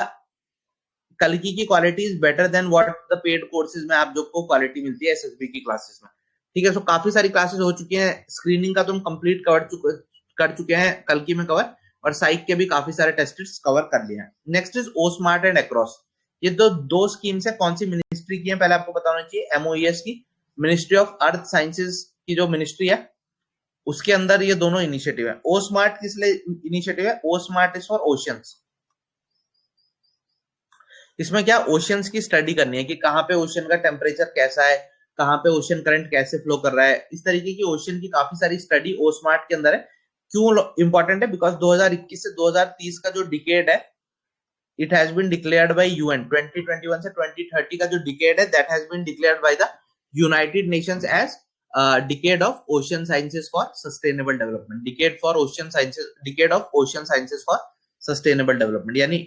A: कल की quality is better than what the paid courses में आप जो को क्वालिटी मिलती है SSB की क्लासेस में, ठीक है। सो काफी सारी क्लासेस हो चुकी हैं। स्क्रीनिंग का तुम कंप्लीट कर चुके हैं कल की में कवर, और साइक के भी काफी सारे टेस्ट्स कवर कर लिए हैं। Next is O smart and ACROSS. ये दो स्कीम्स है। कौन सी मिनिस्ट्री की है पहले आपको बताना चाहिए? MOES की, मिनिस्ट्री ऑफ अर्थ साइंसेज की जो मिनिस्ट्री है, उसके अंदर ये दोनों इनिशिएटिव है। ओ स्मार्ट किस लिए इनिशिएटिव है? ओ स्मार्ट इज फॉर ओशियंस। इसमें क्या, ओशियंस की स्टडी करनी है कि कहाँ पे ओशियन का टेम्परेचर कैसा है, कहाँ पे ओशियन करंट कैसे फ्लो कर रहा है। इस तरीके की ओशियन की काफी सारी स्टडी ओ स्मार्ट के अंदर है। क्यों इंपॉर्टेंट है? बिकॉज 2021 से 2030 का जो डिकेड है, it has been declared by UN। 2021 से 2030 का जो डिकेड है, that has been declared by the united nations as decade of ocean sciences for sustainable development. Decade for ocean sciences, decade of ocean sciences for sustainable development, यानी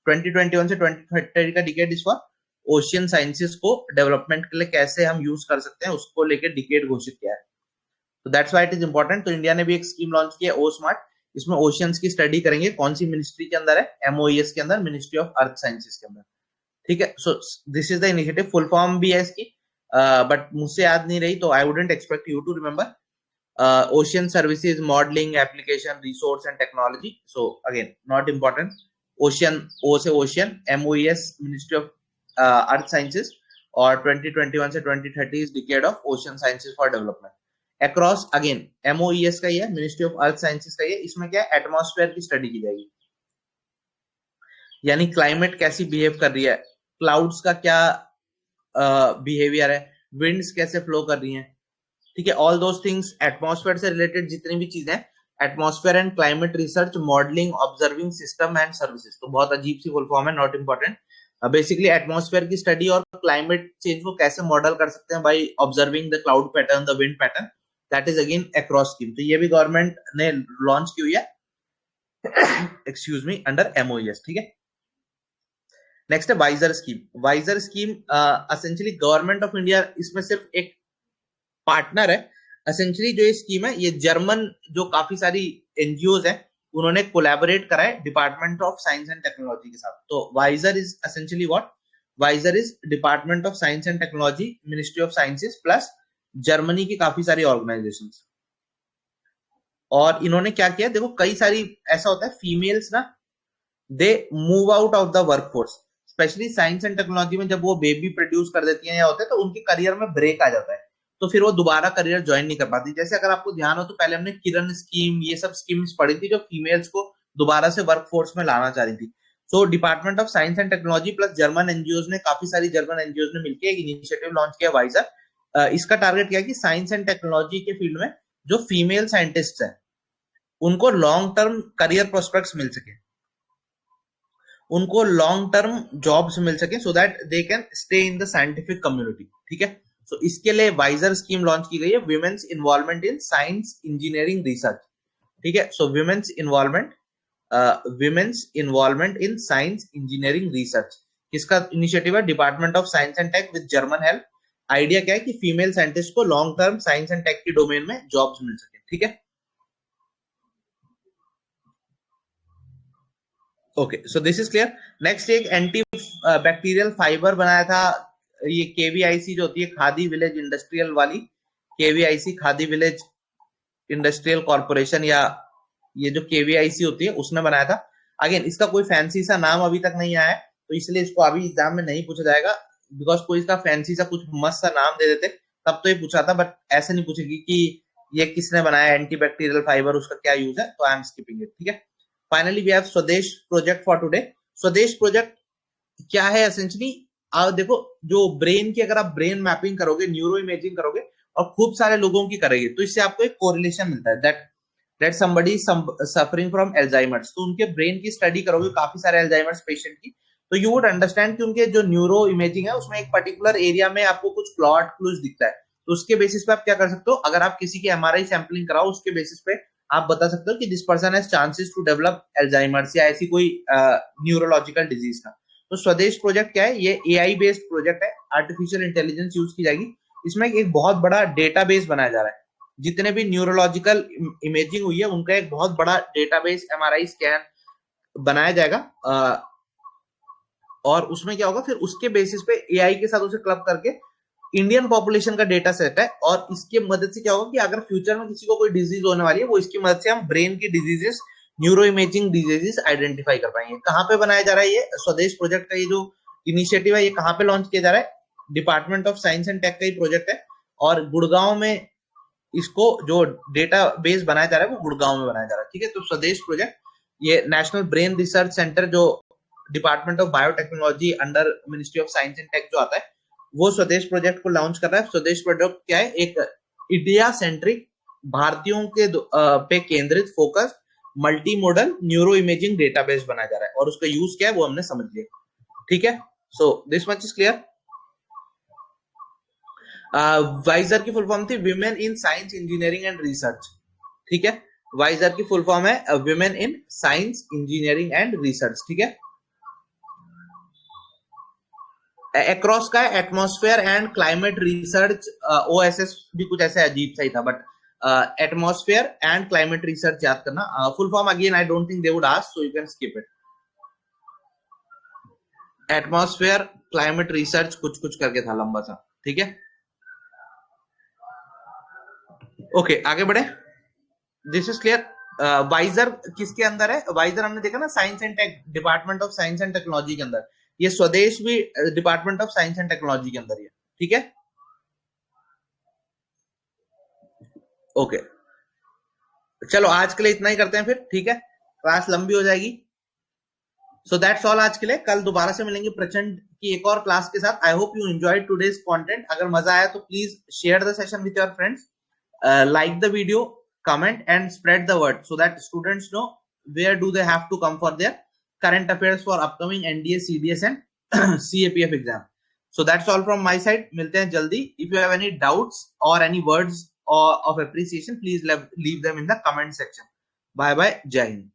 A: 2021 से 2030 का decade is for ocean sciences को डेवलपमेंट के लिए कैसे हम यूज कर सकते हैं, उसको लेकर डिकेड घोषित किया है। तो that's why it is important. तो इंडिया ने भी एक स्कीम लॉन्च की है, ओ स्मार्ट। इसमें ओशियंस की स्टडी करेंगे। कौन सी मिनिस्ट्री के अंदर है? MOES के अंदर, मिनिस्ट्री ऑफ अर्थ साइंसेस के अंदर, ठीक है। So this is the initiative. Full form भी है इसकी, बट मुझसे याद नहीं रही, तो I wouldn't expect you to remember. Ocean services, modelling, application, resource and technology. So again not important. Ocean, O से ocean, MOES ministry of earth sciences, और 2021 से 2030 is decade of ocean sciences for development. Across again MOES का ही है, मिनिस्ट्री ऑफ अर्थ साइंसेस का ही है। इसमें क्या है, एटमॉस्फेयर की स्टडी की जाएगी, यानी क्लाइमेट कैसी बिहेव कर रही है, क्लाउड्स का क्या बिहेवियर है, विंड्स कैसे फ्लो कर रही हैं, ठीक है। ऑल दोस थिंग्स, एटमॉस्फेयर से रिलेटेड जितनी भी चीजें, atmosphere and climate research, modelling, observing system and services. तो बहुत अजीब सी फुल फॉर्म है, नॉट इंपॉर्टेंट। बेसिकली एटमॉस्फेयर की स्टडी और क्लाइमेट चेंज को कैसे मॉडल कर सकते हैं by observing the cloud pattern, the wind pattern, that is again across scheme. तो ये भी गवर्नमेंट ने लॉन्च की हुई है, एक्सक्यूज मी, अंडर MOES, ठीक है। नेक्स्ट है वाइजर स्कीम। वाइजर scheme essentially government of India इसमें सिर्फ एक पार्टनर है। एसेंशियली जो ये स्कीम है ये जर्मन जो काफी सारी एनजीओज है उन्होंने कोलैबोरेट करा है department of science and technology के साथ। तो वाइजर इज एसेंशियली व्हाट, वाइजर is department of science and technology, ministry of sciences plus Germany की काफी सारी ऑर्गेनाइजेशंस। और इन्होंने क्या किया, देखो कई सारी ऐसा होता है फीमेल्स ना they move out of the workforce, specially science and technology में जब वो बेबी प्रोड्यूस कर देती हैं या होते हैं तो उनके करियर में ब्रेक आ जाता है, तो फिर वो दोबारा करियर ज्वाइन नहीं कर पाती। जैसे अगर आपको ध्यान हो तो पहले हमने किरण स्कीम ये सब स्कीम्स पढ़ी थी जो फीमेल्स को दोबारा से वर्कफोर्स में लाना चाह रही थी। So department of science and technology plus German NGO ने, काफी सारी जर्मन एनजीओ ने मिलकर एक इनिशिएटिव लॉन्च किया वाइजर। इसका टारगेट क्या है कि साइंस एंड टेक्नोलॉजी के फील्ड में जो फीमेल साइंटिस्ट है उनको लॉन्ग टर्म करियर प्रोस्पेक्ट्स मिल सके, उनको लॉन्ग टर्म जॉब्स मिल सके, so that they can stay in the scientific community. ठीक है, सो इसके लिए वाइजर स्कीम लॉन्च की गई है, women's involvement in science engineering research. ठीक है, so women's involvement in science engineering research किसका इनिशिएटिव है, department of science and tech with German help. Idea क्या है कि फीमेल साइंटिस्ट को long term science and tech के डोमेन में जॉब्स मिल सके। ठीक है, okay, so this is clear. Next एक एंटी बैक्टीरियल फाइबर बनाया था, ये केवीआईसी जो होती है खादी विलेज इंडस्ट्रियल वाली, KVIC khadi village industrial corporation, या ये जो केवीआईसी होती है उसने बनाया था। अगेन इसका कोई फैंसी सा नाम अभी तक नहीं आया है तो इसलिए इसको अभी एग्जाम में नहीं पूछा जाएगा, बिकॉज कोई इसका फैंसी सा कुछ मस्त सा नाम दे देते तब तो ये पूछा था, बट ऐसे नहीं पूछेगी कि ये किसने बनाया एंटीबैक्टीरियल फाइबर, उसका क्या यूज है, तो आई एम स्किपिंग इट। ठीक है, फाइनली वी हैव स्वदेश प्रोजेक्ट फॉर टुडे। स्वदेश प्रोजेक्ट क्या है एसेंशियली, आप देखो जो ब्रेन की अगर आप ब्रेन मैपिंग करोगे, न्यूरो इमेजिंग करोगे और खूब सारे लोगों की करेंगे तो इससे आपको एक कोरिलेशन मिलता है that somebody suffering from Alzheimer's, तो उनके ब्रेन की स्टडी करोगे काफी सारे एल्जाइमर्स पेशेंट की, तो यू वुड अंडरस्टैंड कि उनके जो न्यूरो इमेजिंग है उसमें एक पर्टिकुलर एरिया में आपको कुछ क्लॉट क्लूज दिखता है, तो उसके बेसिस पे आप क्या कर सकते हो, अगर आप किसी की एमआरआई सैंपलिंग कराओ उसके बेसिस पे आप बता सकते हो कि this person has chances to develop Alzheimer's या ऐसी कोई न्यूरोलॉजिकल डिजीज का। तो स्वदेश प्रोजेक्ट क्या है, ये एआई बेस्ड प्रोजेक्ट है, आर्टिफिशियल इंटेलिजेंस यूज की जाएगी। इसमें एक बहुत बड़ा डेटाबेस बनाया जा रहा है, जितने भी न्यूरोलॉजिकल इमेजिंग हुई है उनका एक बहुत बड़ा डेटाबेस एमआरआई स्कैन बनाया जाएगा, और उसमें क्या होगा फिर उसके बेसिस पे एआई के साथ उसे क्लब करके इंडियन पॉपुलेशन का डेटा सेट है, और इसकी मदद से क्या होगा कि अगर फ्यूचर में किसी को कोई डिजीज होने वाली है वो इसकी मदद से हम ब्रेन की diseases, neuro imaging diseases identify कर पाएंगे। कहाँ पे बनाया जा रहा है ये स्वदेश प्रोजेक्ट का, ये जो इनिशिएटिव है ये कहाँ पे लॉन्च किया जा रहा है, department of science and tech का ही प्रोजेक्ट है, और गुड़गांव में इसको जो डेटा बेस बनाया जा रहा है वो गुड़गांव में बनाया जा रहा है। ठीक है, तो स्वदेश प्रोजेक्ट ये नेशनल ब्रेन रिसर्च सेंटर जो department of biotechnology under ministry of science and tech जो आता है वो स्वदेश प्रोजेक्ट को लॉन्च कर रहा है। स्वदेश प्रोजेक्ट क्या है, एक इंडिया सेंट्रिक भारतीयों के पे केंद्रित focus multi modal neuro imaging database बनाया जा रहा है, और उसका यूज क्या है वो हमने समझ लिया। ठीक है, so this much is clear. वाइजर की फुल फॉर्म थी women in science engineering and research. ठीक है, वाइजर की फुल फॉर्म है women in science engineering and research. ठीक है, एक्रॉस का atmosphere and climate research, OSS भी कुछ ऐसे अजीब सा ही था, but atmosphere and climate research याद करना। Full form again I don't think they would ask, so you can skip it. Atmosphere climate research कुछ कुछ करके था लंबा सा। ठीक है, ओके आगे बढ़े, दिस इज क्लियर। वाइजर किसके अंदर है, वाइजर हमने देखा ना science and tech, department of science and technology के अंदर, ये स्वदेश भी department of science and technology के अंदर ही है। ठीक है, ओके चलो आज के लिए इतना ही करते हैं फिर। ठीक है, क्लास लंबी हो जाएगी, सो दैट्स ऑल आज के लिए। कल दोबारा से मिलेंगे प्रचंड की एक और क्लास के साथ। I hope you enjoyed today's content. अगर मजा आया तो please share the session with your friends, like the video, comment and spread the word so that students know where do they have to come for their current affairs for upcoming NDA, CDS and CAPF exam. So that's all from my side. मिलते हैं जल्दी. If you have any doubts or any words or of appreciation, please leave them in the comment section. Bye bye. Jai Hind.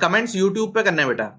A: Comments YouTube पे करना है बेटा.